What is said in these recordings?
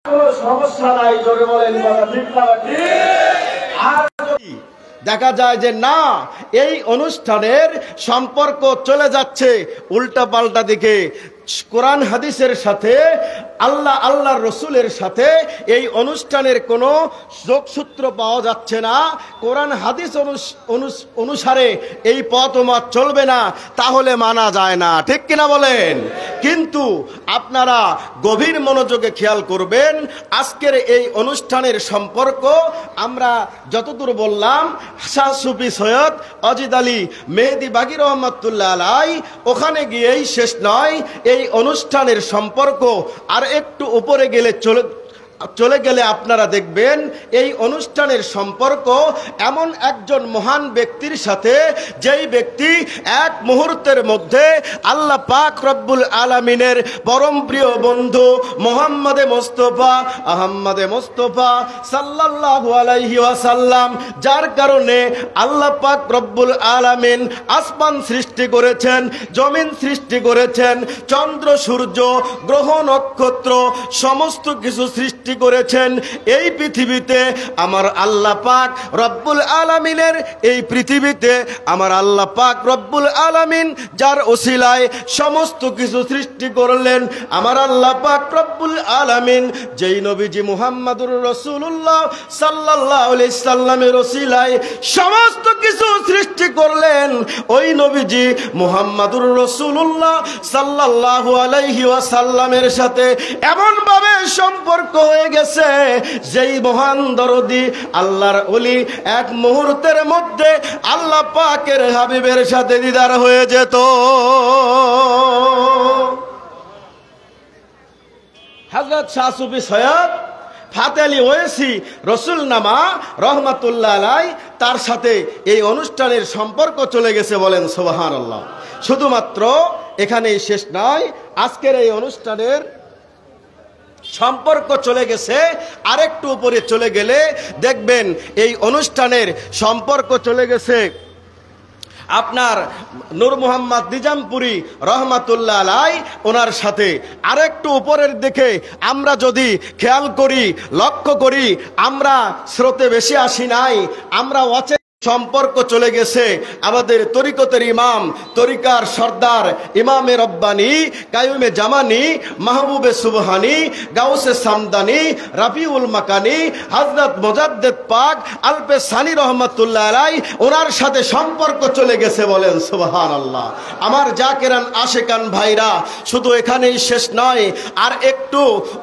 কোনো সমস্যা নাই, জোরে বলেন কথা ঠিক না ঠিক? আর দেখা যায় যে না, এই অনুষ্ঠানের সম্পর্ক চলে যাচ্ছে উল্টা পাল্টা দিকে, কোরআন হাদিসের সাথে, আল্লাহর রসুলের সাথে এই অনুষ্ঠানের কোনো যোগসূত্র পাওয়া যাচ্ছে না। কোরআন হাদিস অনুসারে এই পথ মত চলবে না, তাহলে মানা যায় না, ঠিক কিনা বলেন? কিন্তু আপনারা গভীর মনোযোগে খেয়াল করবেন, আজকের এই অনুষ্ঠানের সম্পর্ক আমরা যতদূর বললাম, শাহ সুফি সৈয়দ অজিদ আলী মেহেদি বাগী রহমাতুল্লাহ আলাই ওখানে গিয়েই শেষ নয়। এই অনুষ্ঠানের সম্পর্ক আর একটু উপরে গেলে চলে গেলে আপনারা দেখবেন এই অনুষ্ঠানের সম্পর্ক এমন একজন মহান ব্যক্তির সাথে, যেই ব্যক্তি এক মুহূর্তের মধ্যে আল্লাহ পাক রব্বুল আলামিনের পরম প্রিয় বন্ধু মুহাম্মদে মুস্তাফা আহমদে মুস্তাফা সাল্লাল্লাহু আলাইহি ওয়াসাল্লাম, যার কারণে আল্লাহ পাক রব্বুল আলামিন আসমান সৃষ্টি করেছেন, জমিন সৃষ্টি করেছেন, চন্দ্র সূর্য গ্রহ নক্ষত্র সমস্ত কিছু সৃষ্টি করেছেন। এই পৃথিবীতে আমার আল্লাহ পাক রব্বুল আলামিনের, এই পৃথিবীতে আমার আল্লাহ পাক রব্বুল আলামিন যার ওসিলায় সমস্ত কিছু সৃষ্টি করলেন, আমার আল্লাহ পাক রব্বুল আলামিন যেই নবীজি মুহাম্মদুর রাসূলুল্লাহ সাল্লাল্লাহু আলাইহি সাল্লামের ওসিলায় সমস্ত কিছু সৃষ্টি করলেন, ওই নবীজি মুহাম্মদুর রাসূলুল্লাহ সাল্লাল্লাহু আলাইহি ওয়াসাল্লামের সাথে এমন ভাবে সম্পর্ক হয়ে গেছে, যেই মহান দরদি আল্লাহর ওলি এক মুহূর্তের মধ্যে আল্লাহ পাকের হাবিবের সাথে দিদার হয়ে যেত। হযরত শাহ সুফি সৈয়দ ফাতে আলী ওয়েসি রসুলনামা রহমাতুল্লাহ আলাই, তার সাথে এই অনুষ্ঠানের সম্পর্ক চলে গেছে, বলেন সুবহানাল্লাহ। শুধুমাত্র এখানেই শেষ নয়, আজকের এই অনুষ্ঠানের সম্পর্ক চলে গেছে আরেকটু উপরে চলে গেলে দেখবেন এই অনুষ্ঠানের সম্পর্ক চলে গেছে আপনার নূর মোহাম্মদ নিজামপুরি রহমাতুল্লাহ আলাই ওনার সাথে। আরেকটু উপরের দিকে আমরা যদি খেয়াল করি, লক্ষ্য করি, আমরা স্রোতে বেশি আসি নাই, আমরা সম্পর্ক চলে গেছে আমাদের তরিকতের ইমাম, তরিকার সর্দার ইমামে রব্বানি, কায়ুমে জামানি, মাহবুবে সুবহানি, গাউসে সামদানি, রাফিউল মাকানি, হযরত মুজাদ্দিদ পাক আলপে সানি রহমাতুল্লাহ আলাই, ওনার সাথে সম্পর্ক চলে গেছে, বলেন সুবহানাল্লাহ। আমার জাকেরান আশেকান ভাইরা, শুধু এখানেই শেষ নয়, আর একটু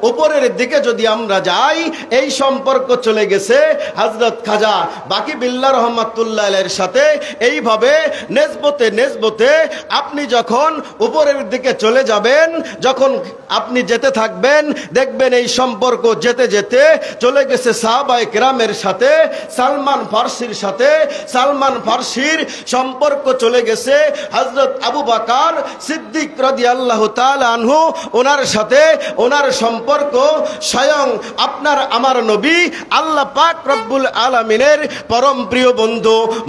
উপরের দিকে যদি আমরা যাই, এই সম্পর্ক চলে গেছে হযরত খাজা বাকি বিল্লাহ রহমাতুল্লাহ এর সাথে। এইভাবে নেসবতে আপনি যখন উপরের দিকে চলে যাবেন, যখন আপনি যেতে থাকবেন, দেখবেন এই সম্পর্ক যেতে যেতে চলে গেছে সাহাবায়ে কেরামের সাথে, সালমান ফার্সির সাথে। সালমান ফার্সির সম্পর্ক চলে গেছে হযরত আবু বকর সিদ্দিক রাদিয়াল্লাহু তাআলা আনহু, ওনার সাথে। ওনার সম্পর্ক স্বয়ং আপনার আমার নবী আল্লাহ পাক রব্বুল আলামিনের পরম প্রিয় বন্ধু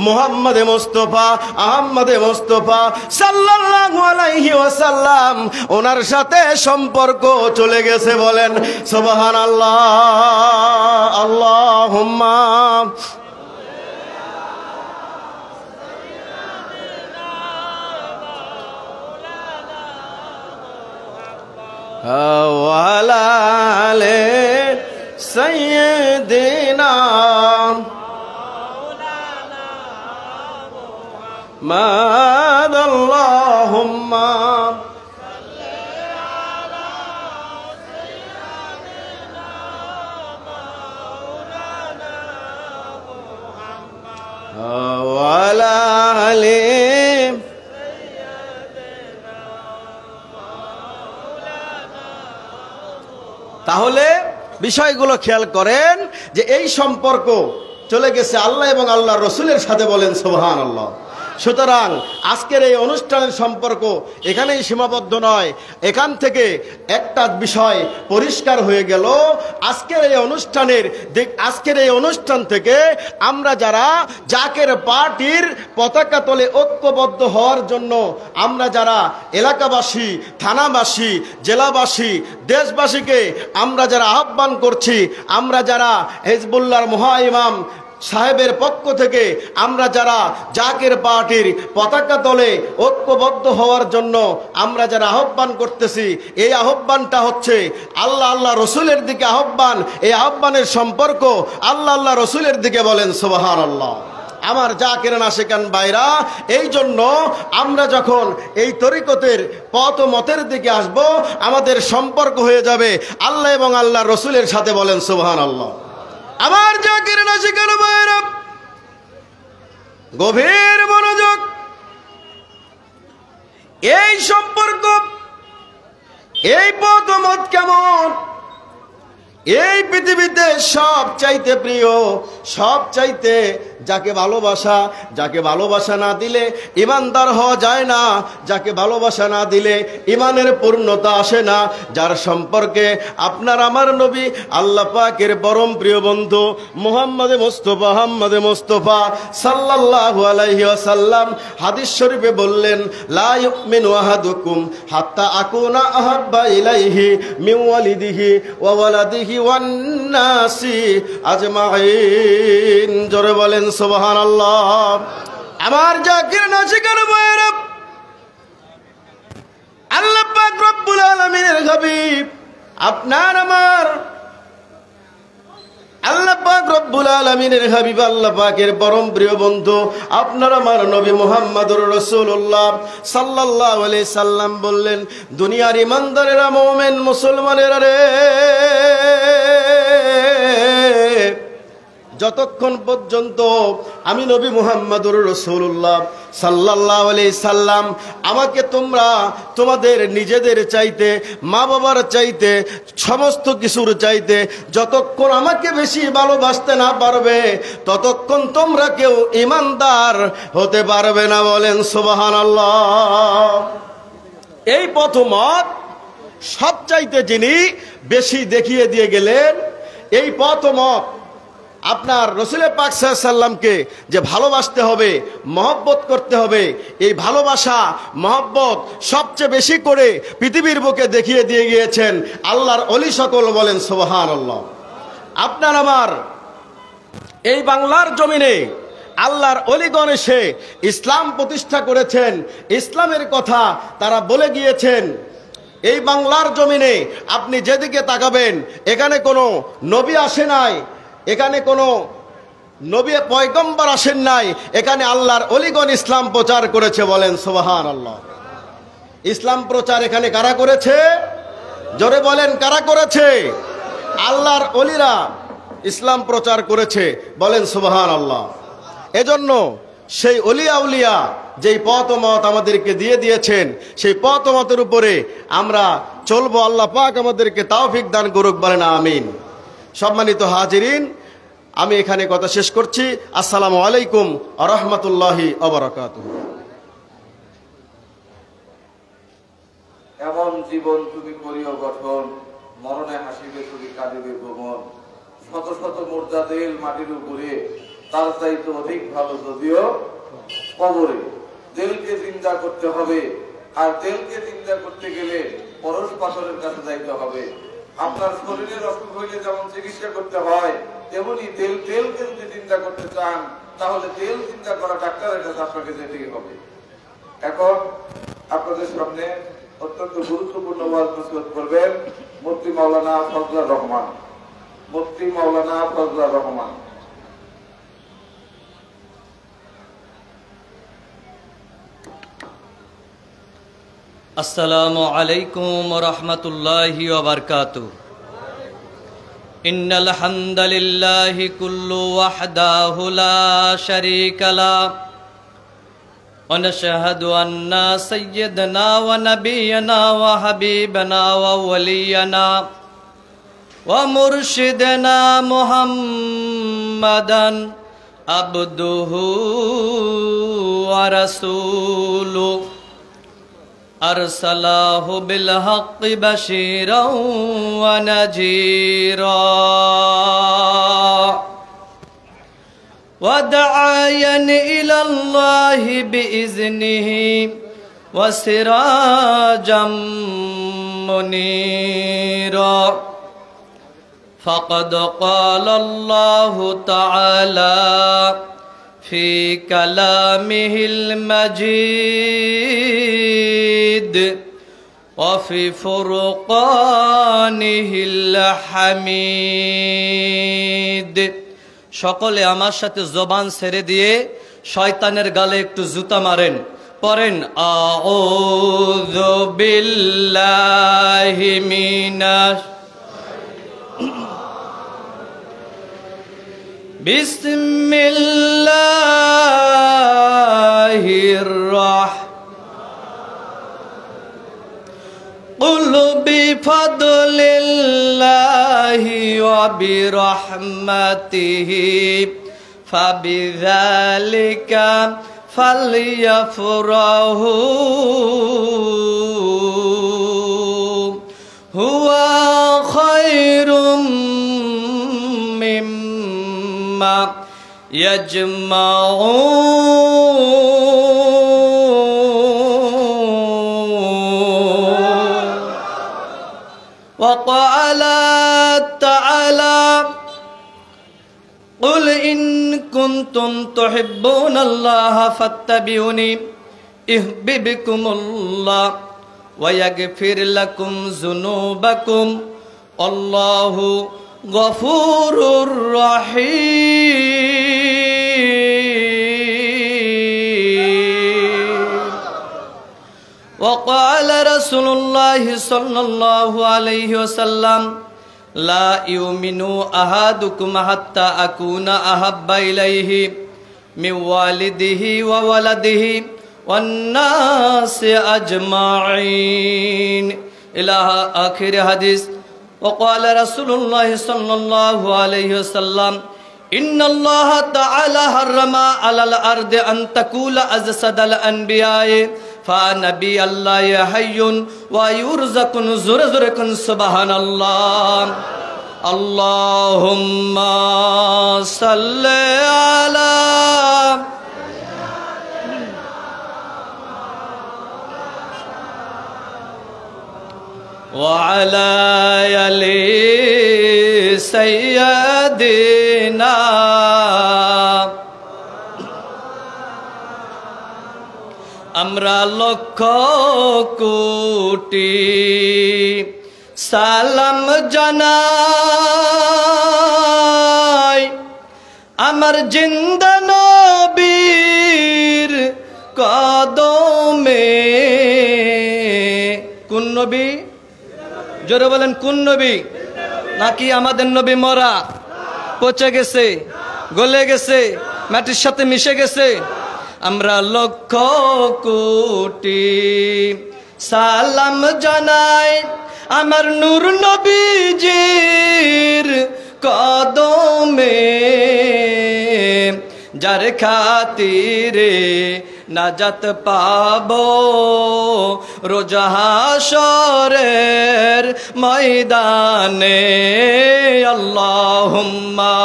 মুহাম্মদে মুস্তাফা আহমদে মুস্তাফা সাল্লাল্লাহু আলাইহি ওয়াসাল্লাম, ওনার সাথে সম্পর্ক চলে গেছে, বলেন সুবহানাল্লাহ। আল্লাহুম্মা ওয়া আলা আলি সাইয়্যিদিনা محمد اللهم صل على سيدنا مولانا محمد وعلى آل سيدنا مولانا। তাহলে বিষয়গুলো খেয়াল করেন যে এই সম্পর্ক চলে গেছে আল্লাহ এবং আল্লাহর রসুলের সাথে, বলেন সুবহানাল্লাহ। সুতরাং আজকের এই অনুষ্ঠানের সম্পর্ক এখানেই সীমাবদ্ধ নয়। এখান থেকে একটা বিষয় পরিষ্কার হয়ে গেল, আজকের এই অনুষ্ঠান থেকে আমরা যারা জাকের পার্টির পতাকা তলে ঐক্যবদ্ধ হওয়ার জন্য আমরা যারা এলাকাবাসী, থানাবাসী, জেলাবাসী, দেশবাসীকে আমরা যারা আহ্বান করছি, আমরা যারা হিজবুল্লাহর মহাইমাম সাহেবের পক্ষ থেকে আমরা যারা জাকের পার্টির পতাকা তলে ঐক্যবদ্ধ হওয়ার জন্য আমরা যারা আহ্বান করতেছি, এই আহ্বানটা হচ্ছে আল্লাহ রসুলের দিকে আহ্বান। এই আহ্বানের সম্পর্ক আল্লাহ রসুলের দিকে। বলেন সুবহানাল্লাহ। আমার জাকের আশিকান ভাইরা, এই জন্য আমরা যখন এই তরিকতের পথ মতের দিকে আসব, আমাদের সম্পর্ক হয়ে যাবে আল্লাহ এবং আল্লাহ রসুলের সাথে। বলেন সুবহানাল্লাহ। আমার জাকের আশিকান ভাইরা, গভীর মনোযোগ। এই সম্পর্ক, এই পথ মত কেমন? এই পৃথিবীতে সব চাইতে প্রিয়, সব চাইতে যাকে ভালোবাসা না দিলে ইমানদার হওয়া যায় না, যাকে ভালোবাসা না দিলে ইমানের পূর্ণতা আসে না, যার সম্পর্কে আপনার আমার নবী আল্লাহ পাকের পরম প্রিয় বন্ধু মুহাম্মদ মুস্তাফা সাল্লাল্লাহু আলাইহি ওয়াসাল্লাম হাদিস শরীফে বললেন, লা ইউমিনু আহাদুকুম হাত্তা আকুনা আহাব্বা ইলাইহি মিন ওয়ালিদিহি ওয়া ওয়ালাদিহি ওয়ান নাসি আজমাইন। জোরে বলেন সুবহানাল্লাহ। আমার জাকির নাশিকার ভাইরা, আল্লাহ পাক রব্বুল আলামিনের হাবিব, আপনার আমার আল্লাহ পাক রব্বুল আলামিনের হাবিব, আল্লাহ পাকের পরম প্রিয় বন্ধু আপনার আমার নবী মুহাম্মদুর রাসূলুল্লাহ সাল্লাল্লাহু আলাইহি সাল্লাম বললেন, দুনিয়ার ইমানদারেরা, মুমিন মুসলমানেরা রে, যতক্ষণ পর্যন্ত আমি নবী মুহাম্মদুর রাসূলুল্লাহ সাল্লাল্লাহু আলাইহি সাল্লাম আমাকে তোমরা তোমাদের নিজেদের চাইতে, মা বাবার চাইতে, সমস্ত কিছুর চাইতে যতক্ষণ আমাকে বেশি ভালোবাসতে না পারবে, ততক্ষণ তোমরা কেউ ঈমানদার হতে পারবে না। বলেন সুবহানাল্লাহ। এই পথমত সবচাইতে যিনি বেশি দেখিয়ে দিয়ে গেলেন, এই পথমত আপনার রসুল পাক সাল্লাল্লাহু আলাইহি সাল্লামকে যে ভালোবাসতে হবে, মহব্বত করতে হবে, এই ভালোবাসা মহব্বত সবচেয়ে বেশি করে পৃথিবীর বুকে দেখিয়ে দিয়ে গিয়েছেন আল্লাহর ওলি সকল। বলেন সুবহানাল্লাহ। আপনার আমার এই বাংলার জমিনে আল্লাহর ওলিগণ এসে ইসলাম প্রতিষ্ঠা করেছেন, ইসলামের কথা তারা বলে গিয়েছেন। এই বাংলার জমিনে আপনি যেদিকে তাকাবেন, এখানে কোনো নবী আসে নাই, এখানে কোনো নবী পয়গম্বর আসেন নাই, এখানে আল্লাহর ওলিগণ ইসলাম প্রচার করেছে। বলেন সুবহানাল্লাহ। ইসলাম প্রচার এখানে কারা করেছে? জোরে বলেন, কারা করেছে? আল্লাহর ওলিরা ইসলাম প্রচার করেছে। বলেন সুবহানাল্লাহ। এজন্য সেই ওলিয়া উলিয়া যেই পথ মত আমাদেরকে দিয়ে দিয়েছেন, সেই পথ মতের উপরে আমরা চলবো। আল্লাহ পাক আমাদেরকে তৌফিক দান করুক। বলেন আমিন। সম্মানিত হাজিরিন, আমি এখানে কথা শেষ করছি। আসসালামু আলাইকুম ওয়া রাহমাতুল্লাহি ওয়া বারাকাতুহু। এমন জীবন তুমি করিও গঠন, মরণে হাসিবে তুমি কাঁদিবে ভ্রমণ। শত শত মুর্দা দেল মাটির উপরে, তার চাইতে অধিক ভালো যদিও কবরে। দেলকে চিন্তা করতে হবে, আর দেলকে চিন্তা করতে গেলে পরশ পাথরের কাছে যাইতে হবে। আপনার শরীরের অসুখ হইলে যেমন চিকিৎসা করতে হয়, তেমনি তেলকে যদি চিন্তা করতে চান, তাহলে তেল চিন্তা করা ডাক্তারের কাছে আপনাকে যেতেই হবে। এখন আপনাদের সামনে অত্যন্ত গুরুত্বপূর্ণ ওয়াজ নসিহত করবেন মুফতি মাওলানা ফজলুর রহমান। মুফতি মাওলানা ফজলুর রহমান। আসসালামু আলাইকুম ওয়া রাহমাতুল্লাহি ওয়া বারাকাতুহু। ইন্নাল হামদালিল্লাহি কুল্লু ওয়াহদাহু লা শারীকা লাহু ওয়া নাশহাদু আন্না সাইয়্যিদানা ওয়া নাবিয়্যানা ওয়া হাবিবানা ওয়া ওয়ালিয়ানা ওয়া মুরশিদানা মুহাম্মাদান عبده ورسوله أرسله بالحق بشيرا ونذيرا وداعيا إلى الله بإذنه وسراجا منيرا فقد قال الله تعالى في كلامه المجيد وفي فرقانه الحميد সকলে আমার সাথে জবান ছেড়ে দিয়ে শয়তানের গালে একটু জুতা মারেন পড়েন আউযু বিল্লাহি মিনাশ বিসমিল্লাহির রাহমানির قل بفضل الله وبرحمته فبذلك فليفرحوا هو خير مما يجمعون وقال تعالى قل إن كنتم تحبون الله فاتبعوني يحببكم الله ويغفر لكم ذنوبكم الله غفور رحيم وقال رسول الله صلى الله عليه وسلم لا يؤمن أحدكم حتى أكون أحب إليه من والده وولده والناس أجمعين إلى آخر حديث وقال رسول الله صلى الله عليه وسلم إن الله تعالى حرم على الأرض أن تكون أجساد الأنبياء فنبي الله حي ويرزق زرزرك سبحان الله اللهم صل على وعلى آل سيدنا আমরা লক্ষ কোটি সালাম জানাই আমার জিন্দা নবীর কদমে কোন নবী জোরে বলেন কোন নবী নাকি আমাদের নবী মরা পচে গেছে গলে গেছে মাটির সাথে মিশে গেছে আমরা লক্ষ কোটি সালাম জানাই আমার নূর নবীজির কদমে যার খাতিরে নাজাত পাবো রোজ হাশরের ময়দানে আল্লাহুম্মা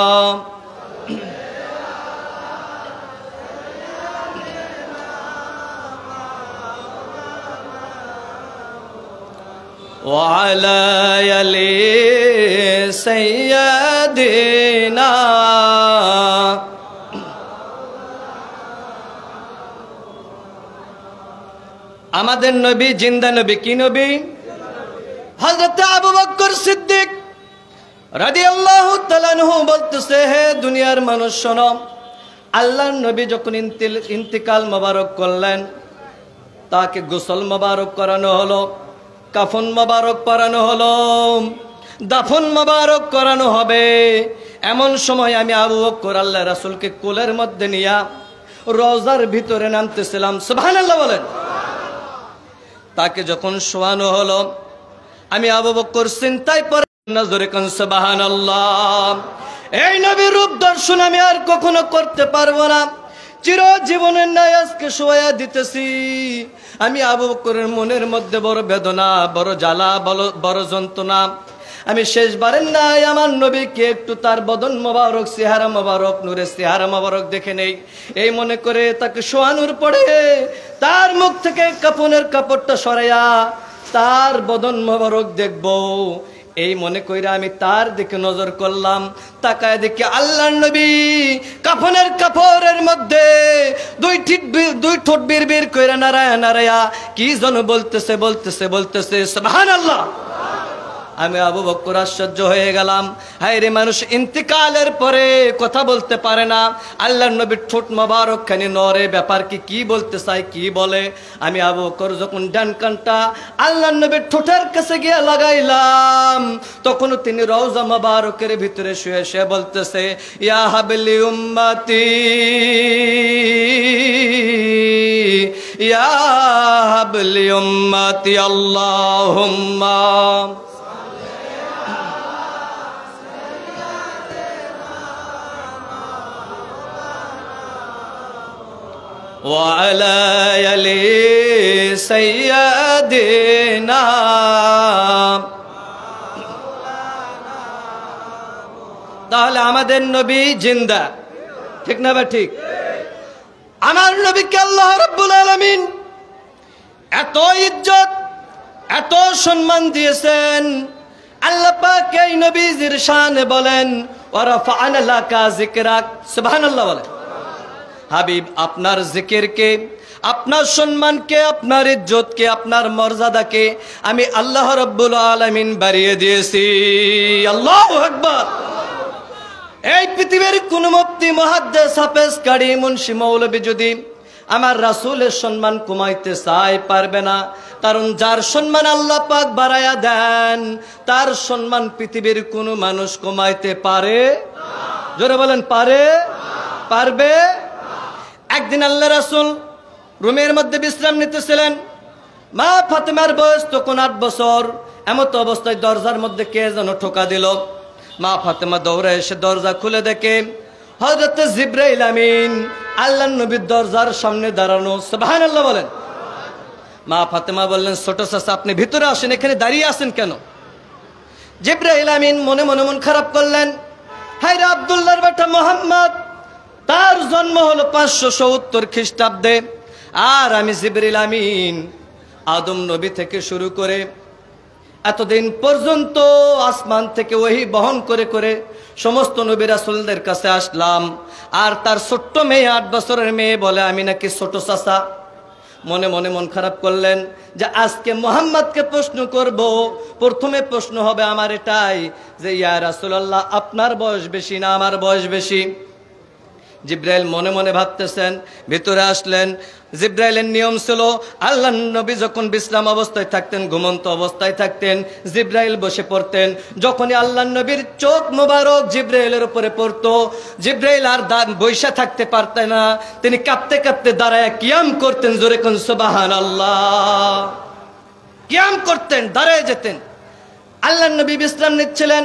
وعلى آل سيدنا আমাদের নবী জিন্দা নবী কি নবী হযরত আবু বকর সিদ্দিক রাদিয়াল্লাহু তাআলা আনহু বলতেছে হে দুনিয়ার মানুষ শোনো আল্লাহর নবী যখন ইন্তিকাল মোবারক করলেন তাকে গোসল মোবারক করানো হলো কাফন মোবারক পরানো হলো দাফন মোবারক করানো হবে এমন সময় আমি আবু বকর আল্লাহর রাসূলকে কোলের মধ্যে নিয়া রওজার ভিতরে নামতেছিলাম সুবহানাল্লাহ বলেন তাকে যখন শোয়ানো হলো আমি আবু বকর চিন্তায় পড়ে নজরে কোন সুবহানাল্লাহ এই নবীর রূপ দর্শন আমি আর কখনো করতে পারবো না। চিরজীবনের ন্যায় আজকে শোয়া দিতেছি। আমি আবু বকরের মনের মধ্যে বড় বেদনা, বড় জ্বালা, বড় যন্ত্রণা। আমি শেষবারের নাই আমার নবীকে একটু তার বদন মোবারক, চেহারা মোবারক, নূরের চেহারা মোবারক দেখে নেই, এই মনে করে তাকে শোয়ানোর পরে তার মুখ থেকে কাফনের কাপড়টা সরাইয়া তার বদন মোবারক দেখবো, এই মনে কইরা আমি তার দিকে নজর করলাম। তাকায় দেখি আল্লাহর নবী কাফনের কাপড়ের মধ্যে দুই ঠোঁট বীর বীর কইরা নারায়া নারায়া কি যেন বলতেছে সুবহানাল্লাহ। আমি আবু বকর আশ্চর্য হয়ে গেলাম। হায় রে, মানুষ ইন্তিকালের পরে কথা বলতে পারে না, আল্লাহর নবীর ঠোঁট মোবারক খানি নরে, ব্যাপার কি বলতে চায় কি বলে। আমি আবু বকর যখন ডান কানটা আল্লাহর নবীর ঠোঁটের কাছে গিয়ে লাগাইলাম, তখনও তিনি রওজা মোবারকের ভিতরে শুয়ে শুয়ে বলতেছে, ইয়া হাবলি উম্মতি, ইয়া হাবলি উম্মতি, আল্লাহুম্মা وعلى آل سيدنا। তাহলে আমাদের নবী জিন্দা, ঠিক না বা ঠিক? আমার নবীকে আল্লাহ রাব্বুল আলামিন এত ইজ্জত, এত সম্মান দিয়েছেন। আল্লাহ পাক এই নবীর শানে বলেন, ওয়া রাফা'না লাকা যিকরাক, সুবহানাল্লাহ বলেন। হাবিব, আপনার জিকিরকে, আপনার সম্মানকে, আপনার ইজ্জতকে, আপনার মর্যাদাকে আমি আল্লাহ রাব্বুল আলামিন বাড়িয়ে দিয়েছি। আল্লাহু আকবার। এই পৃথিবীর কোন মুফতি, মুহাদ্দিস, হাফেজ, কারি, মুন্সি, মৌলবী যদি আমার রাসূলের সম্মান কমাইতে চায়, পারবে না। কারণ যার সম্মান আল্লাহ পাক বাড়ায়া দেন, তার সম্মান পৃথিবীর কোন মানুষ কমাইতে পারে? জোরে বলেন, পারবে? একদিন আল্লাহ রাসূল রুমের মধ্যে বিশ্রাম নিতেছিলেন। মা ফাতেমার বয়স তখন 8 বছর। এমত অবস্থায় দরজার মধ্যে কে যেন ঠোকা দিল। মা ফাতেমা দৌড়ে এসে দরজা খুলে দেখে হযরত জিবরাইল আমিন আল্লাহর নবীর দরজার সামনে দাঁড়ানো। সুবহানাল্লাহ বলেন। মা ফাতেমা বললেন, ছোট চাচা, আপনি ভিতরে আসেন, এখানে দাঁড়িয়ে আছেন কেন? জিবরাইল আমিন মনে মনে মন খারাপ করলেন। হায় রে, আব্দুল্লাহর বেটা মুহাম্মদ, তার জন্ম হলো 570 খ্রিস্টাব্দে, আর আমি জিবরাইল আমিন আদম নবী থেকে শুরু করে এতদিন পর্যন্ত আসমান থেকে ওহী বহন করে করে সমস্ত নবী রাসূলদের কাছে আসলাম, আর তার ছোট্ট মেয়ে, 8 বছরের মেয়ে বলে আমি নাকি ছোট চাচা। মনে মনে মন খারাপ করলেন যে আজকে মুহাম্মদকে প্রশ্ন করব। প্রথমে প্রশ্ন হবে আমার এটাই যে, ইয়া রাসূলুল্লাহ, আপনার বয়স বেশি না আমার বয়স বেশি? জিবরাইল মনে মনে ভাবতেছেন। ভিতরে আসলেন। জিবরাইলের নিয়ম ছিল, আল্লাহর নবী যখন বিশ্রাম অবস্থায় থাকতেন, ঘুমন্ত অবস্থায় থাকতেন, জিবরাইল বসে পড়তেন। যখনই আল্লাহর নবীর চোখ মোবারক জিবরাইলের উপরে পড়তো, জিবরাইল আর বইসা থাকতে পারতেন না, তিনি কাঁপতে কাঁপতে দাঁড়ায় কিয়াম করতেন। জোরে কোন সুবহানাল্লাহ। কিয়াম করতেন, দাঁড়ায় যেতেন। আল্লাহর নবী বিশ্রাম নিচ্ছিলেন,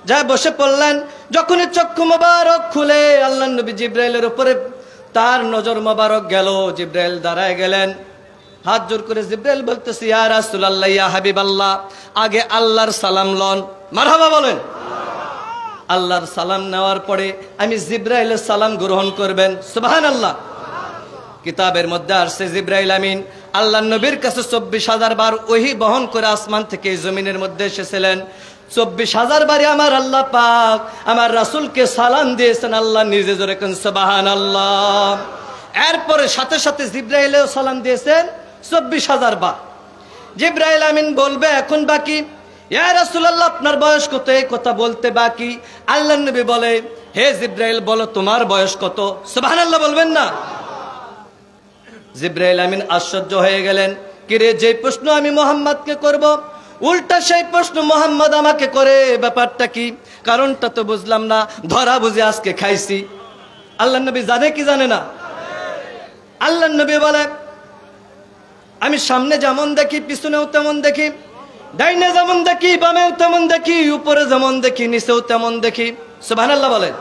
যা বসে পড়লেন। যখনই চক্ষু মোবারক খুলে আল্লাহর নবী জিবরাইলের উপরে তার নজর মোবারক গেল, জিবরাইল দাঁড়ায় গেলেন। হাত জোর করে জিবরাইল বলতেছে, ইয়া রাসূলুল্লাহ, ইয়া হাবিবাল্লাহ, আগে আল্লাহর সালাম লন। মারহাবা বলেন। আল্লাহর সালাম নেওয়ার পরে আমি জিবরাইলের সালাম গ্রহণ করবেন। সুবহানাল্লাহ। কিতাবের মধ্যে আসছে, জিবরাইল আমিন আল্লাহর নবীর কাছে 24,000 বার ওহী বহন করে আসমান থেকে জমিনের মধ্যে এসেছিলেন। 24,000 বারে আমার আল্লাহ পাক আমার রাসূলকে সালাম দিয়েছেন। আল্লাহ নিজে জোরে কোন সুবহানাল্লাহ। এরপরে সাথে সাথে জিবরাইলেও সালাম দিয়েছেন 24,000 বার। জিবরাইল আমিন বলবে, এখন বাকি, ইয়া রাসূলুল্লাহ, আপনার বয়স কত? এই কথা বলতে বাকি। আল্লাহর নবী বলে, হে জিবরাইল, বলো তোমার বয়স কত? সুবহানাল্লাহ বলবেন না? জিবরাইল আমিন আশ্চর্য হয়ে গেলেন। কিরে, যে প্রশ্ন আমি মুহাম্মদকে করব, উল্টা সেই প্রশ্ন মুহাম্মদ আমাকে করে, ব্যাপারটা কি? কারণটা তো বুঝলাম না। ধরা বুঝে আজকে খাইছি। আল্লাহর নবী জানে কি জানে না? আল্লাহর নবী বলে, আমি সামনে যেমন দেখি পিছনেও তেমন দেখি। ডাইনে যেমন দেখি, বামেও তেমন দেখি, উপরে যেমন দেখি, নিচেও তেমন দেখি। সুবহানাল্লাহ বলেন।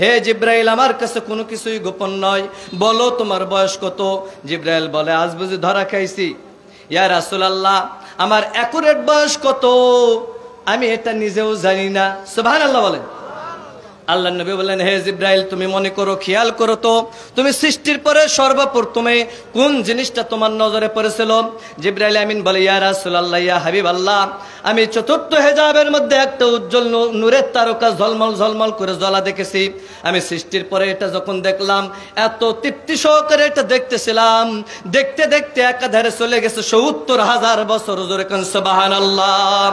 হে জিব্রাইল, আমার কাছে কোনো কিছুই গোপন নয়, বলো তোমার বয়স কত? জিব্রাইল বলে, আজ বুঝি ধরা খাইছি। ইয়া রাসূলুল্লাহ, আমার অ্যাকুরেট বয়স কত আমি এটা নিজেও জানি না। সুবহানাল্লাহ বলেন। আল্লাহ নবী বললেন, হে জিব্রাইল, তুমি মনে করো, খেয়াল করো তো, তুমি সৃষ্টির পরে সর্বপ্রথমে কোন জিনিসটা তোমার নজরে পড়েছিল? জিব্রাইল আমিন বলে, ইয়া রাসূলুল্লাহ, ইয়া হাবিবাল্লাহ, আমি চতুর্থ হেজাবের মধ্যে একটা উজ্জ্বল নূরের তারকা ঝলমল ঝলমল করে জ্বলা দেখেছি। আমি সৃষ্টির পরে এটা যখন দেখলাম, এত তৃপ্তি সহকারে এটা দেখতেছিলাম, দেখতে দেখতে একাধারে চলে গেছে ৭০,০০০ বছর। জোরে কোন সুবহানাল্লাহ।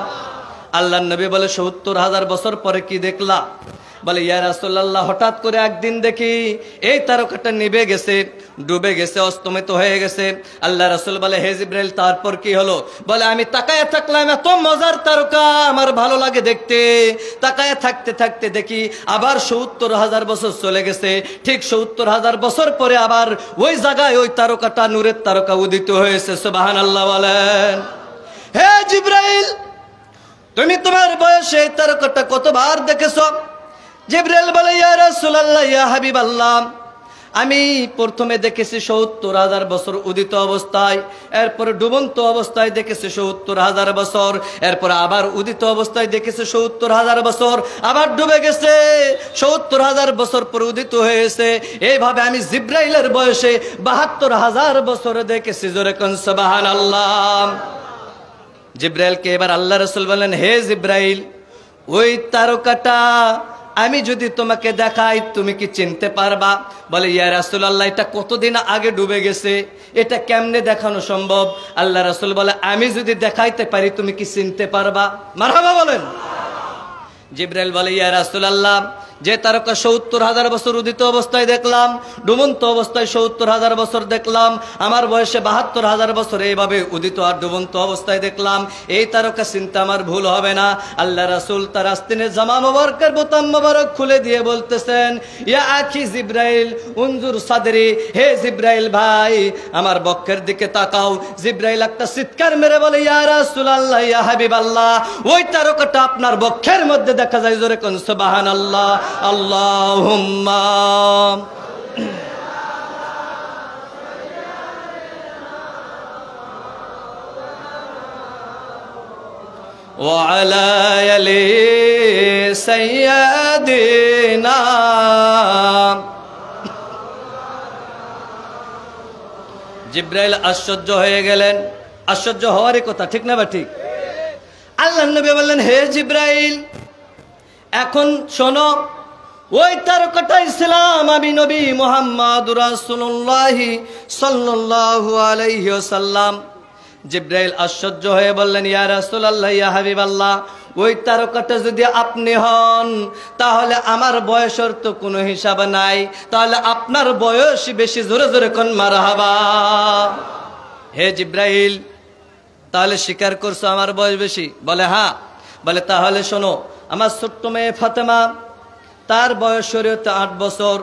আল্লাহ নবী বলে, ৭০,০০০ বছর পরে কি দেখলা? বলে, ইয়া রাসূলুল্লাহ, হঠাৎ করে একদিন দেখি এই তারকাটা নিভে গেছে, ডুবে গেছে, অস্তমিত হয়ে গেছে। আল্লাহ রাসূল বলে, হে জিব্রাইল, তারপর কি হলো? বলে, আমি তাকায় থাকলাম, এত মজার তারকা, আমার ভালো লাগে দেখতে। তাকায় থাকতে থাকতে দেখি আবার ৭০,০০০ বছর চলে গেছে। ঠিক ৭০,০০০ বছর পরে আবার ওই জায়গায় ওই তারকাটা, নূরের তারকা উদিত হয়েছে। সুবহানাল্লাহ বলেন। হে জিব্রাইল, তুমি তোমার বয়সে এই তারকাটা কতবার দেখেছো? জিব্রাইল বলে, ইয়া রাসূলুল্লাহ, ইয়া হাবিবাল্লাহ, আমি প্রথমে দেখেছি ৭০,০০০ বছর উদিত অবস্থায়, এরপরে ডুবন্ত অবস্থায় দেখেছি ৭০,০০০ বছর, এরপরে আবার উদিত অবস্থায় দেখেছি ৭০,০০০ বছর, আবার ডুবে গেছে ৭০,০০০ বছর পর উদিত হয়েছে। এইভাবে আমি জিব্রাইলের বয়সে ৭২,০০০ বছর দেখেছি। জোরে কোন সুবহানাল্লাহ। জিব্রাইলকে এবার আল্লাহ রাসূল বললেন, হে জিব্রাইল, ওই তারকাটা আমি যদি তোমাকে দেখাই, তুমি কি চিনতে পারবা? বলে, ইয়া রাসূলুল্লাহ, এটা কতদিন আগে ডুবে গেছে, এটা কেমনে দেখানো সম্ভব? আল্লাহ রাসূল বলে, আমি যদি দেখাইতে পারি, তুমি কি চিনতে পারবা? মারহাবা বলেন। জিব্রাইল বলে, ইয়া রাসূলুল্লাহ, যে তারকা ৭০,০০০ বছর উদিত অবস্থায় দেখলাম, ডুবন্ত অবস্থায় ৭০,০০০ বছর দেখলাম, আমার বয়সে ৭২,০০০ বছর এইভাবে উদিত আর ডুবন্ত অবস্থায় দেখলাম, এই তারকা চিন্তা আমার ভুল হবে না। আল্লাহ রাসূল তার আস্তিনের জামা মোবারকের বোতাম মোবারক খুলে দিয়ে বলতেছেন, ইয়া আখি জিব্রাইল উনজুর সাদরি, হে জিব্রাইল ভাই, আমার বক্ষের দিকে তাকাও। জিব্রাইল একটা চিৎকার মেরে বলে, ইয়া রাসূলুল্লাহ, ইয়া হাবিবাল্লাহ, ওই তারকাটা আপনার বক্ষের মধ্যে দেখা যায়। জোরে কোন সুবহানাল্লাহ। আল্লাহুম্মা ওয়া আলা আলি সাইয়্যিদিনা। জিব্রাইল আশ্চর্য হয়ে গেলেন। আশ্চর্য হওয়ারই কথা, ঠিক না বা ঠিক? আল্লাহ নবী বললেন, হে জিব্রাইল, এখন শোনো, ওই তারকাটা ইসলাম, আমি নবী মুহাম্মদুর রাসূলুল্লাহ সাল্লাল্লাহু আলাইহি ওয়াসাল্লাম। জিব্রাইল আশ্চর্য হয়ে বললেন, ইয়া রাসূলুল্লাহ, ইয়া হাবিবাল্লাহ, ওই তারকাটা যদি আপনি হন, তাহলে আমার বয়সের তো কোনো হিসাব নাই, তাহলে আপনার বয়স বেশি। জোরে জোরে কোন মারহাবা। হে জিব্রাইল, তাহলে স্বীকার করছো আমার বয়স বেশি? বলে, হ্যাঁ। বলে, তাহলে শোনো, আমার ছোট্ট মেয়ে ফাতেমা, তার বয়স শরীয়তে ৮ বছর।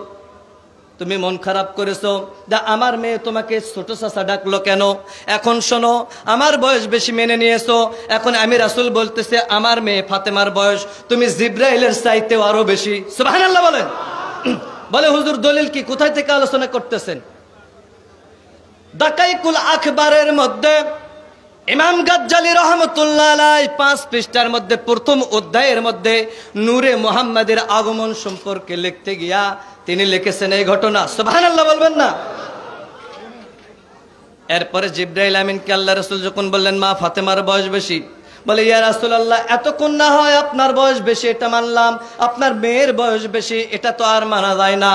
তুমি মন খারাপ করেছো, আমার মেয়ে তোমাকে ছোট চাচা ডাকলো কেন? এখন শোনো, আমার বয়স বেশি মেনে নিয়েছো, এখন আমি রাসূল বলতেছে আমার মেয়ে ফাতেমার বয়স তুমি জিব্রাইলের চাইতেও আরো বেশি। সুবহানাল্লাহ বলেন। বলে, হুজুর দলিল কি? কোথায় থেকে আলোচনা করতেছেন? দাকাইকুল আখবারের মধ্যে ইমাম গাজ্জালী রাহমাতুল্লাহ আলাইহি 5 পৃষ্ঠার মধ্যে প্রথম অধ্যায়ের মধ্যে নূরে মুহাম্মাদের আগমন সম্পর্কে লিখতে গিয়া তিনি লিখেছেন এই ঘটনা। সুবহানাল্লাহ বলবেন না? এরপরে জিব্রাইল আমিনকে আল্লাহ রাসূল যখন বললেন, মা ফাতেমার বয়স বেশি, বলে, ইয়া রাসূলুল্লাহ, এতক্ষণ না হয় আপনার বয়স বেশি এটা মানলাম, আপনার মেয়ের বয়স বেশি এটা তো আর মানা যায় না।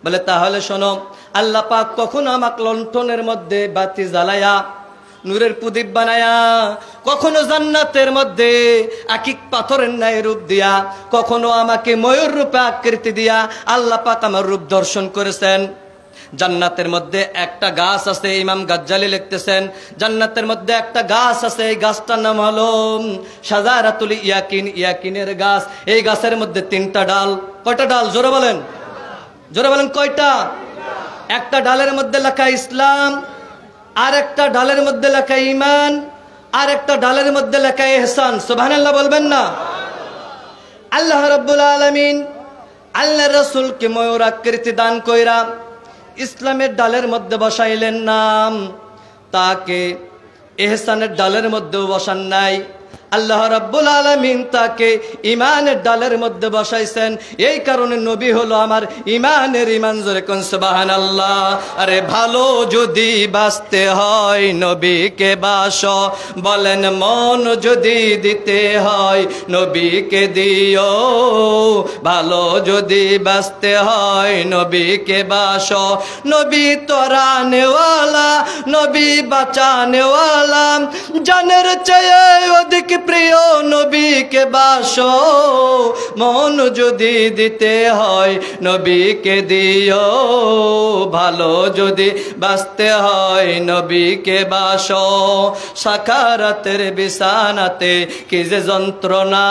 বলে, তাহলে শোনো, আল্লাহ পাক কখনো আমাকে লণ্ঠনের মধ্যে বাতি জ্বালায়া নূরের প্রদীপ বানায়া, কখনো জান্নাতের মধ্যে আকিক পাথরের ন্যায় রূপ দিয়া, কখনো আমাকে ময়ূর রূপে আকৃতি দিয়া আল্লাহ পাক আমার রূপ দর্শন করেছেন। জান্নাতের মধ্যে একটা গাছ আছে, ইমাম গাজ্জালী লিখতেছেন, জান্নাতের মধ্যে একটা গাছ আছে, এই গাছটার নাম হলো শাজারাতুল ইয়াকিন, ইয়াকিনের গাছ। এই গাছের মধ্যে 3টা ডাল। কয়টা ডাল? জোরে বলেন, জোরে বলেন, কয়টা? একটা ডালের মধ্যে লেখা ইসলাম, আর একটা ডালের মধ্যে লেখা ঈমান, আর একটা ডালের মধ্যে লেখা ইহসান। সুবহানাল্লাহ বলবেন না? আল্লাহ রাব্বুল আলামিন আল্লাহর রাসূলকে ময়ূর আকৃতি দান কইরা ইসলামের ডালের মধ্যে বসাইলেন নাম, তাকে ইহসানের ডালের মধ্যে বসান নাই। আল্লাহ রাব্বুল আলামিন তাকে ঈমানের ডালের মধ্যে বসাইছেন। এই কারণে নবী হলো আমার ঈমানের ঈমান। জোরে কোন সুবহানাল্লাহ। আরে ভালো যদি বাঁচতে হয় নবীকে বাসো, বলেন মন যদি দিতে হয় নবীকে দিও। ভালো যদি বাঁচতে হয় নবীকে বাসো। নবী তরানেওয়ালা, নবী বাঁচানেওয়ালা, জানের চেয়ে অধিক প্রিয় নবীকে বাসো। মন যদি দিতে হয় নবীকে দিও। ভালো যদি বাঁচতে হয় নবীকে বাসো। সাকারাতের বিছানাতে কি যে যন্ত্রণা,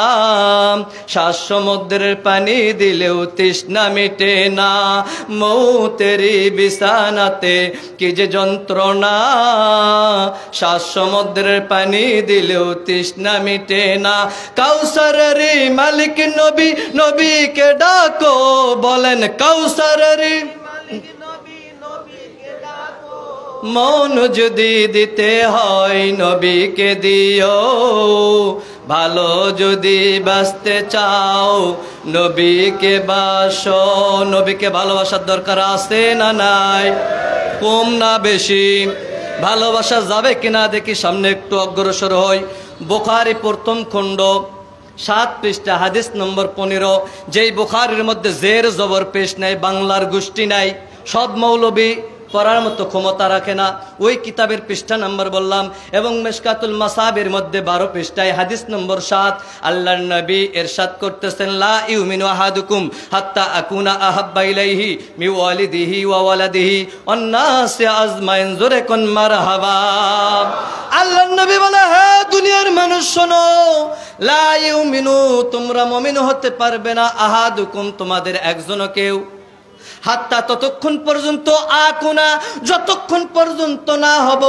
শ্বাস সমুদ্রের পানি দিলেও তৃষ্ণা মিটে না। মৌতেরি বিছানাতে কি যে যন্ত্রণা, শ্বাস সমুদ্রের পানি দিলেও তৃষ্ণা মিটে না। কাউসারের মালিক নবী, নবীকে ডাকো, বলেন কাউসারের মন যদি দিতে হয় নবীকে দিও। ভালো যদি বাঁচতে চাও নবীকে বাসো। নবীকে ভালোবাসার দরকার আছে না নাই? কম না বেশি? ভালোবাসা যাবে কিনা দেখি, সামনে একটু অগ্রসর হই। বুখারী প্রথম খণ্ড 7 পৃষ্ঠা হাদিস নম্বর 15। যেই বুখারীর মধ্যে জের জবর পেশ নাই, বাংলার গোষ্ঠী নাই, সব মৌলবী পড়ার মতো ক্ষমতা রাখে না। ওই কিতাবের পৃষ্ঠা নাম্বার বললাম। এবং মিশকাতুল মাসাবির মধ্যে 12 পৃষ্ঠায় হাদিস নম্বর 7 আল্লাহর নবী ইরশাদ করতেছেন, লা ইউমিনু আহাদুকুম হাত্তা আকুনা আহাব্বা ইলাইহি মিন ওয়ালিদিহি ওয়া ওয়ালাদিহি ওয়ান নাসি আজমাইন। জোরে কোন মারহাবা। আল্লাহর নবী বলে, হে দুনিয়ার মানুষ শোনো, লা ইউমিনু, তোমরা মুমিন হতে পারবে না, আহাদুকুম, তোমাদের একজনও কেউ, হাত্তা, ততক্ষণ পর্যন্ত, আকুনা, যতক্ষণ পর্যন্ত না হব,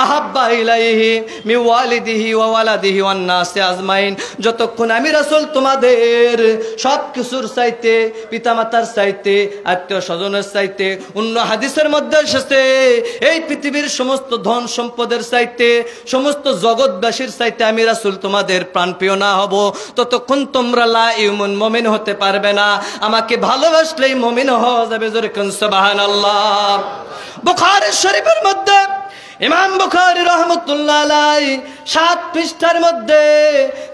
আহাব্বা ইলাইহি মিন ওয়ালিদিহি ওয়া ওয়ালাদিহি ওয়ান নাসি আজমাইন, যতক্ষণ আমি রাসূল তোমাদের সব কিছুর চাইতে, পিতামাতার চাইতে, আত্মীয় স্বজনের চাইতে, অন্য হাদিসের মধ্যে এসেছে এই পৃথিবীর সমস্ত ধন সম্পদের চাইতে, সমস্ত জগৎবাসীর চাইতে আমি রাসূল তোমাদের প্রাণপ্রিয় না হব, ততক্ষণ তোমরা লা ইউমিন, মুমিন হতে পারবে না। আমাকে ভালোবাসলেই মুমিন হওয়া যাবে। জোরে কোন সুবহানাল্লাহ। বুখারী শরীফের মধ্যে ইমাম বুখারী রাহমাতুল্লাহ আলাইহি 7 পৃষ্ঠার মধ্যে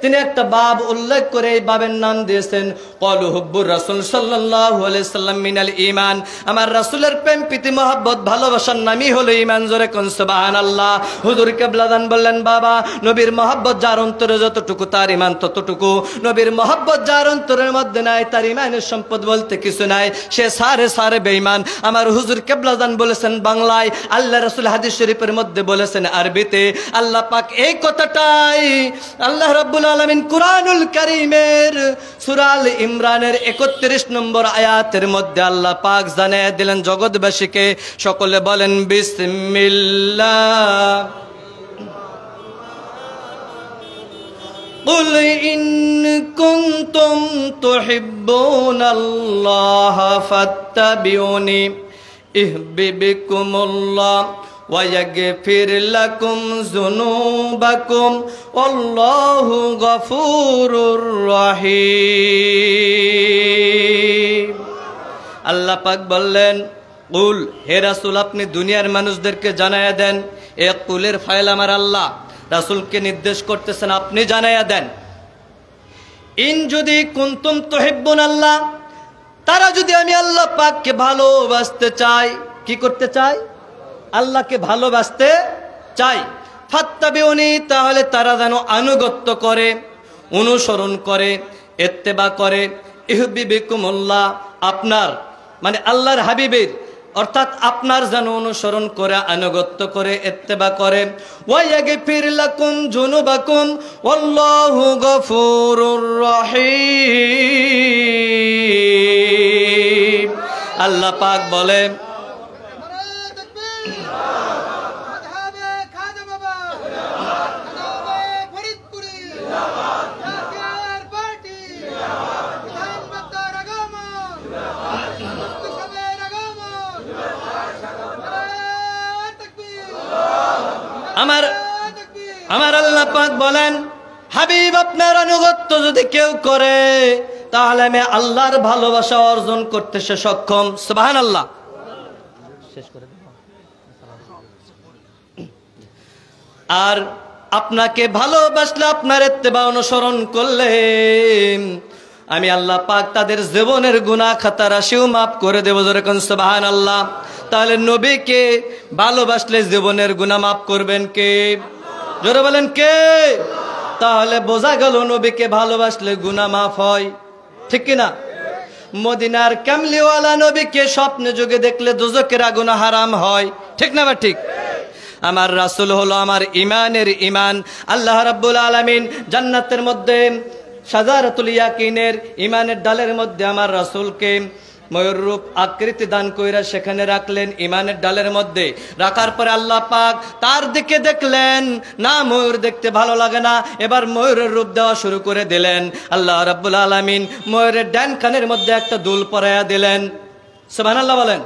তিনি একটা বাব উল্লেখ করে এই বাবের নাম দিয়েছেন ক্বালু হুব্বুর রাসূল সাল্লাল্লাহু আলাইহি সাল্লাম মিনাল ঈমান। আমার রাসূলের প্রেম প্রীতি মহব্বত ভালোবাসার নামই হলো ঈমান। জোরে কোন সুবহানাল্লাহ। হুজুর কিবলাদান বললেন, বাবা, নবীর মহব্বত যার অন্তরে যতটুকু তার ঈমান ততটুকু। নবীর মহব্বত যার অন্তরের মধ্যে নাই তার ঈমানের সম্পদ বলতে কিছু নাই, সে সারে সারে বেঈমান। আমার হুজুর কিবলাদান বলেছেন বাংলায়, আল্লাহ রাসূল হাদিস শরীফের মধ্যে বলেছেন আরবিতে। আল্লাহ পাক এই কথাটাই আল্লাহ রাব্বুল আলামিন কুরআনুল কারীমের সূরা আল ইমরানের 31 নম্বর আয়াতের মধ্যে আল্লাহ পাক জানিয়ে দিলেন জগৎবাসীকে। সকলে বলেন বিসমিল্লাহ। قل إن كنتم تحبون الله فاتبعوني يحببكم الله ويغفر لكم ذنوبكم والله غفور رحيم। আল্লাহ পাক বললেন, কুল, হে রাসূল, আপনি দুনিয়ার মানুষদেরকে জানায়া দেন। এ কুলের ফাইল আমার আল্লাহ রাসূলকে নির্দেশ করতেছেন, আপনি জানায়া দেন। ইন, যদি কুনতুম তুহিব্বুন আল্লাহ, তারা যদি আমি আল্লাহ পাককে ভালোবাসতে চাই, কি করতে চাই? আল্লাহকে ভালোবাসতে চাই। ফাত্তাবিউনি, তাহলে তারা যেন আনুগত্য করে, অনুসরণ করে, ইত্তেবা করে। ইহবিবিকুমুল্লাহ, আপনার মানে আল্লাহর হাবিবের অর্থাৎ আপনার যেন অনুসরণ করে, আনুগত্য করে, ইত্তেবা করে। ওয়ায়াগফির লাকুম যুনুবাকুম ওয়াল্লাহু গফুরুর রহিম। আল্লাহ পাক বলে, আমার আল্লাহ পাক বলেন, হাবিব আপনার আনুগত্য যদি কেউ করে তাহলে আমি আল্লাহর ভালোবাসা অর্জন করতে সে সক্ষম। সুবহানাল্লাহ। আর আপনাকে ভালোবাসলে, আপনার ইত্তেবা অনুসরণ করলে আমি আল্লাহ পাক তাদের জীবনের গুনাহ খাতা রাশিও মাফ করে দেব। যেরকম সুবহানাল্লাহ। তাহলে নবীকে ভালোবাসলে জীবনের গুনাহ মাফ করবেন কে? জোরে বলেন কে? তাহলে বোঝা গেল নবীকে ভালোবাসলে গুনাহ মাফ হয়, ঠিক কিনা? মদিনার কামলিওয়ালা নবীকে স্বপ্নে যুগে দেখলে দোজখের আগুন হারাম হয়, ঠিক না বা ঠিক? আমার রাসূল হলো আমার ইমানের ইমান। আল্লাহ রাব্বুল আলামিন জান্নাতের মধ্যে শাজারাতুল ইয়াকিনের ইমানের ডালের মধ্যে আমার রাসূলকে ময়ূর রূপ আকৃতি দান কইরা সেখানে রাখলেন ইমানের ডালের মধ্যে। রাখার পরে আল্লাহ পাক তার দিকে দেখলেন, না ময়ূর দেখতে ভালো লাগে না, এবার ময়ূরের রূপ দেওয়া শুরু করে দিলেন। আল্লাহ রাব্বুল আলামিন ময়ূরের ডান কানের মধ্যে একটা দুল পরাইয়া দিলেন। সুবহানাল্লাহ বলেন।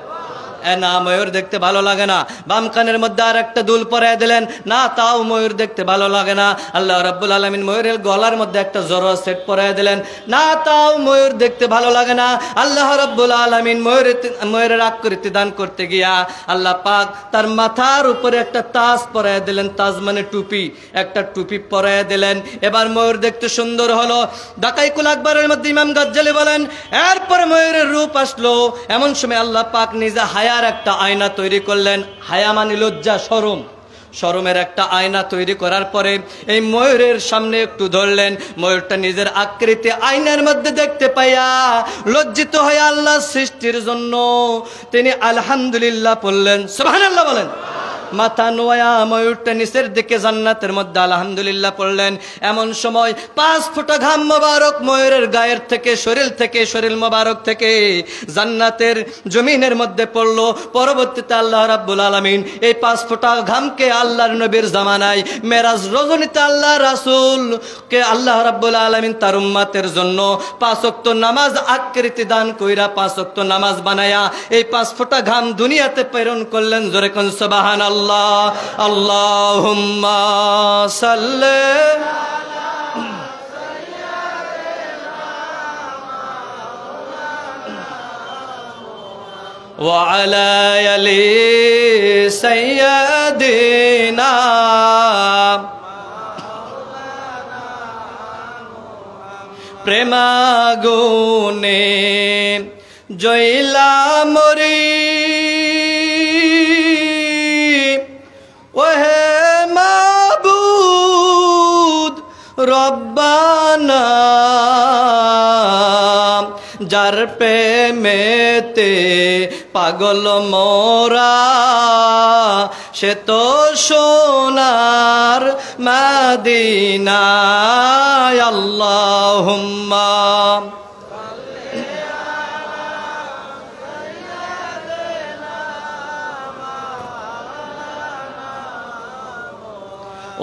না ময়ূর দেখতে ভালো লাগে না। বাম কানের মধ্যে আর একটা দুল পরাইয়া দিলেন, না তাও ময়ূর দেখতে ভালো লাগে না। আল্লাহ রাব্বুল আলামিন ময়ূরের গলার মধ্যে একটা জড়ো সেট পরাইয়া দিলেন, না তাও ময়ূর দেখতে ভালো লাগে না। আল্লাহ রাব্বুল আলামিন ময়ূরের আকৃতি দান করতে গিয়া আল্লাহ পাক তার মাথার উপরে একটা তাজ পরাইয়া দিলেন। তাজ মানে টুপি, একটা টুপি পরাইয়া দিলেন। এবার ময়ূর দেখতে সুন্দর হলো। দাকাইকুল আকবরের মধ্যে ইমাম গাজ্জালি বলেন, এরপর ময়ূরের রূপ আসলো। এমন সময় আল্লাহ পাক নিজে হায়ার একটা আয়না তৈরি করলেন। হায়া মানে লজ্জা, শরম। শরমের একটা আয়না তৈরি করার পরে এই ময়ূরের সামনে একটু ধরলেন। ময়ূরটা নিজের আকৃতি আয়নার মধ্যে দেখতে পাইয়া লজ্জিত হয়ে আল্লাহ সৃষ্টির জন্য তিনি আলহামদুলিল্লাহ পড়লেন। সুবহানাল্লাহ বলেন। মাথা নোয়া ময়ূরটা নিচের দিকে জান্নাতের মধ্যে আলহামদুলিল্লাহ পড়লেন। এমন সময় 5 ফোঁটা ঘাম মোবারক ময়ূরের গায়ের থেকে, শরীর মোবারক থেকে জান্নাতের জমিনের মধ্যে পড়লো। পরবর্তীতে আল্লাহ রাব্বুল আলামিন এই 5 ফোঁটা ঘামকে আল্লাহর নবীর জামানায় মেরাজ রজনীতে আল্লাহ রাসূলকে আল্লাহ রাব্বুল আলামিন তার উম্মতের জন্য 5 ওয়াক্ত নামাজ আকৃতি দান কইরা 5 ওয়াক্ত নামাজ বানায়া এই 5 ফোঁটা ঘাম দুনিয়াতে প্রেরণ করলেন। জোরে কোন সুবহানাল্লাহ। আল্লাহুম্মা সাল্লি ওয়া আলা আলি সাইয়্যিদিনা প্রেমাগুনে জয়লা মরি ওহে মাবুদ রব্বানা, যার প্রেমেতে পাগল মোরা সে তো সোনার মদিনায়। আল্লাহুম্মা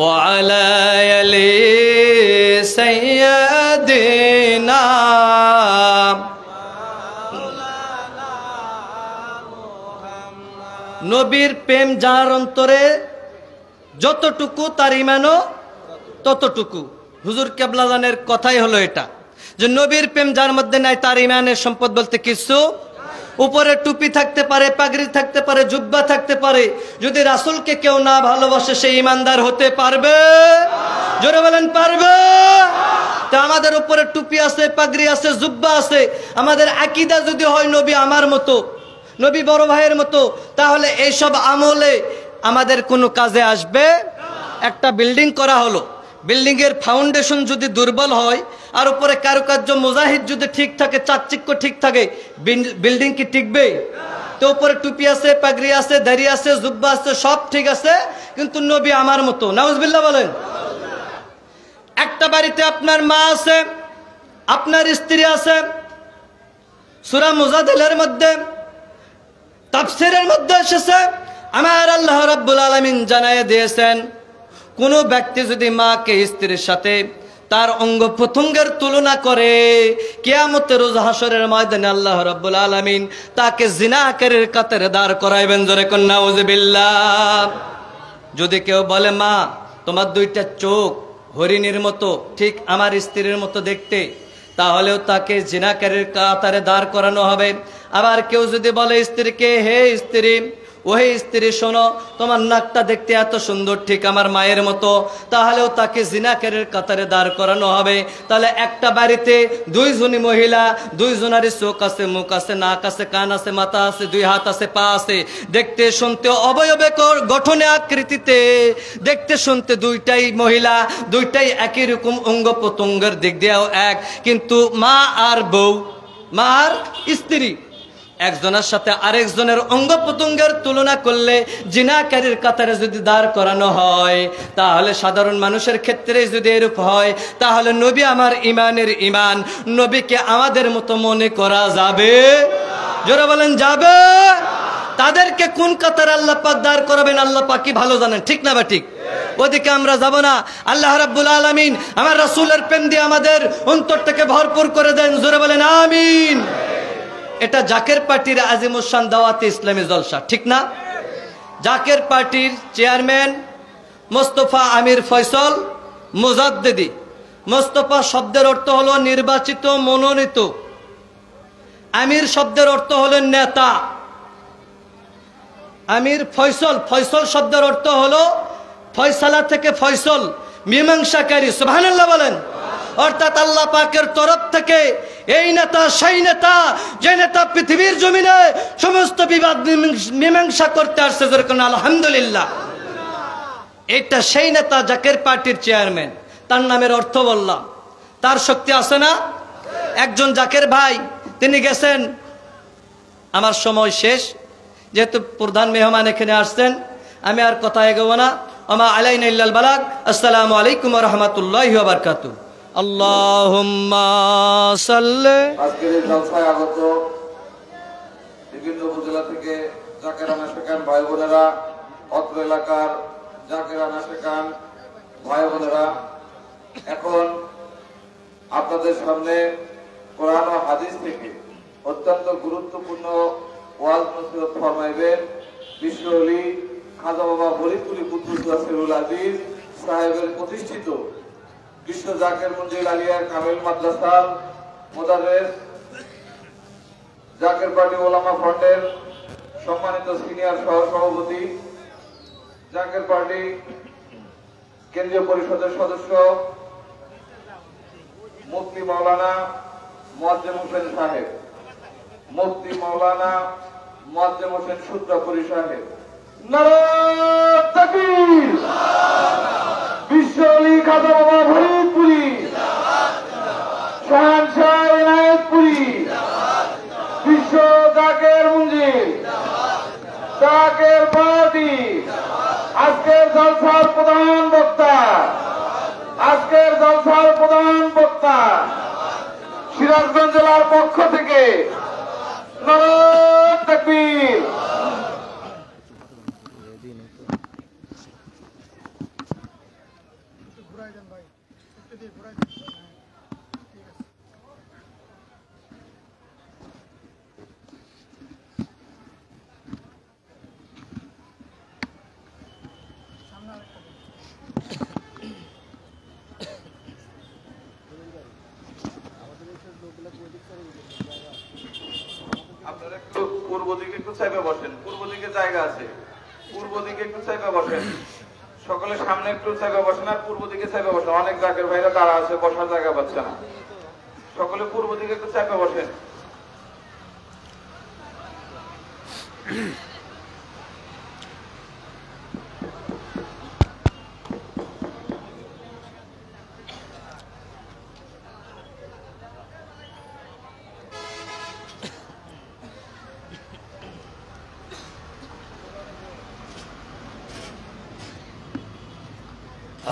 وعلى آل سيدنا নবীর প্রেম যার অন্তরে যতটুকু তার ইমানও ততটুকু। হুজুর কেবলাজানের কথাই হলো এটা, যে নবীর প্রেম যার মধ্যে নাই তার ইমানের সম্পদ বলতে কিছু। উপরে টুপি থাকতে পারে, পাগড়ি থাকতে পারে, জুব্বা থাকতে পারে, যদি রাসূলকে কেউ না ভালোবাসে সে ইমানদার হতে পারবে? জোরে বলেন পারবে? তা আমাদের উপরে টুপি আছে, পাগড়ি আছে, জুব্বা আছে, আমাদের আকীদা যদি হয় নবী আমার মতো, নবী বড় ভাইয়ের মতো, তাহলে এইসব আমলে আমাদের কোনো কাজে আসবে? একটা বিল্ডিং করা হলো, বিল্ডিং এর ফাউন্ডেশন যদি দুর্বল হয় আর উপরে কারুকার্য মুজাহিদ যদি ঠিক থাকে, চাকচিক্য ঠিক থাকে, বিল্ডিং কি টিকবে? তো উপরে টুপি আছে, পাগড়ি আছে, দাড়ি আছে, জুব্বা আছে, সব ঠিক আছে, কিন্তু নবী আমার মতো। নাউজুবিল্লাহ বলেন। একটা বাড়িতে আপনার মা আছে, আপনার স্ত্রী আছে, সূরা মুজাদিলের মধ্যে তাফসীরের মধ্যে এসেছে, আমার আল্লাহ রাব্বুল আলামিন জানায় দিয়েছেন, কোন ব্যক্তি যদি মাকে স্ত্রীর সাথে তার অঙ্গ প্রত্যঙ্গের তুলনা করে, কিয়ামতের রোজ হাসরের ময়দানে আল্লাহ রাব্বুল আলামিন তাকে জিনাকারীর কাতারে দাঁড় করাইবেন। জোরে কোন নাউজুবিল্লাহ। যদি কেউ বলে মা তোমার দুইটা চোখ হরিণের মতো, ঠিক আমার স্ত্রীর মতো দেখতে, তাহলেও তাকে জিনাকারীর কাতারে দাঁড় করানো হবে। আবার কেউ যদি বলে স্ত্রীকে, হে স্ত্রী, ওহে স্ত্রী শোনো, তোমার নাকটা দেখতে এত সুন্দর ঠিক আমার মায়ের মতো, তাহলেও তাকে জিনাকারীর কাতারে দাঁড় করানো হবে। তাহলে একটা বাড়িতে দুইজনই মহিলা, দুইজনারই চোখ আছে, মুখ আছে, নাক আছে, কান আছে, মাথা আছে, দুই হাত আছে, পা আছে, দেখতে শুনতে অবয়বে গঠনে আকৃতিতে দেখতে শুনতে দুইটাই মহিলা, দুইটাই একই রকম অঙ্গ প্রত্যঙ্গের দিক দিয়েও এক, কিন্তু মা আর বউ, মা আর স্ত্রী, একজনের সাথে আরেকজনের অঙ্গ প্রত্যঙ্গের তুলনা করলে জিনাকারীর কাতারে যদি দাঁড় করানো হয়, তাহলে সাধারণ মানুষের ক্ষেত্রে যদি এরূপ হয়, তাহলে নবী আমার ইমানের ইমান, নবীকে আমাদের মতো মনে করা যাবে? যারা বলেন যাবে, তাদেরকে কোন কাতারে আল্লাহ পাক দাঁড় করাবেন আল্লাহ পাক কি ভালো জানেন, ঠিক না বা ঠিক? ওদিকে আমরা যাব না। আল্লাহ রাব্বুল আলামিন আমার রাসূলের প্রেম দিয়ে আমাদের অন্তরটাকে ভরপুর করে দেন, জোরে বলেন আমিন। এটা জাকের পার্টির আজিমুসান দাওয়াতে ইসলামী জলসা, ঠিক না? জাকের পার্টির চেয়ারম্যান মোস্তফা আমির ফয়সল মুজাদ্দিদি। মোস্তফা শব্দের অর্থ হলো নির্বাচিত, মনোনীত। আমির শব্দের অর্থ হলো নেতা। আমির ফয়সল, ফয়সল শব্দের অর্থ হলো ফয়সালা থেকে ফয়সল, মীমাংসাকারী। সুবহানাল্লাহ বলেন। অর্থাৎ আল্লাহ পাকের তরফ থেকে এই নেতা, সেই নেতা, যে নেতা পৃথিবীর জমিনে সমস্ত বিবাদ মীমাংসা করতে আসছে, যেরকম আলহামদুলিল্লাহ। এটা সেই নেতা, জাকের পার্টির চেয়ারম্যান। তার নামের অর্থ বললাম, তার শক্তি আছে না? একজন জাকের ভাই, তিনি গেছেন, আমার সময় শেষ, যেহেতু প্রধান মেহমান এখানে আসছেন, আমি আর কথা এগোবো না। আমা আলাইনা ইল্লাল বালাগ। আসসালামু আলাইকুম ওয়া রাহমাতুল্লাহি ওয়া বারাকাতুহু। আল্লাহুম্মা সাল্লি। আজকের এই জলসায় আগত বিভিন্ন উপজেলা থেকে জাকেরানা শেখান ভাই বোনেরা, অত্র এলাকার জাকেরানা শেখান ভাই বোনেরা, এখন আপনাদের সামনে কোরআন ও হাদিস থেকে অত্যন্ত গুরুত্বপূর্ণ ওয়াজ নসিহত ফরমাইবেন বিশ্বলি খাজা বাবা ফরিদপুরি কুদ্দুস নাসিরুল আজিজ সাহেবের প্রতিষ্ঠিত বিশ্ব জাকের মঞ্জিল আলিয়ার কামিল মাদ্রাসার মুদাররিস, জাকের পার্টি ওলামা ফ্রন্টের সম্মানিত সিনিয়র সহ সভাপতি, জাকের পার্টি কেন্দ্রীয় পরিষদের সদস্য মুফতি মাওলানা মুআজ্জেম হোসেন সাহেব, মুফতি মাওলানা মুআজ্জেম হোসেন সূত্রাপুরী সাহেব। নারায়ে তাকবীর। বিশ্বলি খাজা বাবা ফরিদপুরি, শাহনশাহ এনায়েতপুরি, বিশ্ব জাকের মঞ্জিল, জাকের পার্টি। আজকের জলসার প্রধান বক্তা, আজকের জলসার প্রধান বক্তা সিরাজগঞ্জ জেলার পক্ষ থেকে নারায়ে তাকবীর। আপনারা একটু পূর্ব দিকে একটু চাইবে বসেন, পূর্ব দিকে জায়গা আছে, পূর্ব দিকে একটু চাইবে বসেন, সকলে সামনে একটু চাইবে বসেন আর পূর্ব দিকে চাইবে বসেন। অনেক জাকের ভাইরা তারা আছে, বসার জায়গা পাচ্ছে না, সকলে পূর্ব দিকে একটু চাইবে বসেন।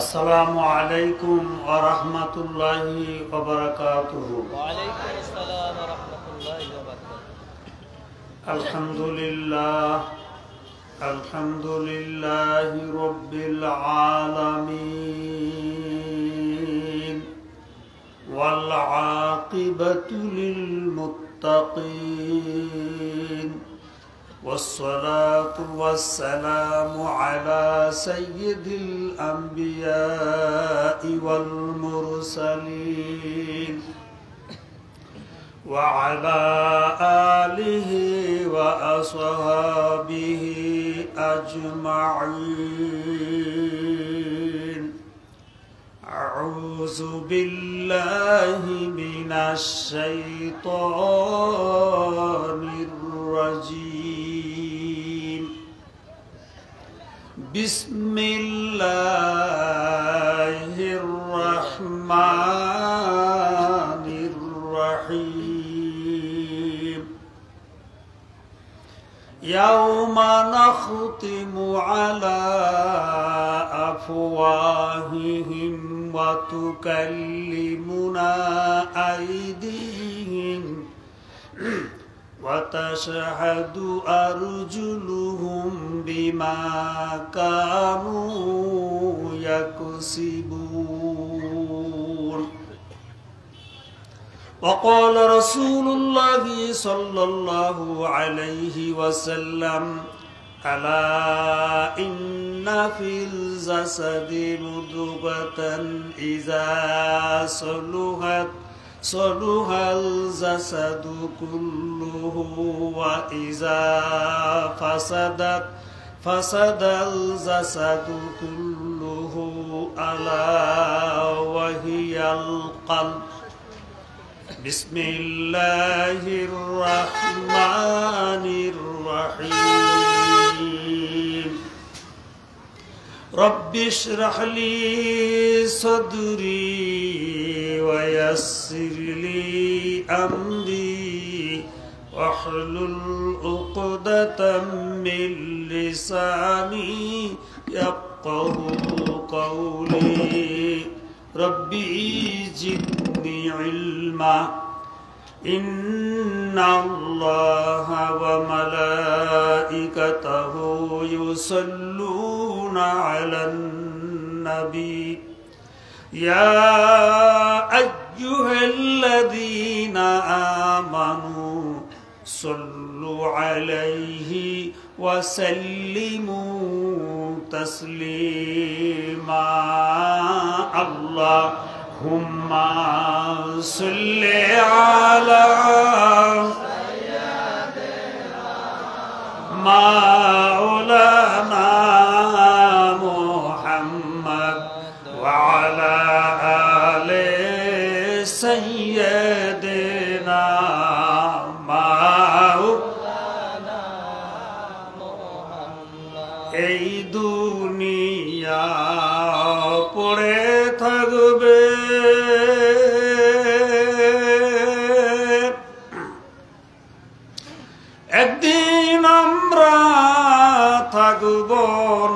আসসালামু আলাইকুম ওয়া রাহমাতুল্লাহি ওয়া বারাকাতুহু। ওয়া আলাইকুম আসসালাম ওয়া রাহমাতুল্লাহি ওয়া বারাকাতুহু। আলহামদুলিল্লাহ, আলহামদুলিল্লাহি রাব্বিল আলামিন ওয়াল আকিবাতু লিল মুত্তাকিন। والصلاة والسلام على سيد الأنبياء والمرسلين وعلى آله وأصحابه أجمعين. أعوذ بالله من الشيطان الرجيم. بسم الله الرحمن الرحيم. يوم نختم على أفواههم وتكلمنا أيديهم وتشهد أرجلهم بما كانوا يكسبون. وقال رسول الله صلى الله عليه وسلم: ألا إن في الجسد مضغة إذا صلحت صلح الجسد كله وإذا فسدت فسد الجسد كله ألا وهي القلب. بسم الله الرحمن الرحيم. رب اشرح لي صدري ويسر لي أمري واحلل عقدة من لساني يفقه قولي. ربي زدني علما. إن الله وملائكته يصلون على النبي يا أيها الذين آمنوا صلوا عليه وسلموا تسليما. اللهم صل على مولانا محمد وعلى آل سيدنا مولانا محمد. এই দুনিয়া পড়ে থাকবে, একদিন আমরা থাকব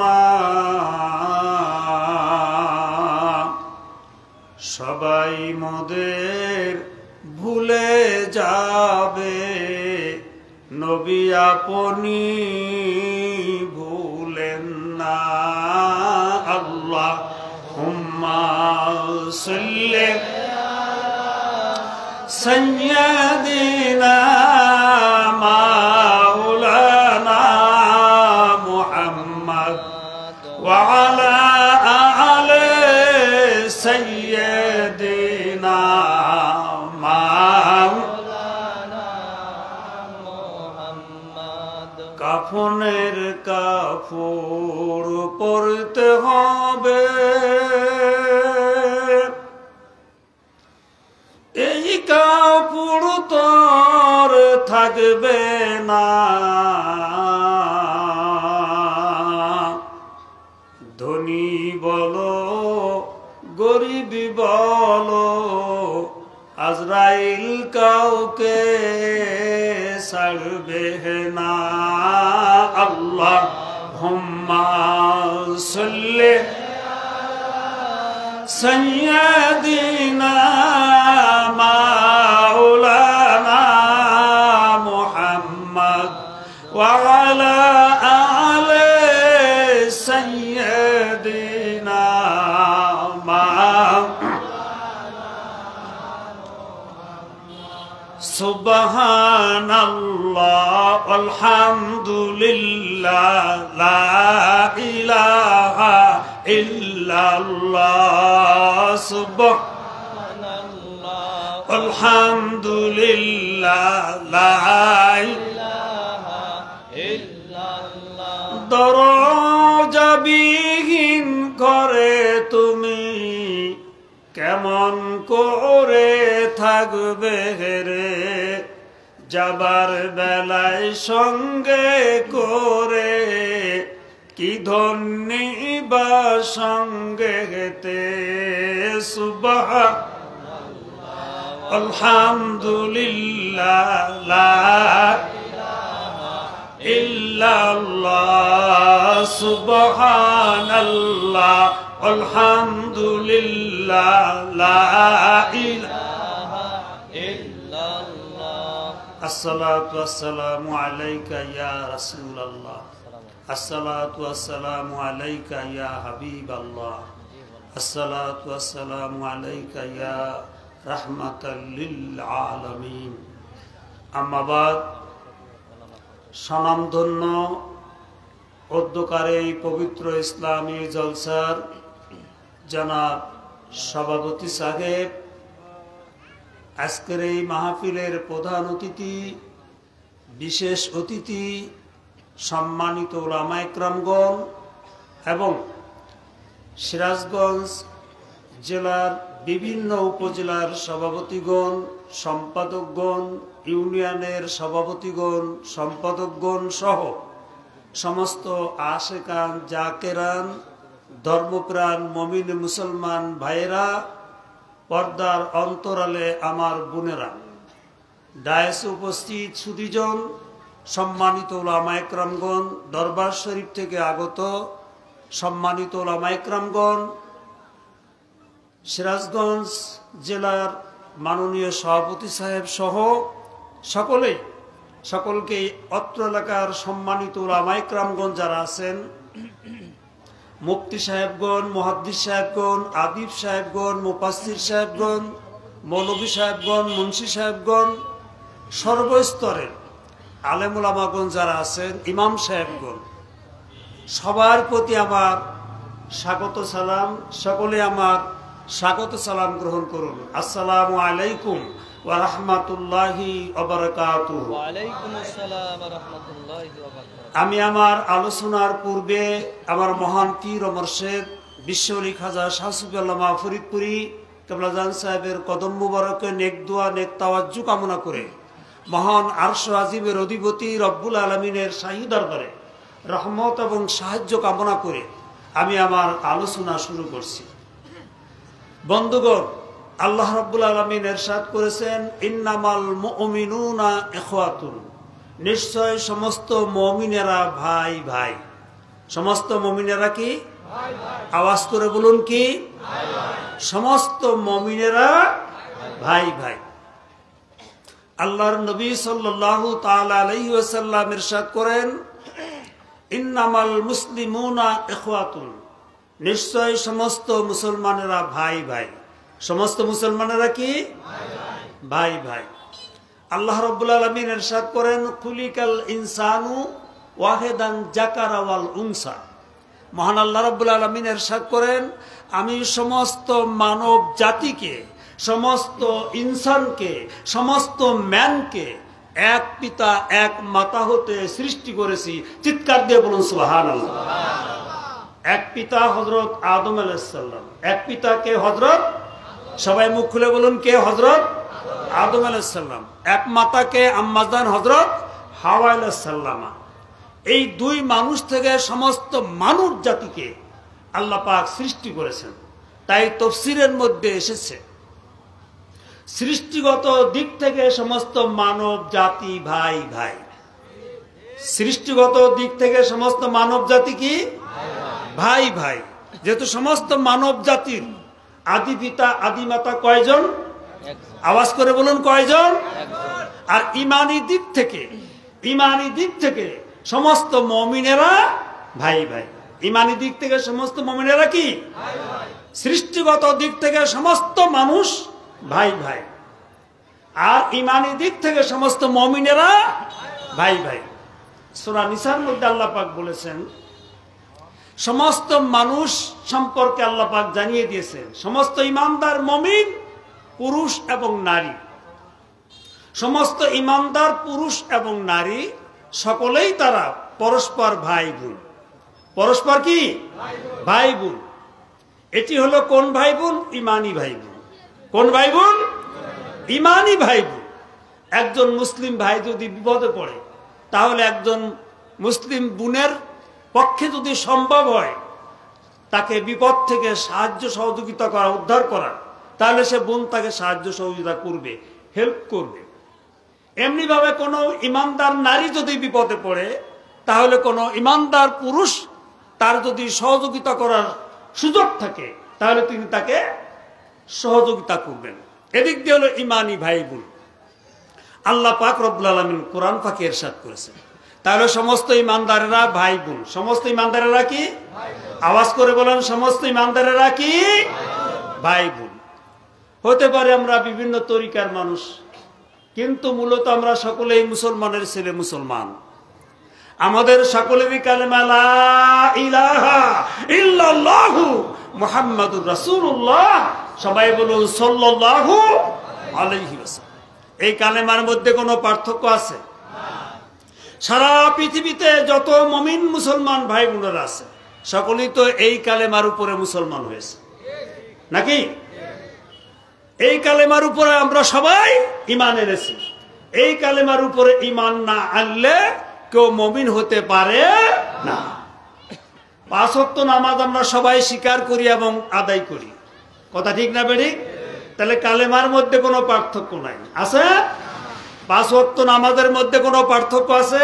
না। সবাই মোদের ভুলে যাবে, নবী আপনি ভুলেন না। আল্লাহুম্মা সাল্লি সাইয়্যিদিনা মাওলানা মুহাম্মদ ওয়া আলা আলি সাইয়্যিদিনা মাওলানা মুহাম্মদ। কাফনের কাপড় পরতে হবে, এই কাপড় তোর থাকবে না। ধনী বলো গরিব বলো, আজরাইল কাউকে ছাড়বে না। আল্লাহুম্মা সাল্লি সাইয়্যিদিনা মাওলানা মুহাম্মদ ওয়া আলা আলি সাইয়্যিদিনা মাওলানা মুহাম্মদ। সুবহানাল্লাহ আলহামদুলিল্লাহ লা ইলাহা ইল্লাল্লাহ সুবহানাল্লাহ আলহামদুলিল্লাহ লা ইলাহা ইল্লাল্লাহ দরজাবিহীন করে তুমি কেমন করে থাকবে রে যাবার বেলায় সঙ্গে করে কি ধন্যি বা সঙ্গে হেতে সুবহানাল্লাহ আলহামদুলিল্লাহ লা ইলাহা ইল্লাল্লাহ সুবহানাল্লাহ আলহামদুলিল্লাহ লা ইলাহা ইল্লাল্লাহ আসসালাতু ওয়াসসালামু আলাইকা ইয়া রাসূলুল্লাহ আসসালাতু ওয়াসসালামু আলাইকা ইয়া হাবিবাল্লাহ আসসালাতু ওয়াসসালামু আলাইকা ইয়া রাহমাতাল লিল আলামিন আম্মা বাদ স্বনামধন্য অধ্যকার এই পবিত্র ইসলামী জলসার জনাব সভাপতি সাহেব, আজকের এই মাহফিলের প্রধান অতিথি, বিশেষ অতিথি, সম্মানিত উলামা ইকরামগণ এবং সিরাজগঞ্জ জেলার বিভিন্ন উপজেলার সভাপতিগণ, সম্পাদকগণ, ইউনিয়নের সভাপতিগণ, সম্পাদকগণ সহ সমস্ত আশেকান জাকেরান ধর্মপ্রাণ মমিন মুসলমান ভাইয়েরা, পর্দার অন্তরালে আমার বোনেরা, ডায়েসে উপস্থিত সুধীজন, সম্মানিত উলামা ইকরামগণ, দরবার শরীফ থেকে আগত সম্মানিত উলামা ইকরামগণ, সিরাজগঞ্জ জেলার মাননীয় সভাপতি সাহেব সহ সকলকে অত্র এলাকার সম্মানিত উলামা ইকরামগণ যারা আছেন, মুফতি সাহেবগণ, মুহাদ্দিস সাহেবগণ, আদিব সাহেবগণ, মুফাসসির সাহেবগণ, মৌলভী সাহেবগণ, মুন্সি সাহেবগণ, সর্বস্তরের আলেম উলামাগণ যারা আছেন, ইমাম সাহেবগণ, সবার প্রতি আমার স্বাগত সালাম। সকলে আমার স্বাগত সালাম গ্রহণ করুন। আসসালামু আলাইকুম ওয়া রাহমাতুল্লাহি ওয়া বারাকাতুহু। ওয়া আলাইকুম আসসালাম ওয়া রাহমাতুল্লাহি ওয়া বারাকাতুহু। আমি আমার আলোচনার পূর্বে আমার মহান পীর ও মুর্শিদ বিশ্বলি খাজা শাহ সুফি আল্লামা ফরিদপুরি কেবলাজান সাহেবের কদম মুবারকে নেক দোয়া নেক তাওয়াজ্জু কামনা করে মহান আরশ আজিমের অধিপতি রব্বুল আলামিনের শাহী দরবারে রহমত এবং সাহায্য কামনা করে আমি আমার আলোচনা শুরু করছি। বন্ধুগণ, আল্লাহ রাব্বুল আলামিন ইরশাদ করেছেন, ইন্নামাল মুমিনুনা ইখওয়াতুন, নিশ্চয় সমস্ত মুমিনেরা ভাই ভাই। সমস্ত মুমিনেরা কি ভাই ভাই? আওয়াজ করে বলুন কি ভাই ভাই? সমস্ত মুমিনেরা ভাই ভাই। আল্লাহর নবী সাল্লাল্লাহু তাআলা আলাইহি ওয়াসাল্লাম ইরশাদ করেন, ইন্নামাল মুসলিমুনা ইখওয়াতুন, নিশ্চয় সমস্ত মুসলমানেরা ভাই ভাই। সমস্ত মুসলমানেরা কি ভাই ভাই। আল্লাহ রাব্বুল আলামিন ইরশাদ করেন, খুলিকাল ইনসানু ওয়াহিদান যাকারা ওয়াল উনসা। মহান আল্লাহ রাব্বুল আলামিন ইরশাদ করেন, আমি সমস্ত মানব জাতিকে, সমস্ত ইনসানকে, সমস্ত ম্যানকে এক পিতা এক মাতা হতে সৃষ্টি করেছি। চিৎকার দিয়ে বলুন সুবহানাল্লাহ। এক পিতা হযরত আদম আলাইহিস সালাম। এক পিতা কে? হযরত, সবাই মুখ খুলে বলুন কে? হযরত আদম আলাইহিস সালাম। এক মাতা কে? আম্মাজান হযরত হাওয়া আলাইহিস সালাম। এই দুই মানুষ থেকে সমস্ত মানব জাতিকে আল্লাহ পাক সৃষ্টি করেছেন। তাই তাফসীরের মধ্যে এসেছে, সৃষ্টিগত দিক থেকে সমস্ত মানব জাতি ভাই ভাই। সৃষ্টিগত দিক থেকে সমস্ত মানব জাতি কি ভাই ভাই। যেহেতু সমস্ত মানব জাতির আদি পিতা আদি মাতা কয়জন? আওয়াজ করে বলুন কয়জন? আর ইমানি দিক থেকে সমস্ত মুমিনেরা ভাই ভাই। ইমানি দিক থেকে সমস্ত মুমিনেরা কি ভাই ভাই। সৃষ্টিগত দিক থেকে সমস্ত মানুষ ভাই ভাই। আর ইমানি দিক থেকে সমস্ত মুমিনেরা ভাই ভাই। সূরা নিসার মধ্যে আল্লাহ পাক বলেছেন, সমস্ত মানুষ সম্পর্কে আল্লাহ পাক জানিয়ে দিয়েছেন, সমস্ত ইমানদার মুমিন পুরুষ এবং নারী, সমস্ত ইমানদার পুরুষ এবং নারী সকলেই তারা পরস্পর ভাই বোন। পরস্পর কি? ভাই বোন। এটি হলো কোন ভাই বোন? ইমানি ভাই বোন। কোন ভাই বোন? ইমানি ভাই বোন। একজন মুসলিম ভাই যদি বিপদে পড়ে, তাহলে একজন মুসলিম বোনের পক্ষে যদি সম্ভব হয় তাকে বিপদ থেকে সাহায্য সহযোগিতা করা, উদ্ধার করা, তাহলে সে বোন তাকে সাহায্য সহযোগিতা করবে, হেল্প করবে। এমনি ভাবে কোনো ইমানদার নারী যদি বিপদে পড়ে, তাহলে কোনো ইমানদার পুরুষ তার যদি সহযোগিতা করার সুযোগ থাকে, তাহলে তিনি তাকে সহযোগিতা করবেন। এদিক দিয়ে হলো ইমানি ভাই বোন। আল্লাহ পাক রব্বুল আলামিন কোরআন পাকে ইরশাদ করেছেন, তাহলে সমস্ত ইমানদারেরা ভাই বোন। সমস্ত ইমানদারেরা কি? আওয়াজ করে বলেন, সমস্ত ইমানদারেরা কি? ভাই বোন। হতে পারে আমরা বিভিন্ন তরিকার মানুষ, কিন্তু মূলত আমরা সকলেই মুসলমানের ছেলে, মুসলমান। আমাদের সকলেরই কালেমা লা ইলাহা ইল্লাল্লাহু মুহাম্মাদুর রাসূলুল্লাহ। সবাই বলুন সাল্লাল্লাহু আলাইহি ওয়াসাল্লাম। এই কালেমার মধ্যে কোনো পার্থক্য আছে? সারা পৃথিবীতে যত মুমিন মুসলমান ভাই বোনেরা আছে, সকলেই তো এই কালেমার উপরে মুসলমান হয়েছে, নাকি? এই কালেমার উপরে আমরা সবাই ঈমান এনেছি। এই কালেমার উপরে ঈমান না আনলে কেউ মুমিন হতে পারে না। 5 ওয়াক্ত নামাজ আমরা সবাই স্বীকার করি এবং আদায় করি, কথা ঠিক না বেড়ি? তাহলে কালেমার মধ্যে কোনো পার্থক্য নাই, আছে? 5 ওয়াক্ত নামাজের মধ্যে কোনো পার্থক্য আছে?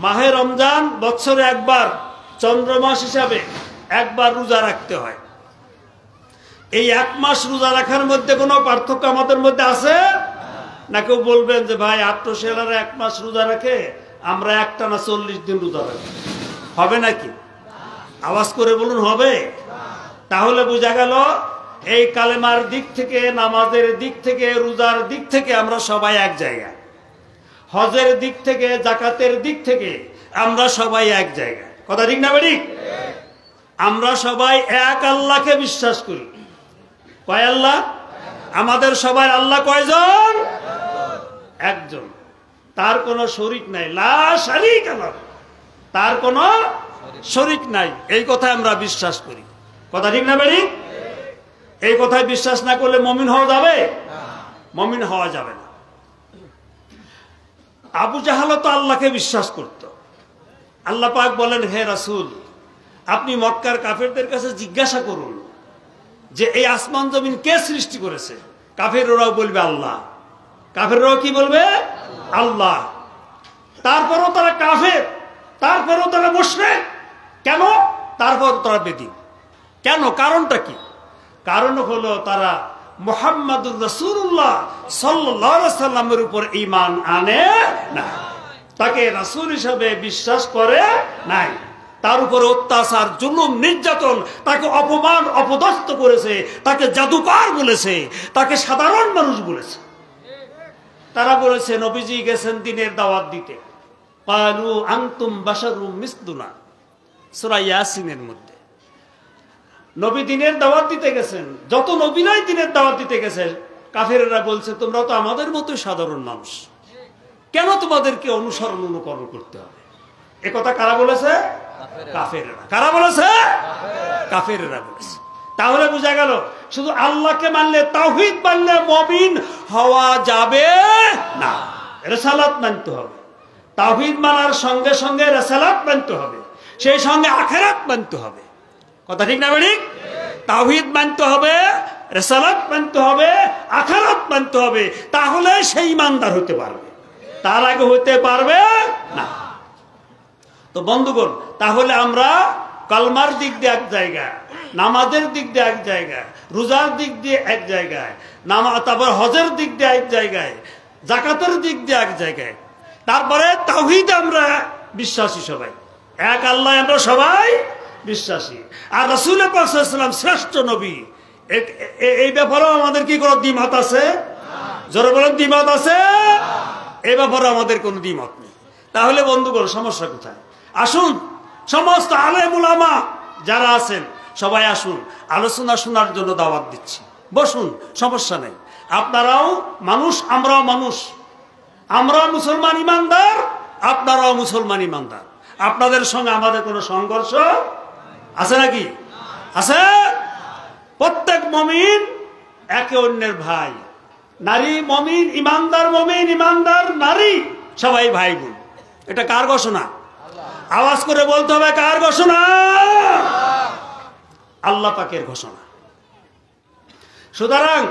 মাহে রমজান বছরে একবার, চন্দ্রমাস হিসাবে একবার রোজা রাখতে হয়। এই 1 মাস রোজা রাখার মধ্যে কোনো পার্থক্য আমাদের মধ্যে আছে? না কেউ বলবেন যে ভাই আত্মশেলারা 1 মাস রোজা রাখে, আমরা একটানা 40 দিন রোজা রাখি, হবে নাকি? আওয়াজ করে বলুন, হবে? তাহলে বোঝা গেল এই কালেমার দিক থেকে, নামাজের দিক থেকে, রোজার দিক থেকে আমরা সবাই এক জায়গায়। হজের দিক থেকে, জাকাতের দিক থেকে আমরা সবাই এক জায়গায়, কথা ঠিক না বেঠিক? আমরা সবাই এক আল্লাহকে বিশ্বাস করি। কয় আল্লাহ? আমাদের সবাই আল্লাহ কয়জন? একজন। তার কোনো শরীক নাই, লা শারীকা লাহু, তার কোনো শরীক নাই। এই কথা আমরা বিশ্বাস করি, কথা ঠিক না বেঠিক? এই কথায় বিশ্বাস না করলে মুমিন হওয়া যাবে? মুমিন হওয়া যাবে না। আবু জাহাল তো আল্লাহকে বিশ্বাস করত। আল্লাহ পাক বলেন, হে রাসূল, আপনি মক্কার কাফেরদের কাছে জিজ্ঞাসা করুন যে এই আসমান জমিন কে সৃষ্টি করেছে। কাফেররাও বলবে আল্লাহ। কাফেররাও কি বলবে? আল্লাহ। তারপরও তারা কাফের, তারপরও তারা মুশরিক। কেন? তারপর তারা বেদীন। কেন? কারণটা কি? কারণ হলো তারা মুহাম্মাদুর রাসূলুল্লাহ সাল্লাল্লাহু আলাইহি ওয়াসাল্লামের উপর ঈমান আনে না, তাকে রাসূল হিসেবে বিশ্বাস করে নাই। তার উপর অত্যাচার, জুলুম, নির্যাতন, তাকে অপমান, অপদস্থ করেছে, তাকে জাদুকর বলেছে, তাকে সাধারণ মানুষ বলেছে। তারা বলেছে নবীজি গেছেন দ্বীনের দাওয়াত দিতে। ক্বালু আনতুম বাশারুম মিসলুনা, সূরা ইয়াসিনের মধ্যে। নবী দ্বীনের দাওয়াত দিতে গেছেন, যত নবীরাই দ্বীনের দাওয়াত দিতে গেছেন, কাফেররা বলছে তোমরা তো আমাদের মতোই সাধারণ মানুষ, কেন তোমাদেরকে অনুসরণ অনুকরণ করতে হবে? এ কথা কারা বলেছে? কাফেররা। কারা বলেছে? কাফেররা বলেছে। তাহলে বোঝা গেল শুধু আল্লাহকে মানলে, তাওহীদ মানলে মুমিন হওয়া যাবে না, রিসালাত মানতে হবে। তাওহীদ মানার সঙ্গে সঙ্গে রিসালাত মানতে হবে, সেই সঙ্গে আখিরাত মানতে হবে, কথা ঠিক না বেঠিক? তাওহীদ মানতে হবে, রিসালাত মানতে হবে, আখিরাত মানতে হবে, তাহলে সেই ইমানদার হতে পারবে, তার আগে হতে পারবে না। তো বন্ধুগণ, তাহলে আমরা কালমার দিক দিয়ে এক জায়গায়, নামাজের দিক দিয়ে এক জায়গায়, রোজার দিক দিয়ে এক জায়গায়, তারপর হজের দিক দিয়ে এক জায়গায়, জাকাতের দিক দিয়ে এক জায়গায়, তারপরে তাওহীদে আমরা বিশ্বাসী সবাই, এক আল্লাহ আমরা সবাই বিশ্বাসী। আর রাসূল পাক সাল্লাল্লাহু আলাইহি ওয়াসাল্লাম শ্রেষ্ঠ নবী, এই ব্যাপারেও আমাদের কি কোনো দ্বিমত আছে? জোরে বলেন দ্বিমত আছে? এ ব্যাপারে আমাদের কোনো দ্বিমত নেই। তাহলে বন্ধুগণ সমস্যা কোথায়? আসুন সমস্ত আলেম উলামা যারা আছেন সবাই আসুন, আলোচনা শোনার জন্য দাওয়াত দিচ্ছি। বসুন, সমস্যা নেই। আপনারাও মানুষ, আমরাও মানুষ, আমরাও মুসলমান ইমানদার, আপনারাও মুসলমান ইমানদার। আপনাদের সঙ্গে আমাদের কোনো সংঘর্ষ আছে নাকি? আছে? প্রত্যেক মুমিন একে অন্যের ভাই। নারী মুমিন, ইমানদার নারী সবাই ভাই বোন। এটা কার ঘোষণা? আওয়াজ করে বলতে হবে, কার ঘোষণা? আল্লাহ পাকের ঘোষণা। সুতরাং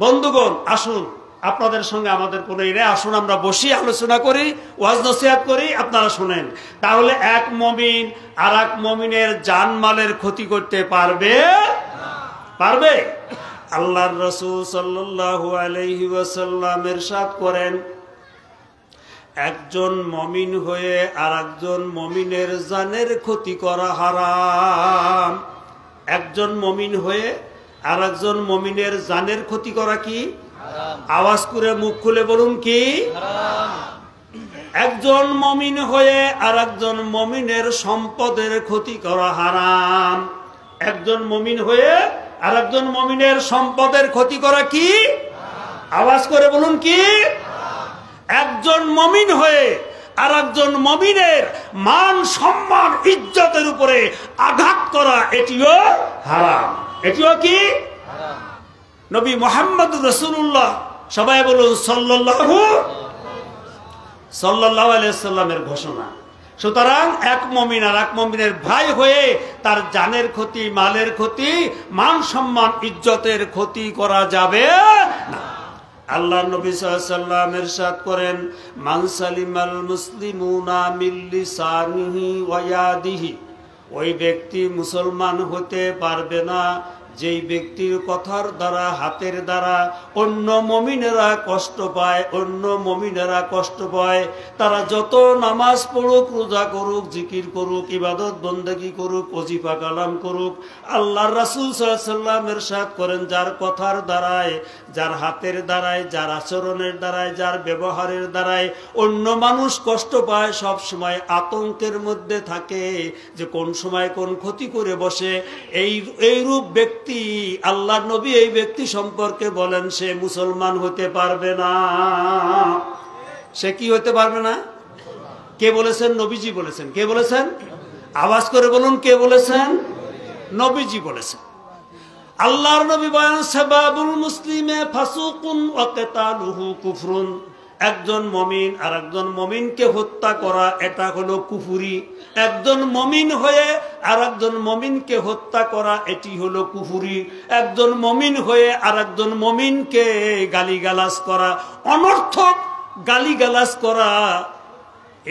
বন্ধুগণ আসুন, আপনাদের সঙ্গে আমাদের কোনো আসুন আমরা বসি, আলোচনা করি, ওয়াজ নসিহত করি, আপনারা শুনেন। তাহলে এক মুমিন আর এক মুমিনের জানমালের ক্ষতি করতে পারবে? পারবে? আল্লাহর রাসূল সাল্লাল্লাহু আলাইহি ওয়াসাল্লাম ইরশাদ করেন, একজন মুমিন হয়ে আর একজন মুমিনের জানের ক্ষতি করা হারাম। একজন মুমিন হয়ে আর একজন মুমিনের জানের ক্ষতি করা কি? আওয়াজ করে মুখ খুলে বলুন, কি? একজন মুমিন হয়ে আর একজন মুমিনের সম্পদের ক্ষতি করা হারাম। একজন মুমিন হয়ে আর একজন মুমিনের সম্পদের ক্ষতি করা কি? আওয়াজ করে বলুন, কি? একজন মুমিন হয়ে আর একজন মুমিনের মান সম্মান ইজ্জতের উপরে আঘাত করা এটিও হারাম। এটিও কি? নবী মুহাম্মদ রাসূলুল্লাহ, সবাই বলুন সাল্লাল্লাহু আলাইহি ওয়াসাল্লামের ঘোষণা। সুতরাং এক মুমিন আর এক মুমিনের ভাই হয়ে তার জানের ক্ষতি, মালের ক্ষতি, মান সম্মান ইজ্জতের ক্ষতি করা যাবে না। আল্লাহ নবী সাল্লাল্লাহু আলাইহি ওয়াসাল্লাম ইরশাদ করেন, মান সালিমাল মুসলিমুনা মিন লিসানিহি ওয়া ইয়াদিহি, ওই ব্যক্তি মুসলমান হতে পারবে না যেই ব্যক্তির কথার দ্বারা, হাতের দ্বারা অন্য মুমিনেরা কষ্ট পায়, অন্য মুমিনেরা কষ্ট পায়। তারা যত নামাজ পড়ুক, রোজা করুক, জিকির করুক, ইবাদত বন্দেগী করুক, ওজিফা কালাম করুক, আল্লাহর রাসূল সাল্লাল্লাহু আলাইহি ওয়াসাল্লাম ইরশাদ করেন, যার কথার দ্বারায়, যার হাতের দ্বারায়, যার আচরণের দ্বারায়, যার ব্যবহারের দ্বারায় অন্য মানুষ কষ্ট পায়, সব সময় আতঙ্কের মধ্যে থাকে যে কোন সময় কোন ক্ষতি করে বসে, এইরূপ ব্যক্তি, আল্লাহ নবী এই ব্যক্তি সম্পর্কে বলেন, সে মুসলমান হতে পারবে না। সে কি হতে পারবে না? কে বলেছেন? নবীজি বলেছেন। কে বলেছেন? আওয়াজ করে বলুন, কে বলেছেন? নবীজি বলেছেন। আল্লাহর নবী বলেন, সাবাবুল মুসলিমে ফাসুকুন ওয়া কিতালুহু কুফরুন। একজন মুমিন আর একজন মুমিনকে হত্যা করা এটা হলো কুফরি। একজন মুমিন হয়ে আর একজন মুমিনকে হত্যা করা এটি হলো কুফরি। একজন মুমিন হয়ে আর একজন মুমিনকে গালিগালাজ করা, অনর্থক গালিগালাজ করা,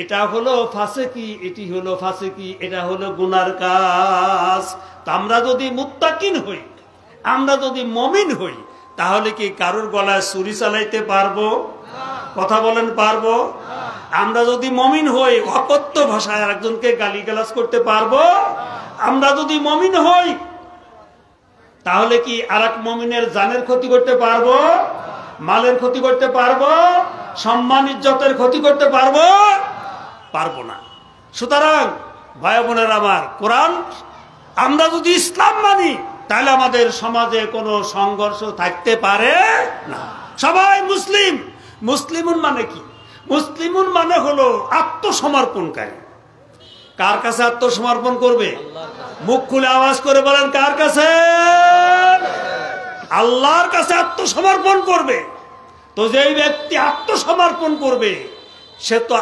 এটা হলো ফাসিকি, এটি হলো ফাসিকি, এটা হলো গুনার কাজ। তা আমরা যদি মুত্তাকিন হই, আমরা যদি মুমিন হই, তাহলে কি কারোর গলায় ছুরি চালাইতে পারবো? কথা বলেন, পারবো? আমরা যদি মুমিন হই, অকথ্য ভাষায় আরেকজনকে গালিগালাজ করতে পারবো? আমরা যদি মুমিন হই, তাহলে কি আরেক মুমিনের জানের ক্ষতি করতে পারবো? মালের ক্ষতি করতে পারবো? সম্মান ইজ্জতের ক্ষতি করতে পারবো? পারবো না। সুতরাং ভাই বোনেরা আমার, কোরআন, আমরা যদি ইসলাম মানি, তাহলে আমাদের সমাজে কোনো সংঘর্ষ থাকতে পারে না। সবাই মুসলিম। মুসলিমুন মানে কি? মুসলিমুন মানে হলো আত্মসমর্পণকারী। কার কাছে আত্মসমর্পণ করবে? মুখ খুলে আওয়াজ করে বলেন, কার কাছে? আল্লাহর কাছে আত্মসমর্পণ করবে। তো যেই ব্যক্তি আত্মসমর্পণ করবে, সে তো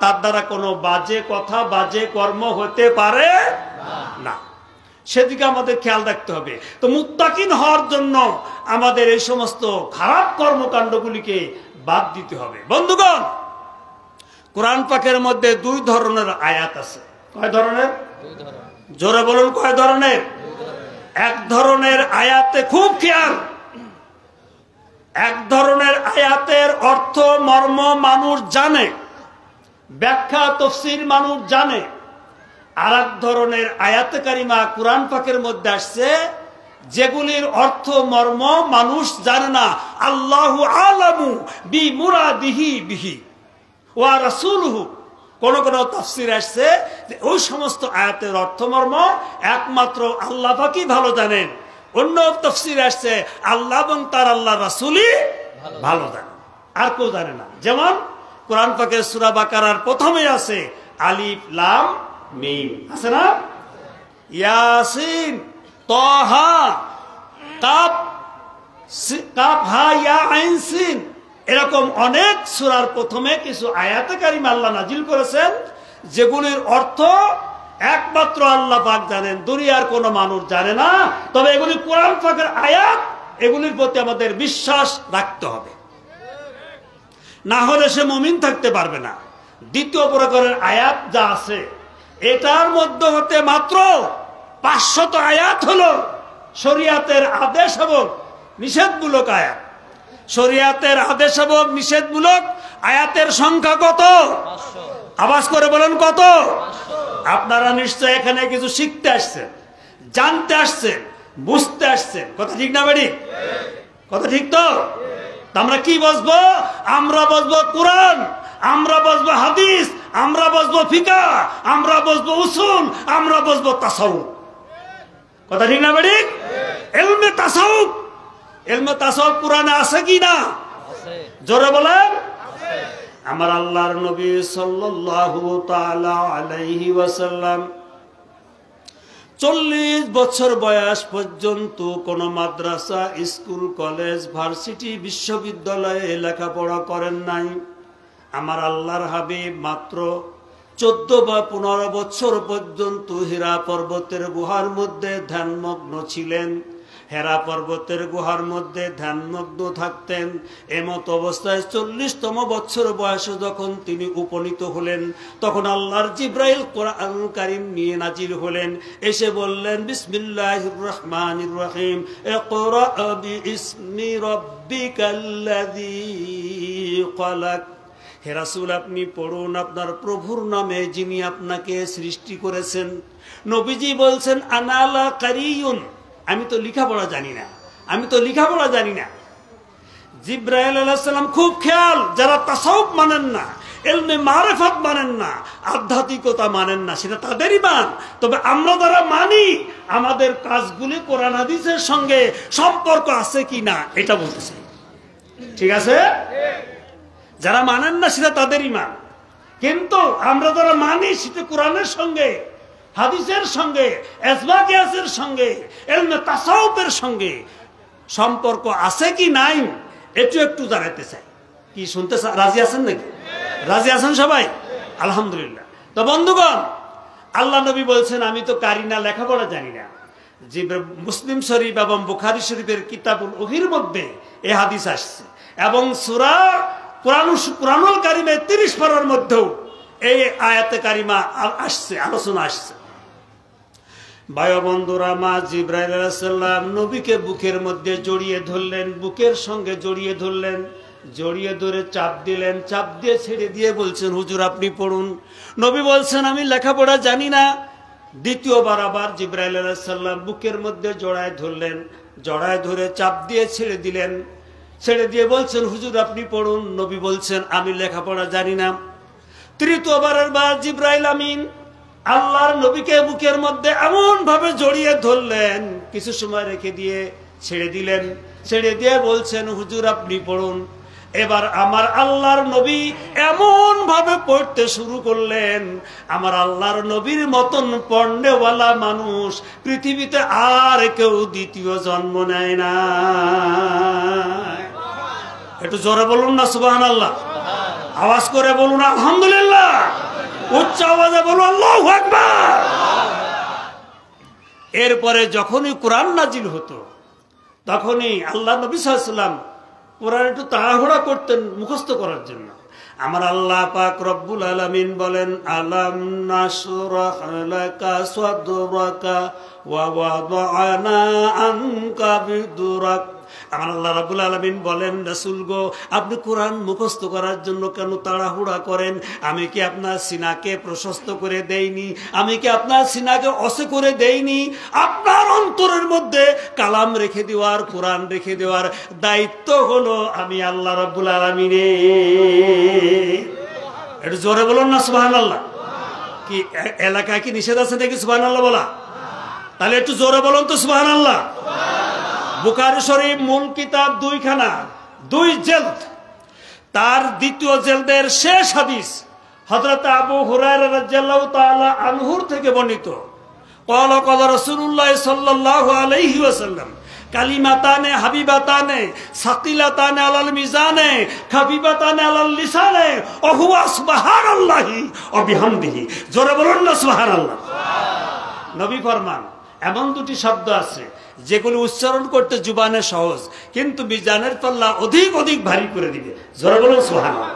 তার দ্বারা কোনো বাজে কথা, বাজে কর্ম হতে পারে না। সেদিকে আমাদের খেয়াল রাখতে হবে। তো মুত্তাকিন হওয়ার জন্য আমাদের এই সমস্ত খারাপ কর্মকাণ্ডগুলিকে বাদ দিতে হবে। বন্ধুগণ, কোরআন পাকের মধ্যে দুই ধরনের আয়াত আছে। কয় ধরনের? জোরে বলুন, কয় ধরনের? এক ধরনের আয়াতে খুব খেয়াল, এক ধরনের আয়াতের অর্থ মর্ম মানুষ জানে, ব্যাখ্যা তাফসীর মানুষ জানে। আর এক ধরনের আয়াতে কারিমা কোরআন পাকের মধ্যে আসছে, যেগুলির অর্থ মর্ম মানুষ জানে না। আল্লাহু আলামু বি মুরাদিহি বিহি ওয়া রাসূলুহু। কোন কোন তাফসীর আসছে যে ওই সমস্ত আয়াতের অর্থ মর্ম একমাত্র আল্লাহ পাকই ভালো জানেন। অন্য তাফসীর আসছে আল্লাহ এবং তার আল্লাহ রাসূলই ভালো জানেন, আর কেউ জানে না। যেমন কোরআন পাকের সূরা বাকারার প্রথমে আছে আলিফ লাম মিম, আছে না? ইয়াসিন, তাহা, কাফ, কাফ হা ইয়া আইন সিন, এরকম অনেক সূরার প্রথমে কিছু আয়াতে কারিমা আল্লাহ নাজিল করেছেন যেগুলির অর্থ একমাত্র আল্লাহ পাক জানেন, দুনিয়ার কোনো মানুষ জানে না। তবে এগুলি কোরআন পাকের আয়াত, এগুলির প্রতি আমাদের বিশ্বাস রাখতে হবে, না হলে সে মুমিন থাকতে পারবে না। দ্বিতীয় প্রকারের আয়াত যা আছে এটার মধ্যে হতে মাত্র 500 আয়াত হলো শরিয়াতের আদেশ এবং নিষেধমূলক আয়াত। শরিয়াতের আদেশ এবং নিষেধমূলক আয়াতের সংখ্যা কত? আওয়াজ করে বলেন কত? আপনারা নিশ্চয় এখানে কিছু শিখতে আসছেন, জানতে আসছেন, বুঝতে আসছেন, কথা ঠিক না বেড়ি? কথা ঠিক তো? আমরা কি বুঝবো? আমরা বুঝবো কোরআন, আমরা বুঝবো হাদিস, আমরা বুঝবো ফিকহ, আমরা বুঝবো উসুল, আমরা বুঝবো তাসাউফ। কথা ঠিক না বেড়ি? ইলমে তাসাউফ, ইলমে তাসাউফ কোরআনে আছে কি না? জোরে বলেন। আমার আল্লাহর নবী সাল্লাল্লাহু তাআলা আলাইহি ওয়াসাল্লাম 40 বছর বয়স পর্যন্ত কোন মাদ্রাসা, স্কুল, কলেজ, ভার্সিটি, বিশ্ববিদ্যালয়ে লেখাপড়া করেন নাই। আমার আল্লাহর হাবিব মাত্র 14 বা 15 বছর পর্যন্ত হীরা পর্বতের গুহার মধ্যে ধ্যানমগ্ন ছিলেন। হেরা পর্বতের গুহার মধ্যে ধ্যানমগ্ন থাকতেন। এমত অবস্থায় 40তম বছর বয়সে যখন তিনি উপনীত হলেন, তখন আল্লাহর জিব্রাইল কোরআন কারীম নিয়ে নাজিল হলেন। এসে বললেন, বিসমিল্লাহির রহমানির রহিম, ইকরা বিইসমি রাব্বিকাল্লাযী খলাক। হে রাসূল, আপনি পড়ুন আপনার প্রভুর নামে যিনি আপনাকে সৃষ্টি করেছেন। নবীজি বলছেন, আনালা কারিয়ুন, আমি তো লেখাপড়া জানি না, আমি তো লেখাপড়া জানি না। জিব্রাইল আলাইহিস সালাম খুব খেয়াল, যারা তাসাউফ মানেন না, ইলমে মারিফাত মানেন না, আধ্যাত্মিকতা মানেন না, সেটা তাদেরই মান। তবে আমরা যারা মানি, আমাদের কাজগুলি কোরআন হাদিসের সঙ্গে সম্পর্ক আছে কি না এটা বলতে চাই। ঠিক আছে? যারা মানেন না সেটা তাদেরই মান, কিন্তু আমরা যারা মানি সেটা কোরআনের সঙ্গে, হাদিসের সঙ্গে, ইজমা কিয়াসের সঙ্গে, ইলমে তাসাউফের সঙ্গে সম্পর্ক আছে কি নাই এটা একটু জানাতে চাই। কি শুনতে রাজি আছেন নাকি? রাজি আছেন সবাই? আলহামদুলিল্লাহ। তো বন্ধুগণ, আল্লাহ নবী বলছেন, আমি তো কারি না, লেখাপড়া জানি না। যে মুসলিম শরীফ এবং বুখারী শরীফের কিতাবুল ওহীর মধ্যে এই হাদিস আসছে, এবং সূরা কুরআনুল কারীমের 30 পারার মধ্যেও এই আয়াতে কারিমা আসছে, আলোচনা আসছে। ভাই বন্ধুরা, মা জিবরাইল আলাইহিস সালাম নবীকে বুকের মধ্যে জড়িয়ে ধরলেন, বুকের সঙ্গে জড়িয়ে ধরলেন, জড়িয়ে ধরে চাপ দিলেন, চাপ দিয়ে ছেড়ে দিয়ে বলছেন, হুজুর আপনি পড়ুন। নবী বলছেন, আমি লেখাপড়া জানি না। দ্বিতীয়বার আবার জিবরাইল আলাইহিস সালাম বুকের মধ্যে জড়ায় ধরলেন, জড়ায় ধরে চাপ দিয়ে ছেড়ে দিলেন, ছেড়ে দিয়ে বলছেন, হুজুর আপনি পড়ুন। নবী বলছেন, আমি লেখাপড়া জানি না। তৃতীয়বারের বার জিবরাইল আমিন আল্লাহর নবীকে বুকের মধ্যে এমন ভাবে জড়িয়ে ধরলেন, কিছু সময় রেখে দিয়ে ছেড়ে দিলেন, ছেড়ে দিয়ে বলছেন, হুজুর আপনি পড়ুন। এবার আমার আল্লাহর নবী এমন ভাবে পড়তে শুরু করলেন, আমার আল্লাহর নবীর মতন পড়নেওয়ালা মানুষ পৃথিবীতে আর কেউ দ্বিতীয় জন্ম নেয় না। একটু জোরে বলুন না সুবহানাল্লাহ, আওয়াজ করে বলুন আলহামদুলিল্লাহ, উচ্চ আওয়াজে বলুন আল্লাহু আকবার। এরপরে যখনই কোরআন নাজিল হতো, তখনই আল্লাহ নবী সাল্লাল্লাহু আলাইহি ওয়াসাল্লাম কোরআন একটু তাড়াহুড়া করতেন মুখস্থ করার জন্য। আমার আল্লাহ পাক রব্বুল আলামিন বলেন, আলাম নাশরাহ লাকা সাদরাকা ওয়া ওয়াদানা আনকা বিদরাক আমার আল্লাহ রাব্বুল আলামিন বলেন, রাসূল গো, আপনি কোরআন মুখস্থ করার জন্য কেন তাড়াহুড়া করেন? আমি কি আপনার সিনাকে প্রশস্ত করে দেইনি? আমি কি আপনার সিনাকে অসে করে দেইনি? আপনার অন্তরের মধ্যে কালাম রেখে দেওয়ার, কোরআন রেখে দেওয়ার দায়িত্ব হলো আমি আল্লাহ রাব্বুল আলামিনের। একটু জোরে বলুন না সুবহানাল্লাহ। কি এলাকায় কি নিষেধ আছে নাকি সুবহানাল্লাহ বলা? তাহলে একটু জোরে বলুন তো সুবহানাল্লাহ। বুখারী শরীফ মূল কিতাব 2 খানা, 2 জেলদ, তার দ্বিতীয় জেলদের শেষ হাদিস হযরত আবু হুরায়রা রাদিয়াল্লাহু তাআলা আনহুর থেকে বর্ণিত। ক্বালা ক্বালা রাসূলুল্লাহ সাল্লাল্লাহু আলাইহি ওয়াসাল্লাম কালিমাতানে হাবিবাতানে সাকিলাতানে আলাল মিজানে খাফিফাতানে আলাল লিসানে ওয়া হুয়া সুবহানাল্লাহি ওয়া বিহামদিহি। জোরে বলুন না সুবহানাল্লাহ। নবী ফরমান, এমন 2টি শব্দ আছে যেগুলো উচ্চারণ করতে জুবানে সহজ, কিন্তু মিজানের পাল্লা অধিক অধিক ভারী করে দিবে। জোরে বলুন সুবহানাল্লাহ।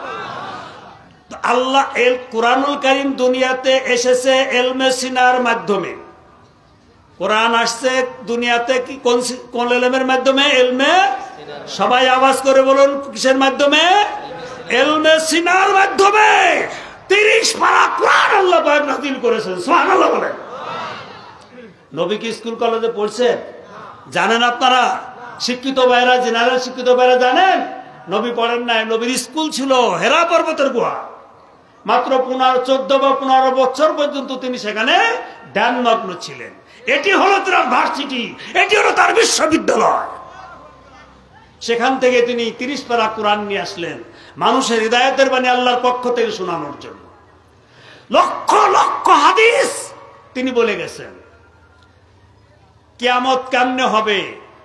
আল্লাহ কুরআনুল কারীম দুনিয়াতে এসেছে ইলমে সিনার মাধ্যমে। কোরআন আসছে দুনিয়াতে কি কোন ইলমের মাধ্যমে? ইলমে। সবাই আওয়াজ করে বলুন, কিসের মাধ্যমে? ইলমে সিনার মাধ্যমে। 30 পারা কোরআন আল্লাহ পাক নাযিল করেছেন। সুবহানাল্লাহ বলেন। নবী কি স্কুল কলেজে পড়ছেন? জানেন আপনারা? শিক্ষিত ভাইরা, জেনারেল শিক্ষিত ভাইরা জানেন? নবী পড়েন নাই। নবীর স্কুল ছিল হেরা পর্বতের গুহা। মাত্র 14 বা 15 বছর পর্যন্ত তিনি সেখানে ধ্যানমগ্ন ছিলেন। এটি হলো তার ভার্সিটি, এটি হলো তার বিশ্ববিদ্যালয়। সেখান থেকে তিনি 30 পারা কোরআন নিয়ে আসলেন মানুষের হিদায়াতের বাণী আল্লাহর পক্ষ থেকে শোনানোর জন্য। লক্ষ লক্ষ হাদিস তিনি বলে গেছেন। কিয়ামত কেমনে হবে,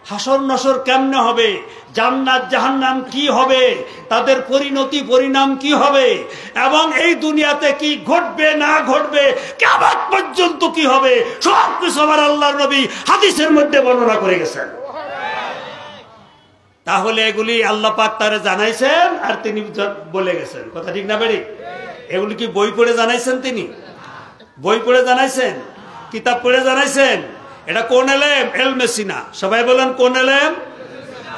হাসর নসর কেমনে হবে, জান্নাত জাহান্নাম কি হবে, তাদের পরিণতি পরিণাম কি হবে, এবং এই দুনিয়াতে কি ঘটবে না ঘটবে, কিয়ামত পর্যন্ত কি হবে, সব কিছু আমার আল্লাহর নবী হাদিসের মধ্যে বর্ণনা করে গেছেন। তাহলে এগুলি আল্লাহ পাক তারে জানাইছেন আর তিনি বলে গেছেন। কথা ঠিক না বেরি? এগুলি কি বই পড়ে জানাইছেন? তিনি বই পড়ে জানাইছেন, কিতাব পড়ে জানাইছেন। এটা কোন ইলম? ইলমে সিনা। সবাই বলেন কোন ইলম?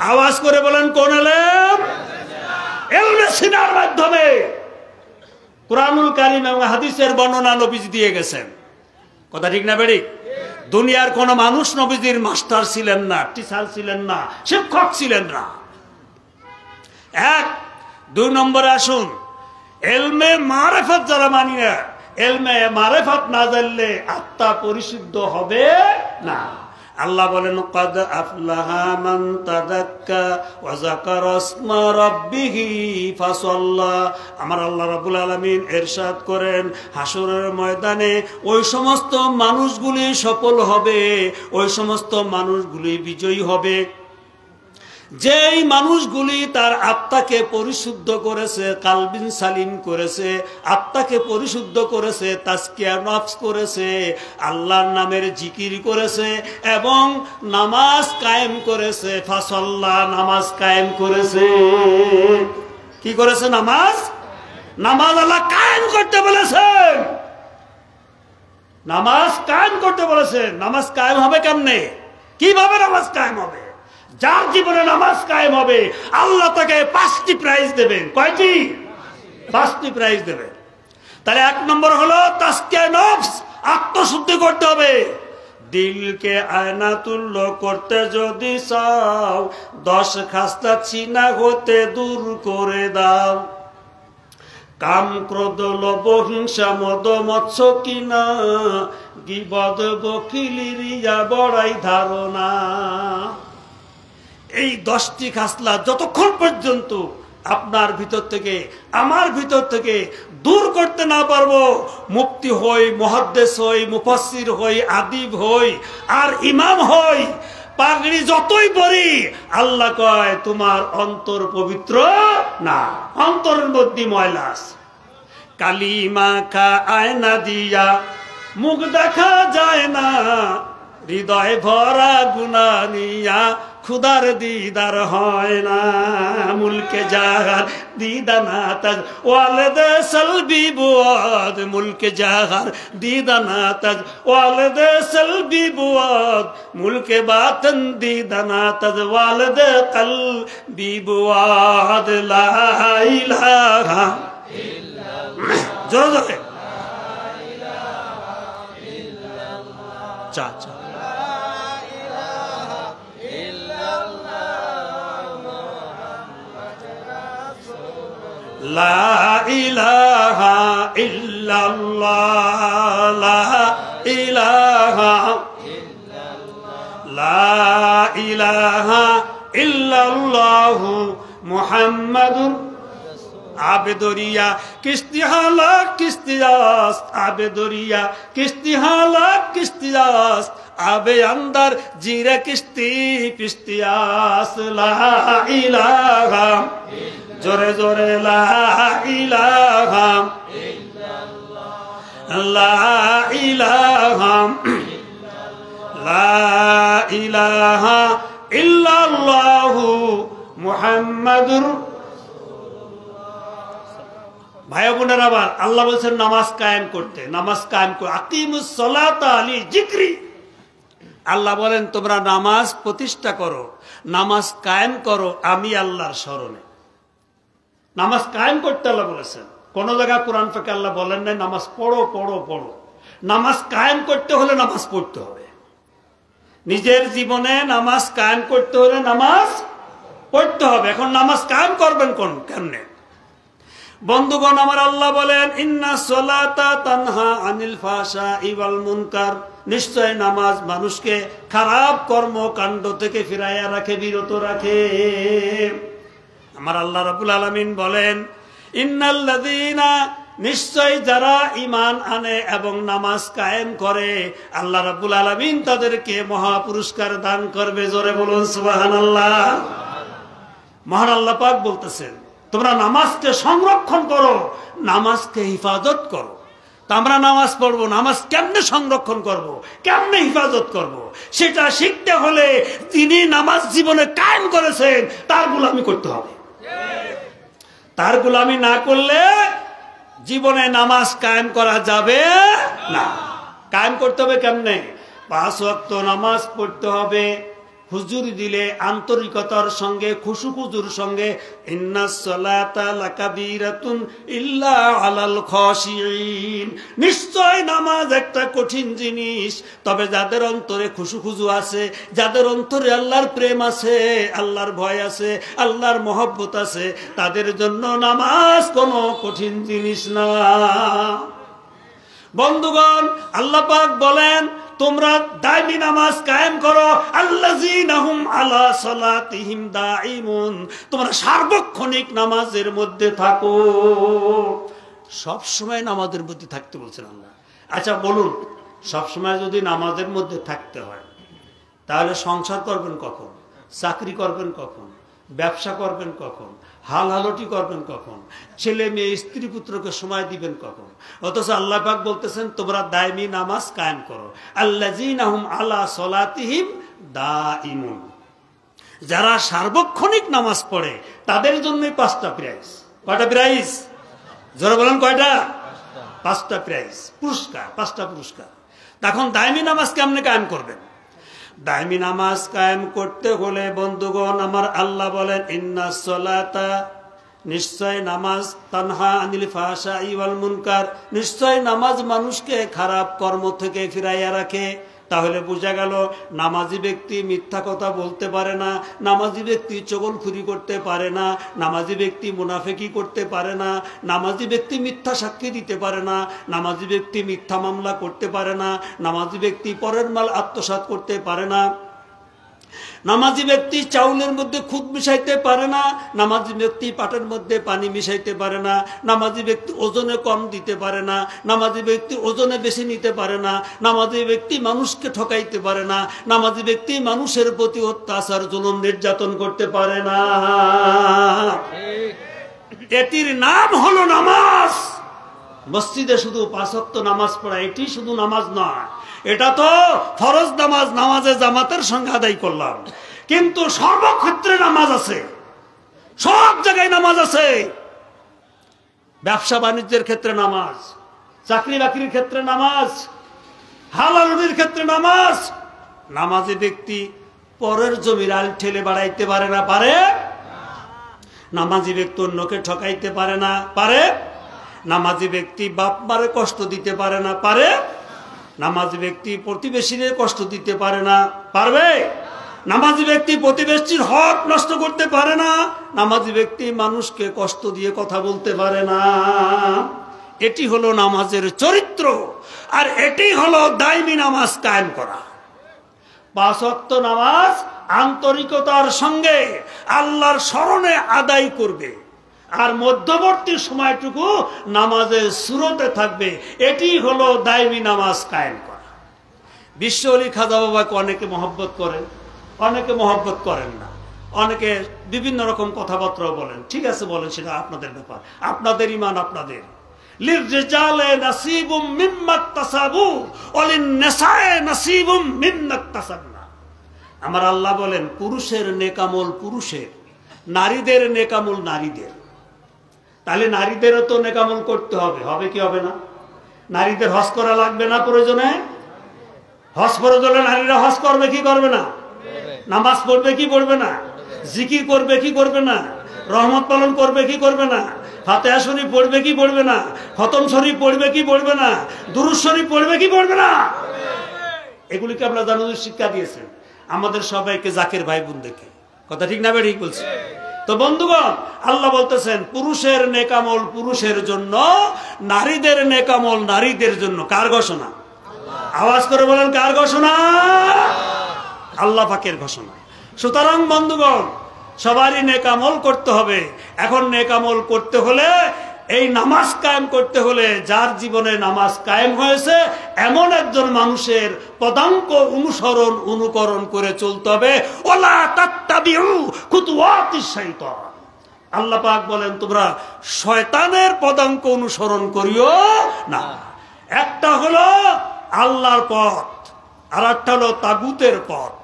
আওয়াজ করে বলেন কোন ইলম? ইলমে সিনার মাধ্যমে কুরআনুল কারীম এবং হাদিসের বর্ণনা নবীজি দিয়ে গেছেন। কথা ঠিক না বেরি? দুনিয়ার কোন মানুষ নবীজির মাস্টার ছিলেন না, টিচার ছিলেন না, শিক্ষক ছিলেন না। 1 2 নম্বরে আসুন, ইলমে মারিফাত যারা মানি না, ইলমে মারিফাত না জানলে আত্মা পরিশুদ্ধ হবে না। আল্লাহ বলেন, ক্বাদ আফলাহা মান তাযাক্কা ওয়া যাকারা ইসমা রাব্বিহি ফাসাল্লা। আমার আল্লাহ রাব্বুল আলামিন ইরশাদ করেন, হাসরের ময়দানে ওই সমস্ত মানুষগুলি সফল হবে, ওই সমস্ত মানুষগুলি বিজয়ী হবে যেই মানুষগুলি তার আত্মাকে পরিশুদ্ধ করেছে, কালবিন সালিম করেছে, আত্মাকে পরিশুদ্ধ করেছে, তাজকিয়া নফস করেছে, আল্লাহর নামের জিকির করেছে এবং নামাজ কায়েম করেছে। ফাসাল্লাহ, নামাজ কায়েম করেছে। কি করেছে? নামাজ আল্লাহ কায়েম করতে বলেছেন। নামাজ কায়েম করতে বলেছেন। নামাজ কায়েম হবে কেমনে? কিভাবে নামাজ কায়েম হবে? যার জীবনে নামাজ কায়েম হবে আল্লাহ তাকে 5টি প্রাইজ দেবেন। কয়টি? 5টি প্রাইজ দেবেন। তাহলে 1 নম্বর হলো তাজকিয়া নফস, আত্মশুদ্ধি করতে হবে। দিলকে আয়নাতুল্য করতে যদি চাও, 10 খাসলা চিনা হতে দূর করে দাও। কাম ক্রোধ লোভ হিংসা মদ মৎস্য কিনা, গীবত বকিলি রিয়া বড়াই ধারণা। এই 10টি খাসলা যতক্ষণ পর্যন্ত আপনার ভিতর থেকে, আমার ভিতর থেকে দূর করতে না পারবো, মুফতি হই, মুহাদ্দিস হই, মুফাসসির হই, আদিব হই আর ইমাম হই, পাগড়ি যতই পরি, আল্লাহ কয় তোমার অন্তর পবিত্র না, অন্তরের মধ্যে ময়লা আছে। কালিমা খা আয়না দিয়া মুখ দেখা যায় না, হৃদয় ভরা গুনাহ নিয়া খুদার দিদার হয় না, মুলকে জাহার দিদানা তাজ ওয়ালদে সলবি বুয়াদ, মুলকে জাহার দিদানা তাজ ওয়ালদে সলবি বুয়াদ, মুলকে বাতন দিদানা তাজ ওয়ালদে কলবি বুয়াদ। লা ইলাহা ইল্লাল্লাহ, জোরে জোরে চা চা। লা ইলাহা ইল্লাল্লাহ, লা ইলাহা ইল্লাল্লাহ, লা ইলাহা ইল্লাল্লাহ মুহাম্মাদুর আবেদরিয়া কিস্তিহালা কিস্তিয়াস, আবেদরিয়া কিস্তিহালা কিস্তিয়াস, আবে আন্দার জিরে কিস্তি পিস্তিয়াস। লা ইলাহা, জোরে জোরে লা ইলাহা লা ইলাহা লা ইলাহা ইল্লাল্লাহু মুহাম্মাদুর। ভাই বোনের আবার আল্লাহ বলছেন নামাজ কায়েম করতে, নামাজ কায়েম করে আকিমুস সালাতা আলি যিকরি। আল্লাহ বলেন তোমরা নামাজ প্রতিষ্ঠা করো, নামাজ কায়েম করো আমি আল্লাহর স্মরণে। নামাজ কায়েম করতে আল্লাহ বলেছেন, কোন জায়গায় কোরআন পাকে আল্লাহ বলেন নাই নামাজ পড়ো পড়ো পড়ো। নামাজ কায়েম করতে হলে নামাজ পড়তে হবে। নিজের জীবনে নামাজ কায়েম করতে হলে নামাজ পড়তে হবে। এখন নামাজ কায়েম করবেন কেমনে? বন্ধুগণ আমার আল্লাহ বলেন ইন্না সলাতা তানহা আনিল ফাহশাই ওয়াল মুনকার, নিশ্চয় নামাজ মানুষকে খারাপ কর্মকাণ্ড থেকে ফিরাইয়া রাখে, বিরত রাখে। আমার আল্লাহ রাব্বুল আলামিন বলেন ইন্নাল্লাযীনা, নিশ্চয় যারা ঈমান আনে এবং নামাজ কায়েম করে আল্লাহ রাব্বুল আলামিন তাদেরকে মহা পুরস্কার দান করবে। জোরে বলুন সুবহানাল্লাহ। মহান আল্লাহ পাক বলতেছেন তোমরা নামাজকে সংরক্ষণ করো, নামাজকে হিফাজত করো। তা আমরা নামাজ পড়বো, নামাজ কেমনে সংরক্ষণ করব, কেমনে হিফাজত করব, সেটা শিখতে হলে যিনি নামাজ জীবনে কায়েম করেছেন তার গোলামি করতে হবে। তার গোলামি না করলে জীবনে নামাজ কায়েম করা যাবে না। কায়েম করতে হবে কেমনে? 5 ওয়াক্ত নামাজ পড়তে হবে, হুজুর দিলে আন্তরিকতার সঙ্গে, খুশুখুজুর সঙ্গে। ইন্নাস সালাতা লাকাবীরাতুন ইল্লা আলাল খাশিঈন, নিশ্চয় নামাজ একটা কঠিন জিনিস, তবে যাদের অন্তরে খুশুখুজু আছে, যাদের অন্তরে আল্লাহর প্রেম আছে, আল্লাহর ভয় আছে, আল্লাহর মহব্বত আছে, তাদের জন্য নামাজ কোনো কঠিন জিনিস না। বন্ধুগণ আল্লাহ পাক বলেন তোমরা দায়মি নামাজ কায়েম করো, আল্লাযীনা হুম আলা সালাতিহিম দাঈমুন, তোমরা সার্বক্ষণিক নামাজের মধ্যে থাকো। সব সময় নামাজের মধ্যে থাকতে বলছেন আল্লাহ। আচ্ছা বলুন, সব সময় যদি নামাজের মধ্যে থাকতে হয় তাহলে সংসার করবেন কখন, চাকরি করবেন কখন, ব্যবসা করবেন কখন, হালহালটি করবেন কখন, ছেলে মেয়ে স্ত্রী পুত্রকে সময় দিবেন কখন? অথচ আল্লাহ পাক বলতেছেন তোমরা দায়মি নামাজ কায়েম করো, আল্লাযীনা হুম আলা সালাতিহিম দাঈমুন, যারা সার্বক্ষণিক নামাজ পড়ে তাদের জন্যই 5টা প্রাইজ। কয়টা প্রাইজ? জোরে বলেন কয়টা? 5টা প্রাইজ, পুরস্কার, 5টা পুরস্কার। তখন দায়মি নামাজ কেমনে কায়েম করবেন? দায়মি নামাজ কায়েম করতে হলে বন্ধুগণ আমার আল্লাহ বলেন ইন্নাস সালাতা, নিশ্চয় নামাজ তানহা আনিল ফাহশাই ওয়াল মুনকার, নিশ্চয় নামাজ মানুষকে খারাপ কর্ম থেকে ফিরাইয়া রাখে। তাহলে বোঝা গেল নামাজি ব্যক্তি মিথ্যা কথা বলতে পারে না, নামাজি ব্যক্তি চগলখুরি করতে পারে না, নামাজি ব্যক্তি মুনাফিকি করতে পারে না, নামাজি ব্যক্তি মিথ্যা সাক্ষী দিতে পারে না, নামাজি ব্যক্তি মিথ্যা মামলা করতে পারে না, নামাজি ব্যক্তি পরের মাল আত্মসাৎ করতে পারে না, নামাজি ব্যক্তি চাউলের মধ্যে খুদ মিশাইতে পারে না, নামাজি ব্যক্তি পাটের মধ্যে পানি মিশাইতে পারে না, নামাজি ব্যক্তি ওজনে কম দিতে পারে না, নামাজি ব্যক্তি ওজনে বেশি নিতে পারে না, নামাজি ব্যক্তি মানুষকে ঠকাইতে পারে না, নামাজি ব্যক্তি মানুষের প্রতি অত্যাচার জুলুম নির্যাতন করতে পারে না। এটির নাম হলো নামাজ। মসজিদে শুধু 5 ওয়াক্ত নামাজ পড়া এটি শুধু নামাজ নয়, এটা তো ফরজ নামাজ, নামাজে জামাতের সঙ্গে আদায় করলাম। কিন্তু সর্বক্ষেত্রে নামাজ আছে, সব জায়গায় নামাজ আছে। ব্যবসা বাণিজ্যের ক্ষেত্রে নামাজ, চাকরি বাকরির ক্ষেত্রে নামাজ, হালালুনির ক্ষেত্রে নামাজ। নামাজি ব্যক্তি পরের জমির আল ঠেলে বাড়াইতে পারে না, পারে? নামাজি ব্যক্তি অন্যকে ঠকাইতে পারে না, পারে? নামাজি ব্যক্তি বাপ মারে কষ্ট দিতে পারে না, পারে? নামাজি ব্যক্তি প্রতিবেশীদের কষ্ট দিতে পারে না, পারবে? নামাজি ব্যক্তি প্রতিবেশীর হক নষ্ট করতে পারে না। নামাজি ব্যক্তি মানুষকে কষ্ট দিয়ে কথা বলতে পারে না। এটি হলো নামাজের চরিত্র, আর এটি হলো দায়মি নামাজ কায়েম করা। 5 ওয়াক্ত নামাজ আন্তরিকতার সঙ্গে আল্লাহর স্মরণে আদায় করবে, আর মধ্যবর্তী সময়টুকু নামাজের সুরতে থাকবে। এটি হলো দায়মি নামাজ কায়েম করা। বিশ্ব আলী খাজা বাবাকে অনেকে মহব্বত করেন, অনেকে মহব্বত করেন না, অনেকে বিভিন্ন রকম কথাবার্তা বলেন। ঠিক আছে, বলেন, সেটা আপনাদের ব্যাপার, আপনাদের ইমান আপনাদের। লিররিজালে নাসিবুম মিম্মা ইকতাসাবু ওয়া লিন-নিসায়ে নাসিবুম মিম্মা ইকতাসাবনা। আমার আল্লাহ বলেন, পুরুষের নেকামল পুরুষের, নারীদের নেকামল নারীদের। তাহলে নারীদেরও তো নেকামল করতে হবে, হবে কি হবে না? নারীদের হজ করা লাগবে না প্রয়োজনে? হজ প্রয়োজনে নারীরা হজ করবে কি করবে না? নামাজ পড়বে কি পড়বে না? জিকির করবে কি করবে না? রহমত পালন করবে কি করবে না? ফাতিহা শরীফ পড়বে কি পড়বে না? খতম শরীফ পড়বে কি পড়বে না? দুরূদ শরীফ পড়বে কি পড়বে না? এগুলিকে আপনারা জানুন শিক্ষা দিয়েছেন আমাদের সবাইকে, জাকির ভাই বোনদেরকে। কথা ঠিক না বেড়ে ঠিক বলছে? তো বন্ধুগণ, আল্লাহ বলতেছেন পুরুষের নেকামল পুরুষের জন্য, নারীদের নেকামল নারীদের জন্য। কার ঘোষণা? আওয়াজ করে বলেন, কার ঘোষণা? আল্লাহ পাকের ঘোষণা। সুতরাং বন্ধুগণ, সবারই নেকামল করতে হবে। এখন নেকামল করতে হলে, এই নামাজ কায়েম করতে হলে, যার জীবনে নামাজ কায়েম হয়েছে এমন একজন মানুষের পদাঙ্ক অনুসরণ অনুকরণ করে চলতে হবে। ওয়ালা তাত্তাবিউ খুতুওয়াতিশ শাইতান। আল্লাহ পাক বলেন, তোমরা শয়তানের পদাঙ্ক অনুসরণ করিও না। একটা হলো আল্লাহর পথ, আর একটা হলো তাগুতের পথ।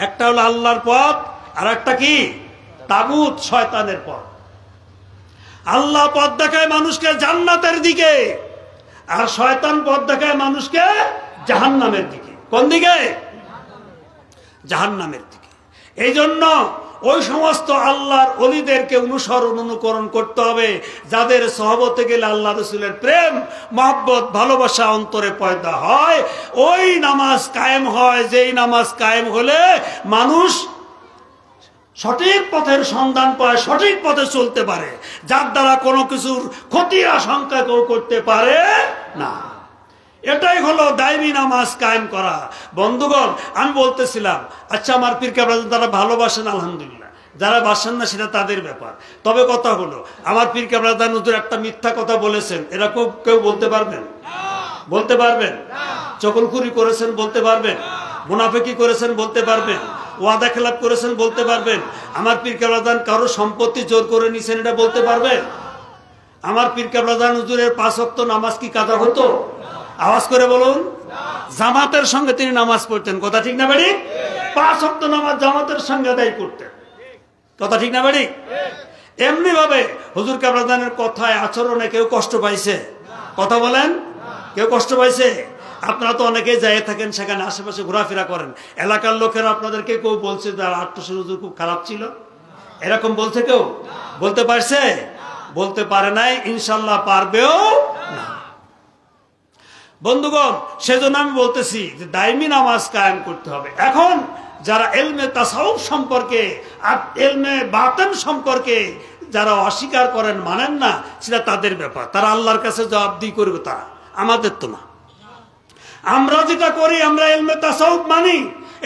একটা হলো আল্লাহর পথ, আর একটা কি? তাগুত, শয়তানের পথ। আল্লাহ পথ দেখায় মানুষকে জান্নাতের দিকে, আর শয়তান পথ দেখায় মানুষকে জাহান্নামের দিকে। কোন দিকে? জাহান্নামের দিকে। এই জন্য ওই সমস্ত আল্লাহর ওলিদেরকে অনুসরণ অনুকরণ করতে হবে, যাদের সহবতে গেলে আল্লাহ রসুলের প্রেম মহব্বত ভালোবাসা অন্তরে পয়দা হয়। ওই নামাজ কায়েম হয়, যেই নামাজ কায়েম হলে মানুষ সঠিক পথের সন্ধান পায়, সঠিক পথে চলতে পারে, যার দ্বারা কোনো কিছুর ক্ষতির আশঙ্কা কেউ করতে পারে না। এটাই হলো দায়মি নামাজ কায়েম করা। বন্ধুগণ, আমি বলতেছিলাম, আচ্ছা আমার পীর কেবলা তারা ভালোবাসেন, আলহামদুলিল্লাহ। যারা বাসেন না সেটা তাদের ব্যাপার। তবে কথা হলো, আমার পীর কেবলা নতুন একটা মিথ্যা কথা বলেছেন, এরকম কেউ বলতে পারবেন? বলতে পারবেন? চকলখুরি করেছেন বলতে পারবেন? মুনাফিকি করেছেন বলতে পারবেন? ওয়াদা খেলাপ করেছেন বলতে পারবেন? আমার পীর কেবলাদান কারো সম্পত্তি জোর করে নিছেন এটা বলতে পারবেন? আমার পীর কেবলাদান হুজুরের 5 ওয়াক্ত নামাজ কি কাজা হতো? আওয়াজ করে বলুন। জামাতের সঙ্গে তিনি নামাজ পড়তেন। কথা ঠিক না বাড়ি? 5 ওয়াক্ত নামাজ জামাতের সঙ্গে আদায় করতেন। কথা ঠিক না বাড়ি? এমনি ভাবে হুজুর কেবলাদানের কথায় আচরণে কেউ কষ্ট পাইছে? কথা বলেন, কেউ কষ্ট পাইছে? আপনারা তো অনেকেই যাই থাকেন, সেখানে আশেপাশে ঘোরাফেরা করেন, এলাকার লোকেরা আপনাদেরকে কেউ বলছে তার আত্মীয় হুজুর খুব খারাপ ছিল, এরকম বলছে কেউ? বলতে পারছে? বলতে পারে নাই, ইনশাল্লাহ পারবেও না। বন্ধুগণ, সেজন্য আমি বলতেছি যে দায়মি নামাজ কায়েম করতে হবে। এখন যারা এলমে তাসাউফ সম্পর্কে আর এলমে বাতেন সম্পর্কে যারা অস্বীকার করেন, মানেন না, সেটা তাদের ব্যাপার, তারা আল্লাহর কাছে জবাবদিহি করবে, তারা, আমাদের তো না। আমরা যেটা করি, আমরা এলমে তাসাউফ মানি,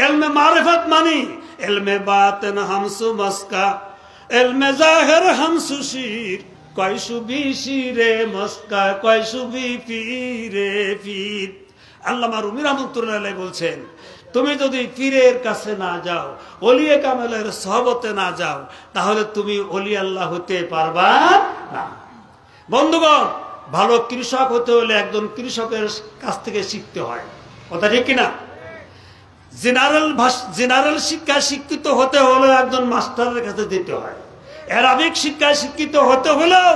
এলমে মারিফাত মানি, এলমে বাতেন হামসু মাসকা, এলমে জাহির হামসু শির, কয়সুবি শিরে মস্কা, কয়সুবি পীরে পীর। আল্লামা রুমি রাহমাতুল্লাহ আলাইহি বলছেন, তুমি যদি পীরের কাছে না যাও, ওলিয়ে কামেলের সহবতে না যাও, তাহলে তুমি ওলি আল্লাহ হতে পারবা না। বন্ধুগণ, ভালো কৃষক হতে হলে একজন কৃষকের কাছ থেকে শিখতে হয়। কথা ঠিক কিনা? জেনারেল শিক্ষায় শিক্ষিত হতে হলে একজন মাস্টারের কাছে যেতে হয়, অ্যারাবিক শিক্ষায় শিক্ষিত হতে হলেও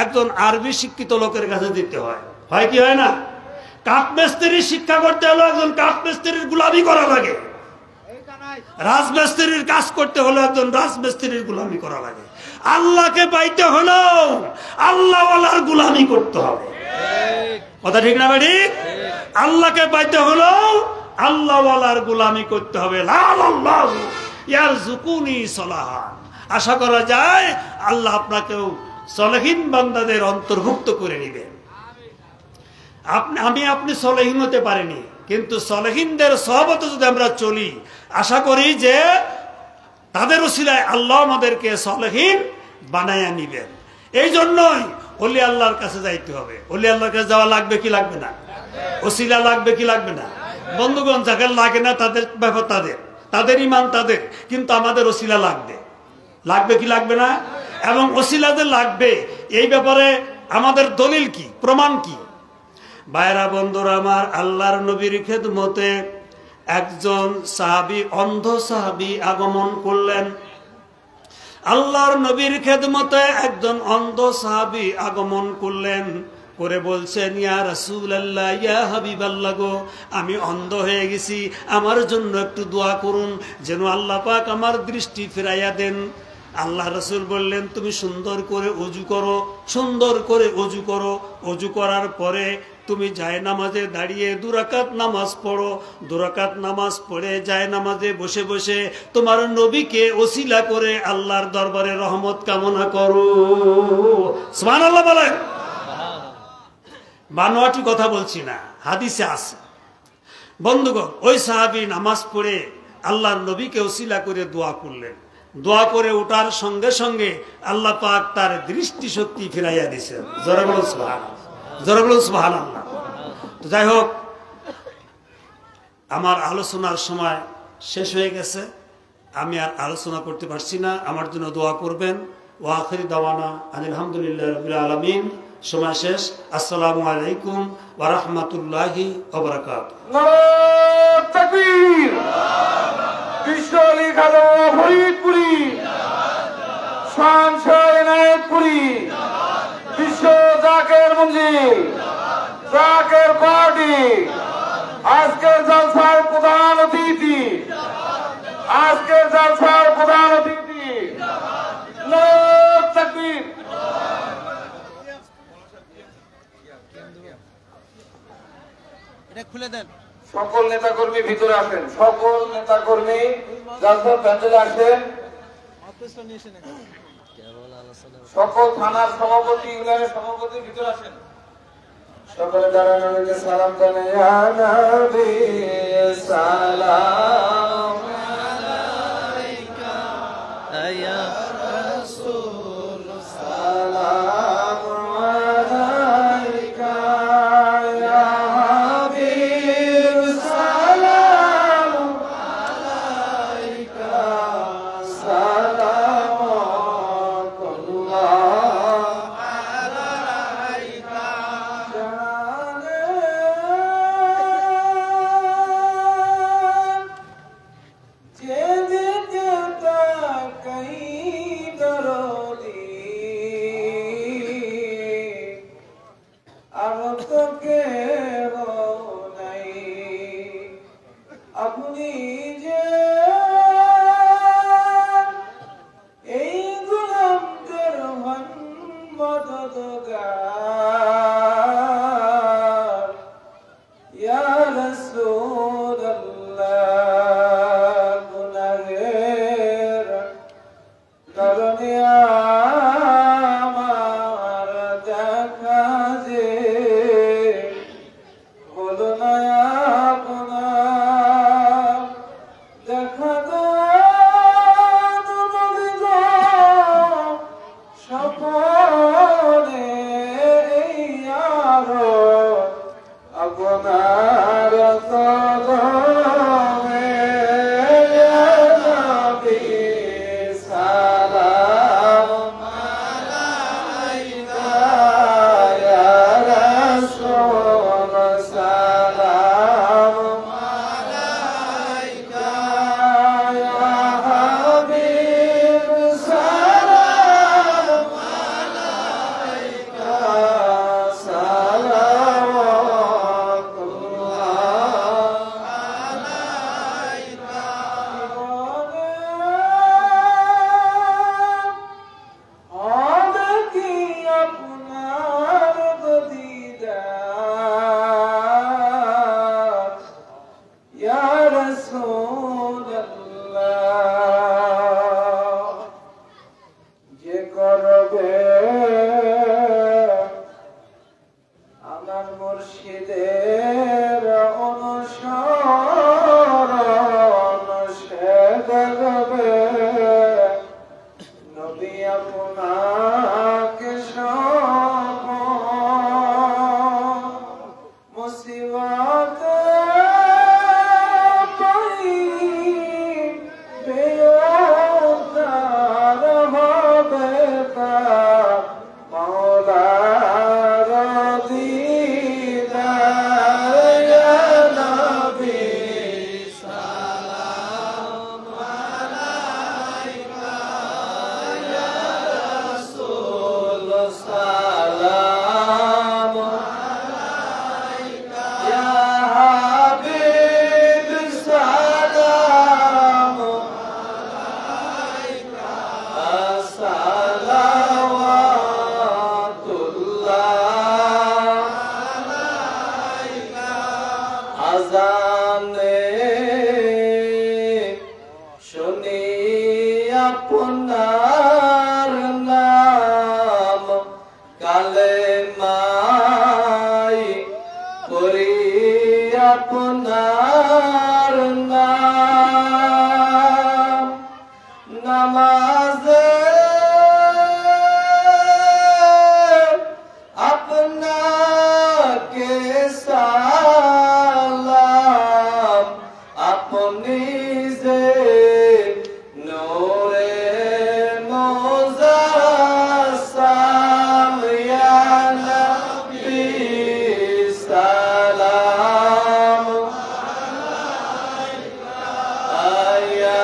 একজন আরবি শিক্ষিত লোকের কাছে যেতে হয়, হয় কি হয় না? কাঠমিস্ত্রির শিক্ষা করতে হলে একজন কাঠমিস্ত্রির গোলামি করা লাগে, রাজমিস্ত্রির কাজ করতে হলে একজন রাজমিস্ত্রির গোলামি করা লাগে। আল্লাহকে পাইতে হলেও আল্লাহওয়ালার গোলামি করতে হবে, কথা ঠিক না ভাই? আল্লাহকে পাইতে হলেও আল্লাহওয়ালার গোলামি করতে হবে। আশা করা যায় আল্লাহ আপনাকেও সলেহীন বান্দাদের অন্তর্ভুক্ত করে নেবেন। আপনি সলেহীন হতে পারেনি, কিন্তু সলেহীনদের সহবতে যদি আমরা চলি, আশা করি যে তাদের ওসিলায় আল্লাহ আমাদেরকে সলেহীন বানায়া নিবেন। এই জন্যই ওলি আল্লাহর কাছে যাইতে হবে। ওলি আল্লাহর কাছে যাওয়া লাগবে কি লাগবে না? ওসিলা লাগবে কি লাগবে না? বন্ধুগণ, যাকে লাগে না তাদের ব্যাপার, তাদের ইমান তাদের, কিন্তু আমাদের ওসিলা লাগবে কি লাগবে না? এবং ওসিলাদের লাগবে, এই ব্যাপারে আমাদের দলিল কি, প্রমাণ কি? ভাইরা বন্ধুরা আমার, আল্লাহর নবীর খেদমতে একজন সাহাবী, অন্ধ সাহাবী আগমন করলেন। আল্লাহর নবীর খেদমতে একজন অন্ধ সাহাবী আগমন করলেন, করে বলছেন, ইয়া রাসূলুল্লাহ, ইয়া হাবিবাল্লাহ গো, আমি অন্ধ হয়ে গেছি, আমার জন্য একটু দোয়া করুন যেন আল্লাহ পাক আমার দৃষ্টি ফিরাইয়া দেন। আল্লাহ রাসূল বললেন, তুমি সুন্দর করে ওযু করো, সুন্দর করে ওযু করো। ওযু করার পরে তুমি জায়নামাজে দাঁড়িয়ে 2 রাকাত নামাজ পড়ো। 2 রাকাত নামাজ পড়ে জায়নামাজে বসে বসে তোমার নবীকে ওসিলা করে আল্লাহর দরবারে রহমত কামনা করো। সুবহানাল্লাহ বলেন। বানোয়াটি কথা বলছি না, হাদিসে আছে। বন্ধুগণ, ওই সাহাবী নামাজ পড়ে আল্লাহর নবীকে ওসিলা করে দোয়া করলেন। দোয়া করে ওঠার সঙ্গে সঙ্গে আল্লাহ পাক তার দৃষ্টিশক্তি ফিরাইয়া দিয়েছেন। জোরে বলুন সুবহানাল্লাহ, জোরে বলুন সুবহানাল্লাহ। তো যাই হোক, আমার আলোচনার সময় শেষ হয়ে গেছে, আমি আর আলোচনা করতে পারছি না। আমার জন্য দোয়া করবেন। ওয়া আখির দাওয়ানা আলহামদুলিল্লাহি রাব্বিল আলামিন। সময় শেষ। আসসালামু আলাইকুম ওয়া রাহমাতুল্লাহি ওয়া বারাকাতুহু। নারায়ে তাকবীর। কৃষ্ণলী খাজা ফরিদপুরি, শানশাহ এনায়েতপুরি, বিশ্ব জাকের মঞ্জিল, জাকের পার্টি, আজকের জলসার প্রধান অতিথি, আজকের জলসার প্রধান অতিথি। নারায়ে তাকবীর। খুলে দেন। সকল নেতাকর্মী ভিতরে আসেন, সকল নেতাকর্মী জালসার প্যান্ডেলে আসেন। সকল থানার সভাপতি, ইউনিয়নের সভাপতি ভিতরে আসেন। সকলে দাঁড়ানোকে সালাম জানাই। ইয়া নবী সালাম আলাইকা, ইয়া রাসূল সালাম আলাইকা, ইয়া হাবিব সালাম আলাইকা, সালামুল্লাহ আলাইকা। যেদিকে তাকাই দরদি, আর তো কেউ নাই, আপনি যে এই গোলামদের হন মদদগার। ইয়া রাসূলুল্লাহ, গুনাহের কারণে আমার দেখা যে হলো না আপনার, দেখা দান নবী গো স্বপনে, এই আরো আপনার কদমে। ইয়া নবী সালাম আলাইকা, ইয়া আপনার নাম নামাজে আপনাকে সালাম আপনি যে নূরে মুজাসসাম ইয়া নবী সালাম আলাইকা ইয়া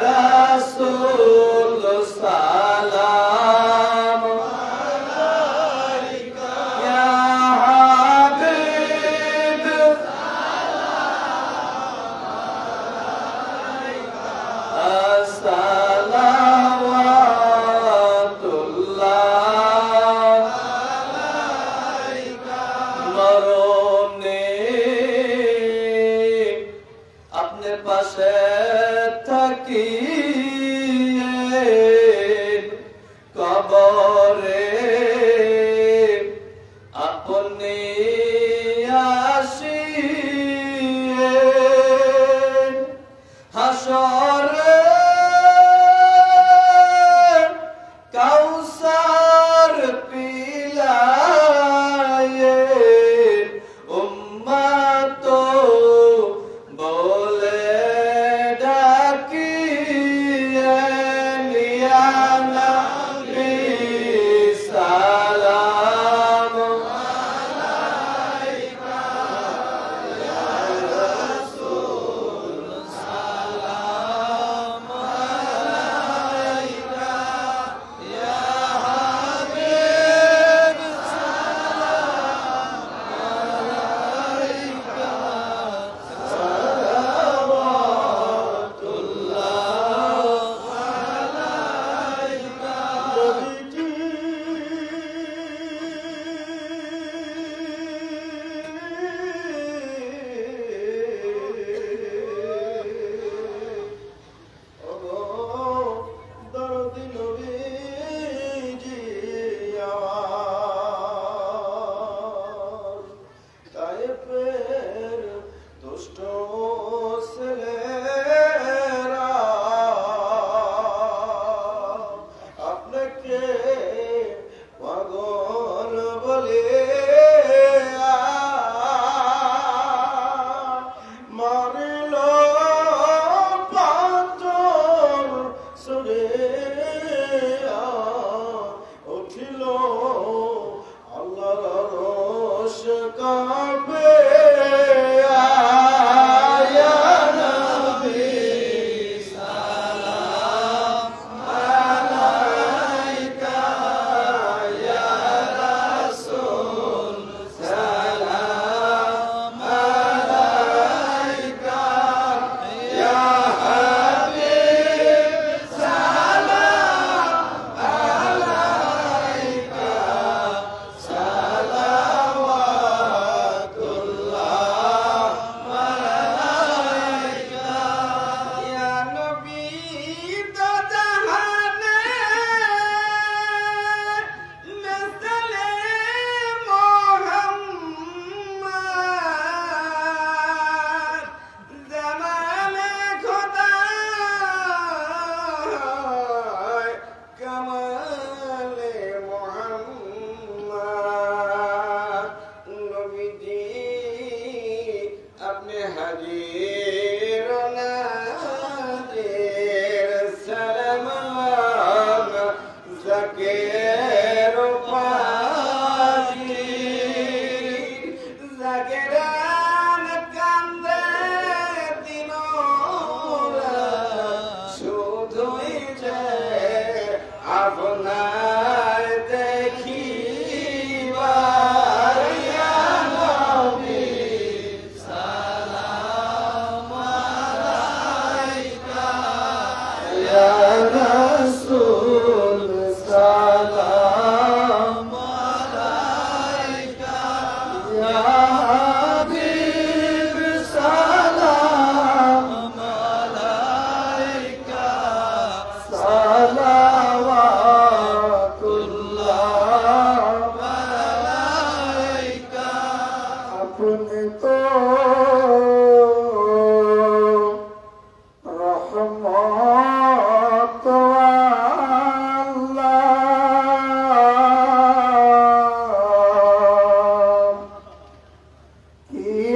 রাসূল সালাম আলাইকা ইয়া হাবিব আসসালাওয়াতুল্লাহ মরণে আপনার পাশে থাকি কবরে আপনি আসিয়েন হাসরে কাউসার পিলায়েন উম্মত বলে ডাকিয়েন ইয়া নবী সালাম আলাইকা ইয়া রাসূল সালাম আলাইকা ইয়া হাবিব সালাম আলাইকা সালাওয়াতুল্লাহ আলাইকা নবীজি ওগো দরদি নবীজি আমার তায়েফের দুষ্ট ছেলেরা আপনাকে পাগল বলে মারিল পাথর সুরে উঠিল আল্লাহর রোষ কাঁপে ইয়া নবী সালাম আলাইকা ইয়া রাসূল সালাম আলাইকা ইয়া হাবিব সালাম আলাইকা সালাওয়াতুল্লাহ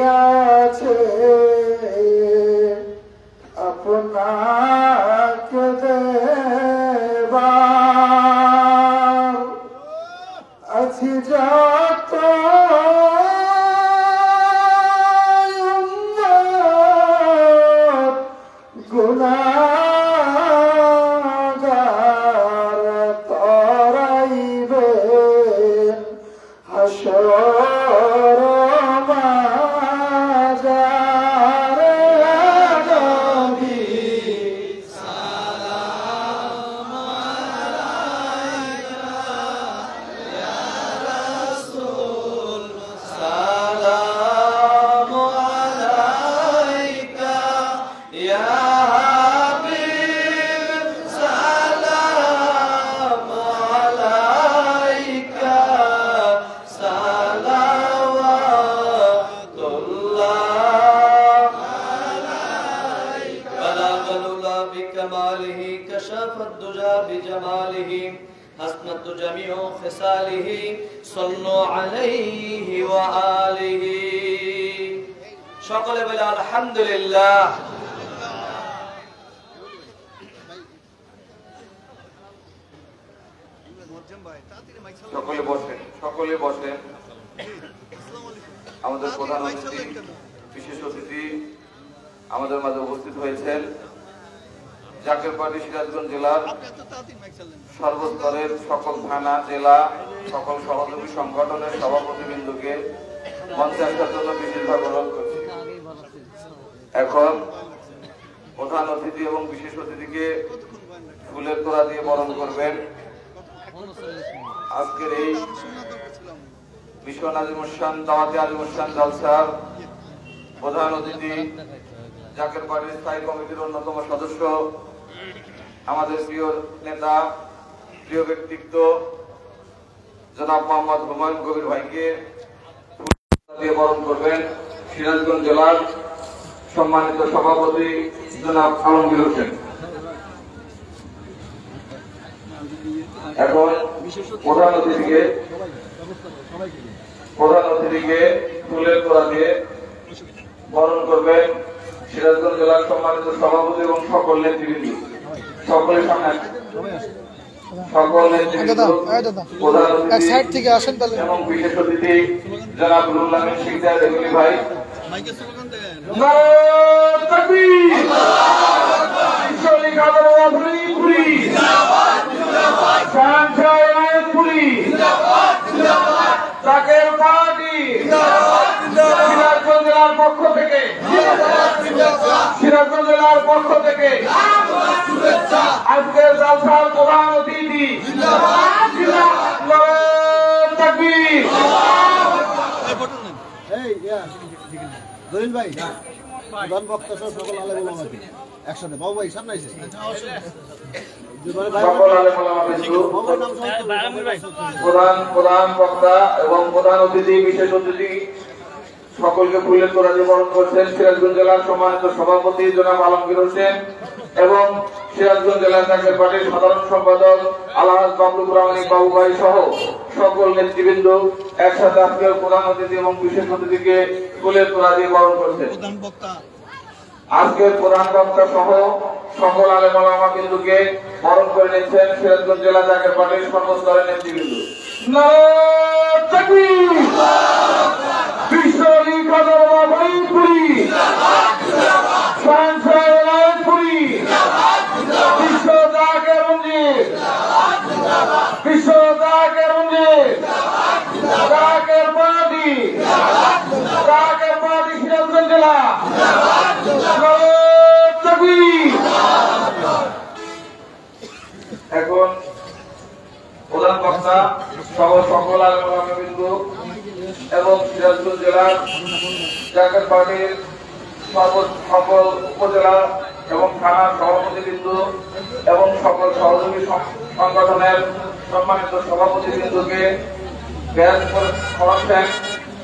আছে আপনাকে দেবার আছি যত গুনাহগার তরাইবেন হাসর মাজারে নবী সালাম আলাইকা ইয়া রাসূল সালাম আলাইকা ইয়া হাবিব সালাম আলাইকা সালাওয়াতুল্লাহ আলাইকা বালাগাল্লাহ বিকামালিহি কাশাফাদ দুজা বিজামালিহি হাসনাত জামিউ খিসালিহি সাল্লু আলাইহি ওয়া আলিহি সকলে বলে আলহামদুলিল্লাহ। সকলে বসেন, সকলে বসেন। আমাদের প্রধান অতিথি, বিশেষ অতিথি আমাদের মাঝে উপস্থিত হয়েছেন জাকের পার্টি সিরাজগঞ্জ জেলার সর্বস্তরের সকল থানা, জেলা, সকল সহযোগী সংগঠনের সভাপতিবৃন্দকে মঞ্চে আসার জন্য বিশেষভাবে অনুরোধ করছি। এখন প্রধান অতিথি এবং বিশেষ অতিথিকে ফুলের তোড়া দিয়ে বরণ করবেন। আজকের এই মিশন আজিমুসান দাওয়াতে আজিমুসান জালসার প্রধান অতিথি জাকের পার্টির স্থায়ী কমিটির অন্যতম সদস্য, আমাদের প্রিয় নেতা, প্রিয় ব্যক্তিত্ব জনাব মোহাম্মদ হুমায়ুন কবির ভাইকে দিয়ে বরণ করবেন সিরাজগঞ্জ জেলার সম্মানিত সভাপতি জনাব আলমগীর হোসেন। এখন প্রধান অতিথিকে ফুলের তোড়া দিয়ে বরণ করবেন সিরাজগঞ্জ জেলার সম্মানিত সভাপতি এবং সকল নেতৃবৃন্দ। সকলের সামনে সকল নেতৃবৃন্দ, প্রধান অতিথি এবং বিশেষ অতিথি জনাব রুহুল আমিন শিকদার এগুলি ভাই। জাকের পার্টি সিরাজগঞ্জ জেলার পক্ষ থেকে আজকের জালসার প্রধান অতিথি দলিল ভাই প্রধান বক্তা সহ সকল আলেম ওলামাকে একসাথে বাবু ভাই সামনে আইছে প্রধান বক্তা এবং প্রধান অতিথি, বিশেষ অতিথি সকলকে ফুলের তোড়া দিয়ে বরণ করছেন সিরাজগঞ্জ জেলার সম্মানিত সভাপতি জনাব আলমগীর হোসেন এবং সিরাজগঞ্জ জেলার জাকের পার্টির সাধারণ সম্পাদক আলহাজ বাবলু প্রামাণিক বাবু ভাই সহ সকল নেতৃবৃন্দ একসাথে আজকের প্রধান অতিথি এবং বিশেষ অতিথিকে ফুলের তোড়া দিয়ে বরণ করছেন। আজকের প্রধান বক্তা সহ সকল আলেম ওলামা বিন্দুকে বরণ করে নিচ্ছেন সিরাজগঞ্জ জেলা জাকের পার্টির সর্বস্তরের নেতৃবৃন্দ। সিরাজগঞ্জ জেলা এখন প্রধান বক্তা সহ সকল আলেম ওলামা বিন্দু এবং সিরাজগঞ্জ জেলার জাকের পার্টির সকল উপজেলা এবং থানার সভাপতিবৃন্দ এবং সকল সহযোগী সংগঠনের সম্মানিত সভাপতিবৃন্দকে ব্যাচ করাচ্ছেন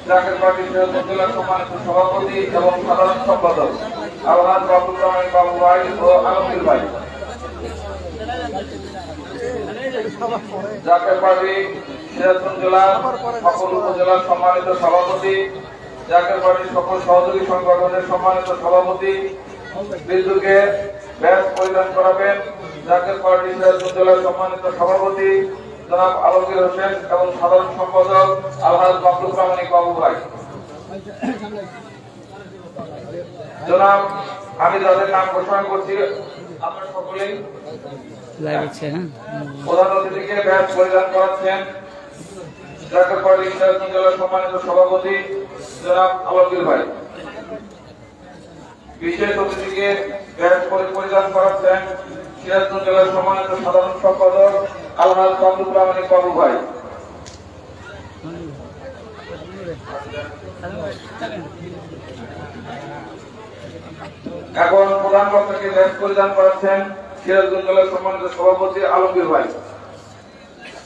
জাকের পার্টি সিরাজগঞ্জ জেলার সম্মানিত সভাপতি এবং সাধারণ সম্পাদক আলহাজ বাবুল রহমান বাবু ভাই ও আলমগীর ভাই। জাকের পার্টি সিরাজগঞ্জ জেলার সকল উপজেলার সম্মানিত সভাপতি জাকের পার্টির সকল সহযোগী সংগঠনের সম্মানিত সভাপতি বিন্দুকে ব্যাচ পরিধান করাবেন জাকের পার্টি সিরাজগঞ্জ জেলার সম্মানিত সভাপতি জনাব আলমগীর হোসেন এবং সাধারণ সম্পাদক আলহাজ মাহমুদ রহমানী বাবু ভাই। জনাব আমি যাদের নাম ঘোষণা করছি আপনারা সকলেই প্রধান অতিথিকে ব্যাচ পরিধান করাচ্ছেন জাকের পার্টি সিরাজগঞ্জ জেলার সম্মানিত সভাপতি জনাব আলমগীর ভাই। বিশেষ অতিথিকে ব্যাচ পরিধান করাচ্ছেন সিরাজগঞ্জ জেলার সম্মানিত সাধারণ সম্পাদক আলহাজ মাহমুদ রহমানী বাবু ভাই। এখন প্রধান বক্তাকে ব্যাচ পরিধান করাচ্ছেন সিরাজগঞ্জ জেলার সম্মানিত সভাপতি আলমগীর ভাই।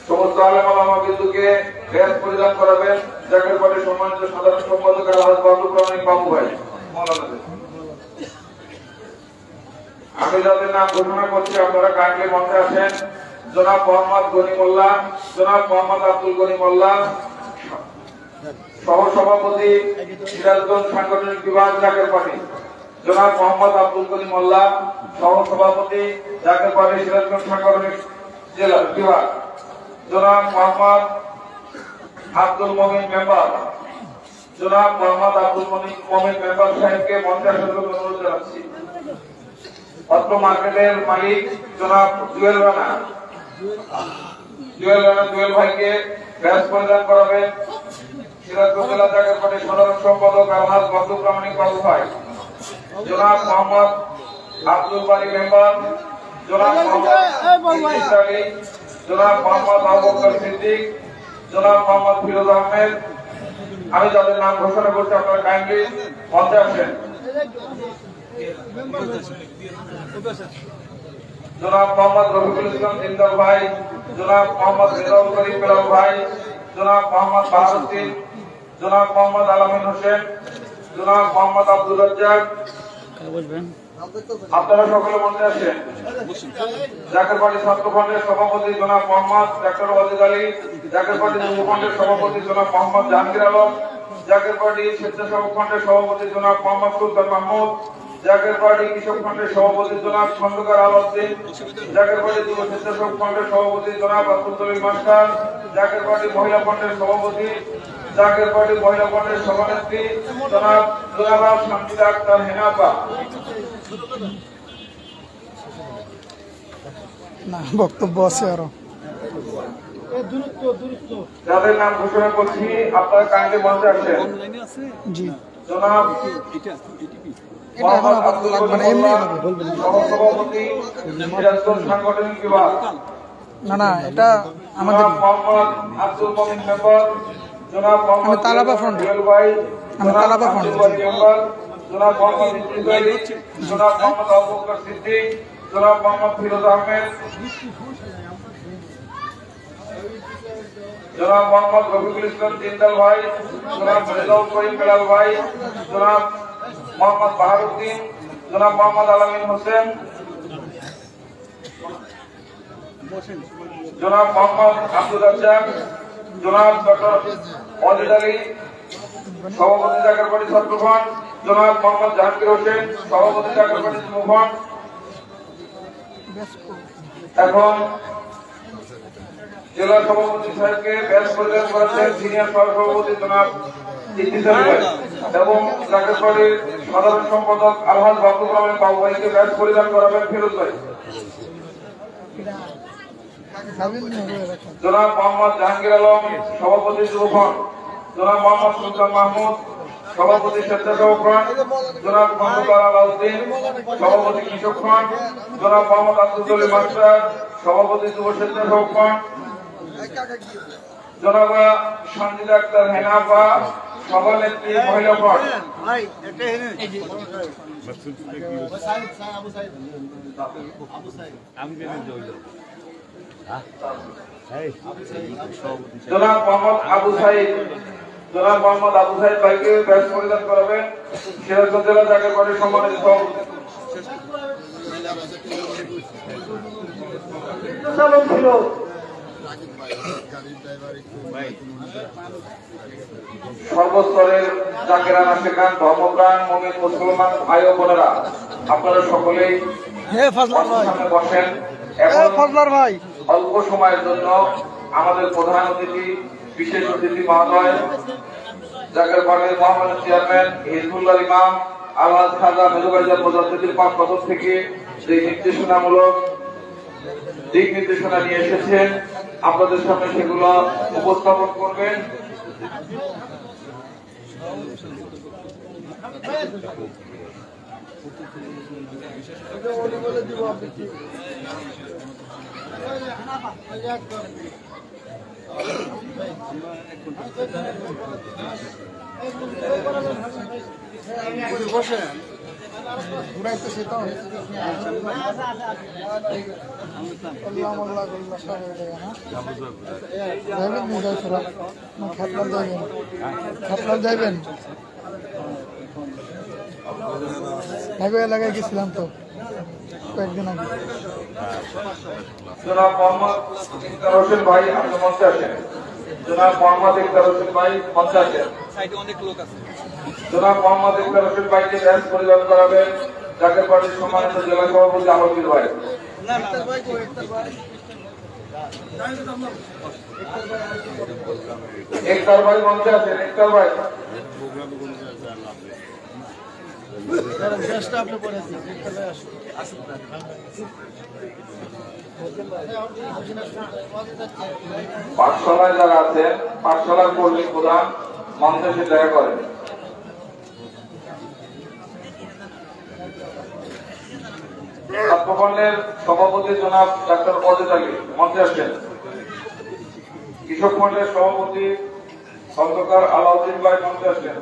সমস্ত আলেম ওলামা বিন্দুকে ব্যাচ পরিধান করাবেন জাকের পার্টির সম্মানিত সাধারণ সম্পাদক আলহাজ মাহমুদ রহমানী বাবু ভাই। আমি যাদের নাম ঘোষণা করছি আপনারা কাইন্ডলি মঞ্চে আসেন। জনাব মোহাম্মদ গনি মোল্লা, জনাব মোহাম্মদ আব্দুল গনি মোল্লা, সহসভাপতি সিরাজগঞ্জ সাংগঠনিক বিভাগ জাকের পার্টি। জনাব মোহাম্মদ আব্দুল গনি মোল্লা, সহসভাপতি জাকের পার্টি সিরাজগঞ্জ সাংগঠনিক জেলা বিভাগ। জনাব মোহাম্মদ আব্দুল মমিন মেম্বার, জনাব মোহাম্মদ আব্দুল মমিন মেম্বার সাহেবকে মঞ্চে আসার জন্য অনুরোধ জানাচ্ছি। অত্র মার্কেটের মালিক জনাব জুয়েল রানা, জুয়েল ভাইকে ব্যাচ পরিধান করাবেন সিরাজগঞ্জ জেলা জাকের পার্টির সাধারণ সম্পাদক আলহাজ মাহমুদ রহমানী বাবু ভাই। জনাব মোহাম্মদ আব্দুল বারী মেম্বার, জনাব মোহাম্মদ আলী, জনাব মোহাম্মদ আবু বকর সিদ্দিক, জনাব মোহাম্মদ ফিরোজ আহমেদ। আমি যাদের নাম ঘোষণা করছি আপনারা কাইন্ডলি মঞ্চে আসেন। জনাব মোহাম্মদ রফিকুল ইসলাম জিন্দাল ভাই, জনাব মোহাম্মদ রেজাউল করিম বেলাল ভাই, জনাব মোহাম্মদ বাহারুদ্দিন, জনাব মোহাম্মদ আলামিন হোসেন, জনাব মোহাম্মদ আব্দুল রাজ্জাক। আপনারা সকলে মঞ্চে আসেন। জাকের পার্টি ছাত্র ফ্রন্টের সভাপতি জনাব মোহাম্মদ ডাক্তার ওয়াজিদ আলী, জাকের পার্টি যুব ফ্রন্টের সভাপতি জনাব মোহাম্মদ জাহাঙ্গীর আলম, জাকের পার্টি স্বেচ্ছাসেবক ফ্রন্টের সভাপতি জনাব মোহাম্মদ সুলতান মাহমুদ, জাকের পার্টি কৃষক ফ্রন্টের সভাপতি জনাব খন্দকার আলাউদ্দিন, জাকের পার্টি যুব স্বেচ্ছাসেবক ফ্রন্টের সভাপতি জনাব আব্দুল জলিল মাস্টার, জাকের পার্টি মহিলা ফ্রন্টের সভাপতি, জাকের পার্টি মহিলা ফ্রন্টের সভানেত্রী জনাব জোনাবা শান্তিদা আক্তার হেনাপা। না বক্তব্য আছে আরো যাদের নাম ঘোষণা করছি আপনারা কাইন্ডলি মঞ্চে আসেন। জি জনাব মোহাম্মদ আব্দুল সভাপতি সিরাজগঞ্জ সাংগঠনিক বিভাগ। না এটা আমাদের মোহাম্মদ আব্দুল মমিন মেম্বার, জনাব মোহাম্মদ তালাবা ফ্রন্ট, ভাই, আমি তালাবা ফ্রন্ট মেম্বার, জনাব মোহাম্মদ ইদ্রিস আলী, জনাব মোহাম্মদ আবু বকর সিদ্দিক, জনাব মোহাম্মদ ফিরোজ আহমেদ, জনাব মোহাম্মদ রফিকুল ইসলাম জিন্দাল ভাই, জনাব রেজাউল করিম বেলাল ভাই, জনাব মোহাম্মদ বাহারুদ্দিন, জনাব মোহাম্মদ আলামিন হোসেন, জনাব মোহাম্মদ আব্দুল রাজ্জাক, জনাব ডক্টর ওয়াজিদ আলী, সভাপতি জাকের পার্টি ছাত্র ফ্রন্ট, জনাব মোহাম্মদ জাহাঙ্গীর হোসেন, সভাপতি জাকের পার্টি যুব ফ্রন্ট। এখন জেলা সভাপতি সাহেবকে ব্যাচ পরিধান করাচ্ছেন সিনিয়র সহসভাপতি জনাব ইদ্রিস আলী ভাই এবং জাকের পার্টির সাধারণ সম্পাদক আলহাজ মাহমুদ রহমানী বাবু ভাইকে ব্যাচ পরিধান করাবেন ফিরোজ ভাই। জনাব মোহাম্মদ জাহাঙ্গীর আলম, সভাপতি যুব ফ্রন্ট, জনাব মোহাম্মদ সুলতান মাহমুদ, সভাপতি স্বেচ্ছাসেবক ফ্রন্ট, জনাব খন্দকার আলাউদ্দিন, সভাপতি কৃষক ফ্রন্ট, জনাব মোহাম্মদ আব্দুল জলিল মাস্টার, সভাপতি যুব স্বেচ্ছাসেবক ফ্রন্ট, জনাব শান্তিদা আক্তার হেনাপা, সভানেত্রী মহিলা ফ্রন্ট। জনাব মোহাম্মদ আবু সাইদ, জনাব মোহাম্মদ আবু সাইদ ভাইকে ব্যাচ পরিধান করাবেন সিরাজগঞ্জ জেলা জাকের পার্টির সম্মানিত সভাপতি। সর্বস্তরের জাকেরান আশেকান ধর্মপ্রাণ মুমিন মুসলমান ভাই ও বোনেরা, আপনারা সকলেই সামনে বসেন। ভাই অল্প সময়ের জন্য আমাদের প্রধান অতিথি, বিশেষ অতিথি মহোদয়, জাকের পার্টির মহামান্য চেয়ারম্যান হিজবুল্লাহ ইমাম আলহাজ খাজা মেজুবাইজান মুজাদ্দিদের পাক কদম থেকে যে নির্দেশনামূলক দিক নির্দেশনা নিয়ে এসেছেন, আপনাদের সামনে সেগুলো উপস্থাপন করবেন। বসে ঘুরাইতে সেটা যাইবেন ভাবে এলাকায় গেছিলাম তো কয়েকদিন আগে। জনাব মোহাম্মদ ইফতার হোসেন ভাই, আপনি মঞ্চে আসেন। জনাব মোহাম্মদ ইফতার হোসেন ভাই মঞ্চে আসেন। জনাব মোহাম্মদ ইফতার হোসেন ভাইকে ড্যান্স পরিচালনা করাবেন জাকের পার্টির সম্মানিত জেলা সভাপতি আলমগীর ভাই। ইফতার ভাই মঞ্চে আসেন। ইফতার ভাই পাঠশালায় যারা আছেন, পাঠশালার কর্মী প্রধান মঞ্চে এসে দেখা করেন। ছাত্রফ্রন্টের সভাপতি জনাব ডাক্তার অজিত আলী মঞ্চে আসেন। কৃষক ফ্রন্টের সভাপতি খন্দকার আলাউদ্দিন ভাই মঞ্চে আসেন।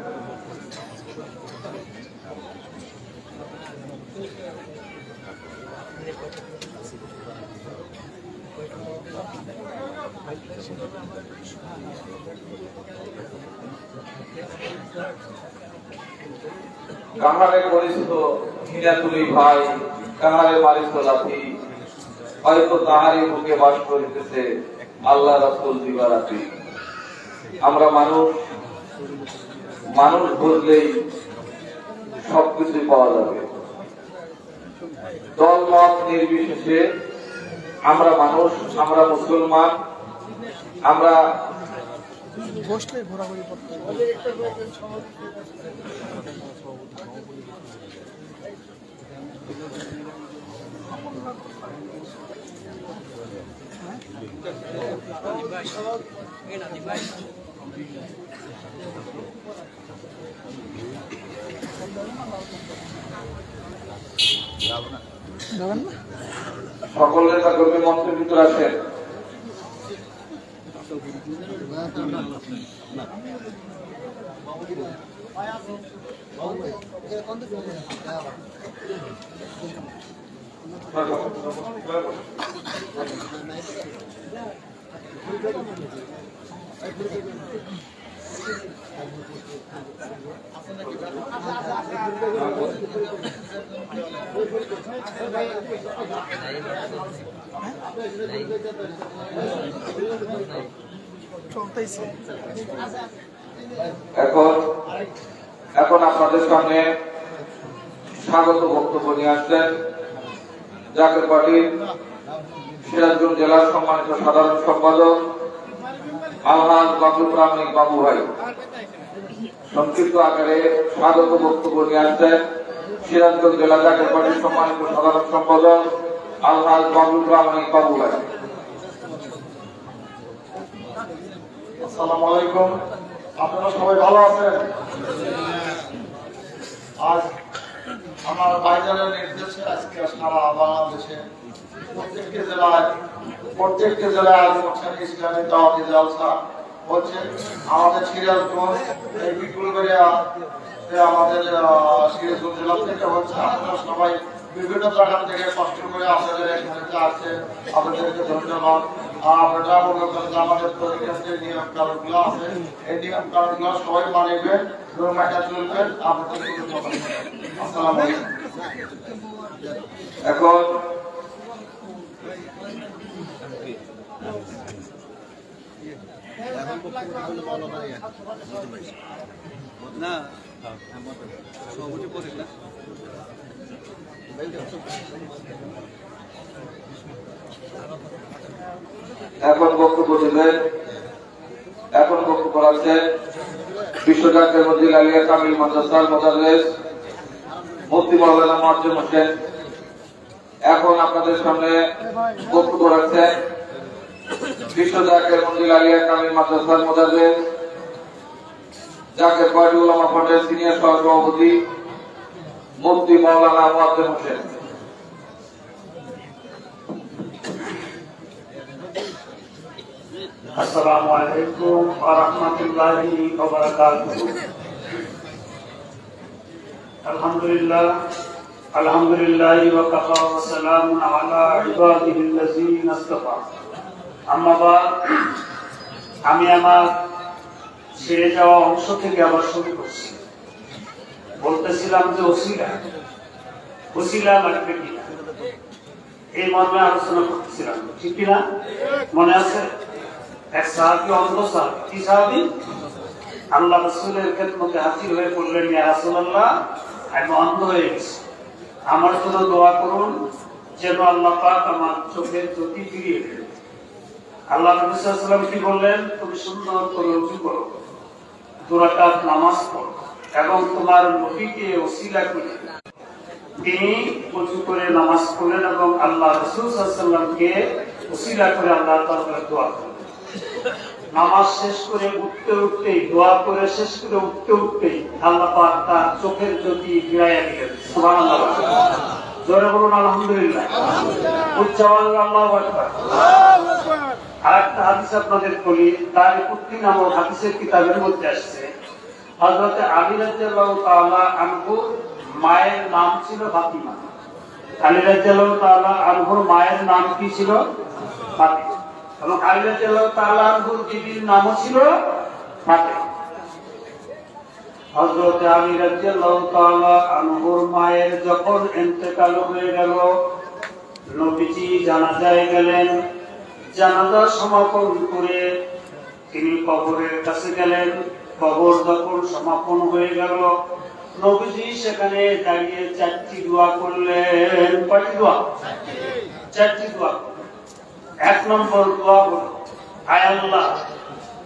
কাহারে পরিচিত হিনাতুলি ভাই, কাহারে মারিত লাথি, হয়তো তাহারই বুকে বাস করিতেছে আল্লাহ রাসূল দিবারাতি। আমরা মানুষ বুঝলেই সবকিছু পাওয়া যাবে। দল মত নির্বিশেষে আমরা মানুষ, আমরা মুসলমান, আমরা বসলে ঘোরাঘুরি করতে যাবেন না? সকল নেতা কর্মী মঞ্চের ভিতরে আছেন। চলতেছে। এখন আপনাদের সামনে স্বাগত বক্তব্য নিয়ে আসছেন জাকের পার্টির সিরাজগঞ্জ জেলার সম্মানিত সাধারণ সম্পাদক আলহাজ বাবু প্রামাণিক বাবু ভাই। সংক্ষিপ্ত আকারে স্বাগত বক্তব্য নিয়ে আসছেন সিরাজগঞ্জ জেলা জাকের পার্টির সম্মানিত সাধারণ সম্পাদক আলহাজ বাবু প্রামাণিক বাবু ভাই। আসসালামু আলাইকুম, আপনারা সবাই ভালো আছেন? আজ আমার ভাইজানের নির্দেশে আজকে সারা বাংলাদেশে প্রত্যেকটি জেলায় আজ হচ্ছেন ইসলামী দাওয়াতি জালসা হচ্ছে। আমাদের সিরাজগঞ্জ এই বিপুলবেড়িয়া আমাদের সিরাজগঞ্জ জেলা থেকে হচ্ছে। আপনারা সবাই বিভিন্ন জায়গা থেকে কষ্ট করে আপনাদের এখানে আসছে, আপনাদেরকে ধন্যবাদ। আপনারা আমাদের তরিকার নিয়ম কানুনগুলো আছে, এই নিয়ম কানুনগুলো সবাই মানবেন এবং এটা চলবেন। আপনাদের আসসালামু আলাইকুম। এখন এখন বক্তব্য হলো মাওলানা না সভাপতি পরে না এখন বক্তব্য দিবেন, এখন বক্তব্য রাখছেন বিশ্বজাকের মধ্যে আলিয়া কামিল মাদ্রাসার মোদাররেস মুফতি মাওলানা মুআজ্জম হোসেন। এখন আপনাদের সামনে বক্তব্য রাখছেন বিশ্বজাকের মধ্যে আলিয়া কামিল মাদ্রাসার মোদাররেস জাকের পার্টি উলামা ফ্রন্টের সিনিয়র সহসভাপতি মুফতি মাওলানা মুআজ্জম হোসেন। আসসালামু আলাইকুম ওয়া রাহমাতুল্লাহি ওয়া বারাকাতুহু। আলহামদুলিল্লাহি ওয়া কাফা ওয়া সালামুন আলা ইবাদিহিল্লাযীনা ইসতাফা। আম্মা বাদ, আমি আমার ছেড়ে যাওয়া অংশ থেকে আবার শুরু করছি। বলতেছিলাম যে ওসিলা লাগবে কিনা, এই মর্মে আলোচনা করতেছিলাম, ঠিক কিনা? মনে আছে? এক সাহাবী, অন্ধ সাহাবী। কি সাহাবী? আল্লাহ রাসূলের খেদমতে হাজির হয়ে বললেন, ইয়া রাসূলুল্লাহ, আমি অন্ধ হয়ে গেছি, আমার জন্য দোয়া করুন যেন আল্লাহ পাক আমার চোখের জ্যোতি ফিরিয়ে দেন। আল্লাহ নবী সাল্লাল্লাহু আলাইহি ওয়াসাল্লাম কি বললেন? তুমি সুন্দর করে ওযু করো, 2 রাকাত নামাজ পড়ো এবং তোমার নবীকে ওসিলা করে। তিনি ওযু করে নামাজ পড়লেন এবং আল্লাহ রাসূল সাল্লাল্লাহু আলাইহি ওয়াসাল্লামকে ওসিলা করে আল্লাহর দরবারে দোয়া করলেন। নামাজ শেষ করে উঠতেই দোয়া করে শেষ করে উঠতেই আল্লাহ পাক তার চোখের জ্যোতি ফিরাইয়া দিলেন। সুবহানাল্লাহ, জোরে বলুন আলহামদুলিল্লাহ। উচ্চ আওয়াজে আল্লাহু আকবার। আরেকটা হাদিস আপনাদের বলি, তারিকুদ্দিন নামক হাদিসের কিতাবের মধ্যে আসছে, হযরত আলী রাদিয়াল্লাহু তাআলা আনহু মায়ের নাম ছিল ফাতিমা। আলী রাদিয়াল্লাহু তাআলা আনহুর মায়ের নাম কি ছিল? ফাতিমা। এবং আলী রাদিয়াল্লাহু তাআলা আনহুর বিবির নামও ছিল ফাতিমা। হযরত আলী রাদিয়াল্লাহু তাআলা আনহুর মায়ের যখন ইন্তেকাল হয়ে গেল, নবীজি জানাজায় গেলেন। জানাজা সমাপন করে তিনি কবরের কাছে গেলেন। কবর যখন সমাপন হয়ে গেল, নবীজি সেখানে দাঁড়িয়ে 4টি দোয়া করলেন। কয়টি দোয়া? 4টি দোয়া। 1 নম্বর দোয়া হলো, আয় আল্লাহ,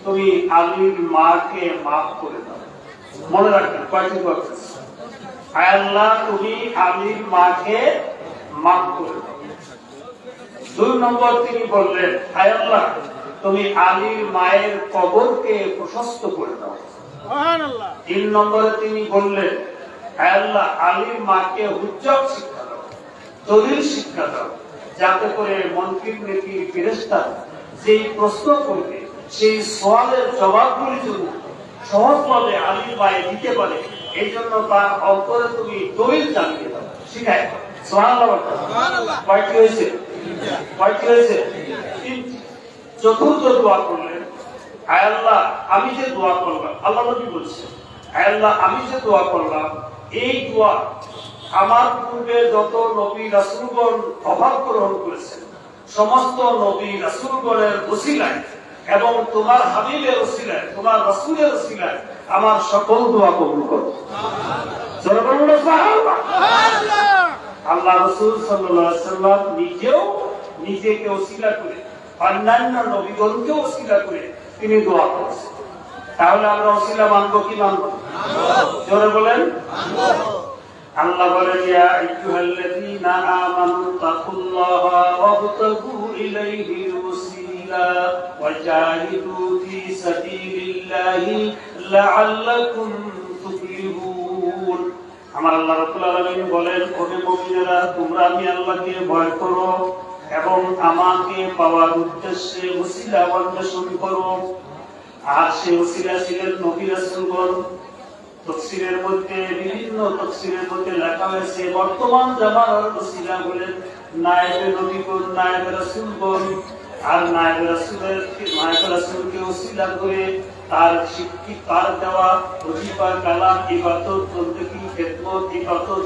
তুমি আলীর মাকে মাফ করে দাও। মনে রাখবেন কয়টি দোয়া করেছে? আয় আল্লাহ, তুমি আলীর মাকে মাফ করে দাও। 2 নম্বর তিনি বললেন, আয় আল্লাহ, তুমি আলীর মায়ের কবরকে প্রশস্ত করে দাও। সুবহানাল্লাহ। 3 নম্বরে তিনি বললেন, আয় আল্লাহ, আলীর মাকে হুজ্জত শিক্ষা দাও, দলিল শিক্ষা দাও, যাতে করে মুনকির নেকির ফেরেশতা যেই প্রশ্ন করবে সেই সওয়ালের জবাবগুলি যেন সহজভাবে আলীর মায়ে দিতে পারে, এই জন্য তার অন্তরে তুমি দলিল জানিয়ে দাও, শিখায় দাও। সুবহানাল্লাহ। কয়টি হয়েছে? কয়টি হয়েছে? 3টি। চতুর্থ দোয়া করলেন, আয় আল্লাহ, আমি যে দোয়া করলাম, আল্লাহ নবী বলছেন, আয় আল্লাহ, আমি যে দোয়া করলাম, এই দোয়া আমার পূর্বে যত নবী রাসূলগণ অভাব গ্রহণ করেছেন, সমস্ত নবী রাসূলগণের ওসিলায় এবং তোমার হাবিবের ওসিলায়, তোমার রাসূলের ওসিলায় আমার সকল দোয়া কবুল করো। সুবহানাল্লাহ। আল্লাহ রাসূল সাল্লাল্লাহু আলাইহি ওয়াসাল্লাম নিজেও নিজেকে ওসিলা করে, অন্যান্য নবীগণকে ওসিলা করে তিনি দোয়া করেছেন। তাহলে আমরা ওসিলা মানবো কি মানবো? জোরে বলেন। আল্লাহ বলেন, ইয়া আইয়ুহাল্লাযীনা আমানু তাকুল্লাহা ওয়াবতাগু ইলাইহিল ওয়াসিলা ওয়াজাহিদু ফী সাবিলিল্লাহি লাআল্লাকুম তুফলিহুন। আমার আল্লাহ রাব্বুল আলামিন বলেন, ও মুমিনেরা, তোমরা আমি আল্লাহকে ভয় করো এবং আমাকে পাওয়ার উদ্দেশ্যে ওসিলা অন্বেষণ করো। আর সেই ওসিলা ছিলেন নবী রাসূলগণ। তাফসীরের মধ্যে বিভিন্ন তাফসীরের মধ্যে লেখা হয়েছে, বর্তমান জামানার ওসিলা বলেন নায়েবে নবীগণ, নায়েবে রাসূলগণ। আর নায়েবে রাসূলকে ওসিলা করে তার শিক্ষিত, তার দেওয়া ওজিফা, কালাম, ইবাদত, বন্দেগী, খেদমত, ইবাদত,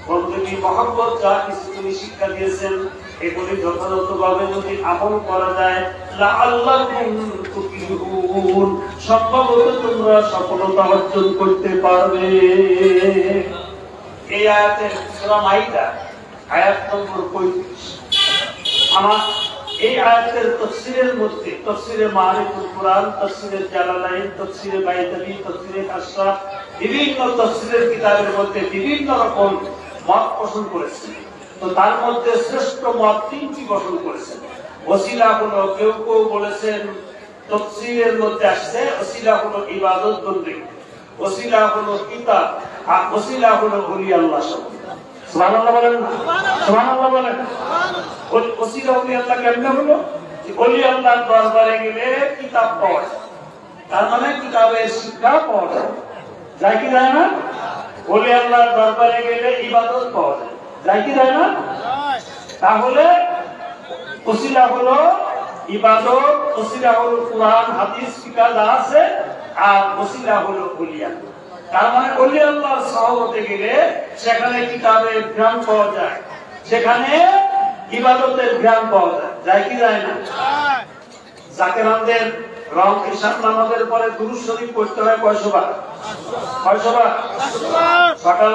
বন্দেগী, মহব্বত, যা কিছু তিনি শিক্ষা দিয়েছেন এগুলি যথাযথভাবে যদি আমল করা যায় লাআল্লাকুম তুফলিহুন, সম্ভবত তোমরা সফলতা অর্জন করতে পারবে। এই আয়াতের সূরা মাইদা আয়াত নম্বর 35। আমার এই আয়াতের তাফসীরের মধ্যে তাফসীরে মারিফুল কুরআন, তাফসীরে জালালাইন, তাফসীরে বাইদাবি, তাফসীরে কাশফ, বিভিন্ন তাফসীরের কিতাবের মধ্যে বিভিন্ন রকম মত পোষণ করেছেন। তো তার মধ্যে শ্রেষ্ঠ মত তিনটি পোষণ করেছেন। ওসিলা হলো, কেউ কেউ বলেছেন তাফসীরের মধ্যে আসছে ওসিলা হলো ইবাদত বন্দেগী, ওসিলা হলো কিতাব, আর ওসিলা হলো ওলি আল্লাহ শব্দ। সুবহানাল্লাহ বলেন না? সুবহানাল্লাহ বলেন। ওসিলা ওলি আল্লাহ কেমনে হলো? ওলি আল্লাহর দরবারে গেলে কিতাব পাওয়া যায়, তার মানে কিতাবের শিক্ষা পাওয়া যায়, যায় কি যায় না? ওলি আল্লাহর দরবারে গেলে ইবাদত পাওয়া যায়, যায় কি যায় না? তাহলে ওসিলা হলো ইবাদত, ওসিলা হলো কুরআন হাদিস শিক্ষা যা আছে, আর ওসিলা হলো ওলি আল্লাহ। তার মানে ওলি আল্লাহর সহবতে গেলে সেখানে কিতাবের জ্ঞান পাওয়া যায়, সেখানে ইবাদতের জ্ঞান পাওয়া যায়, যায় কি যায় না? জাকেরানদের রং ঈশান নামাজের পরে দুরূদ শরীফ পড়তে হয় কয়শবার? সকাল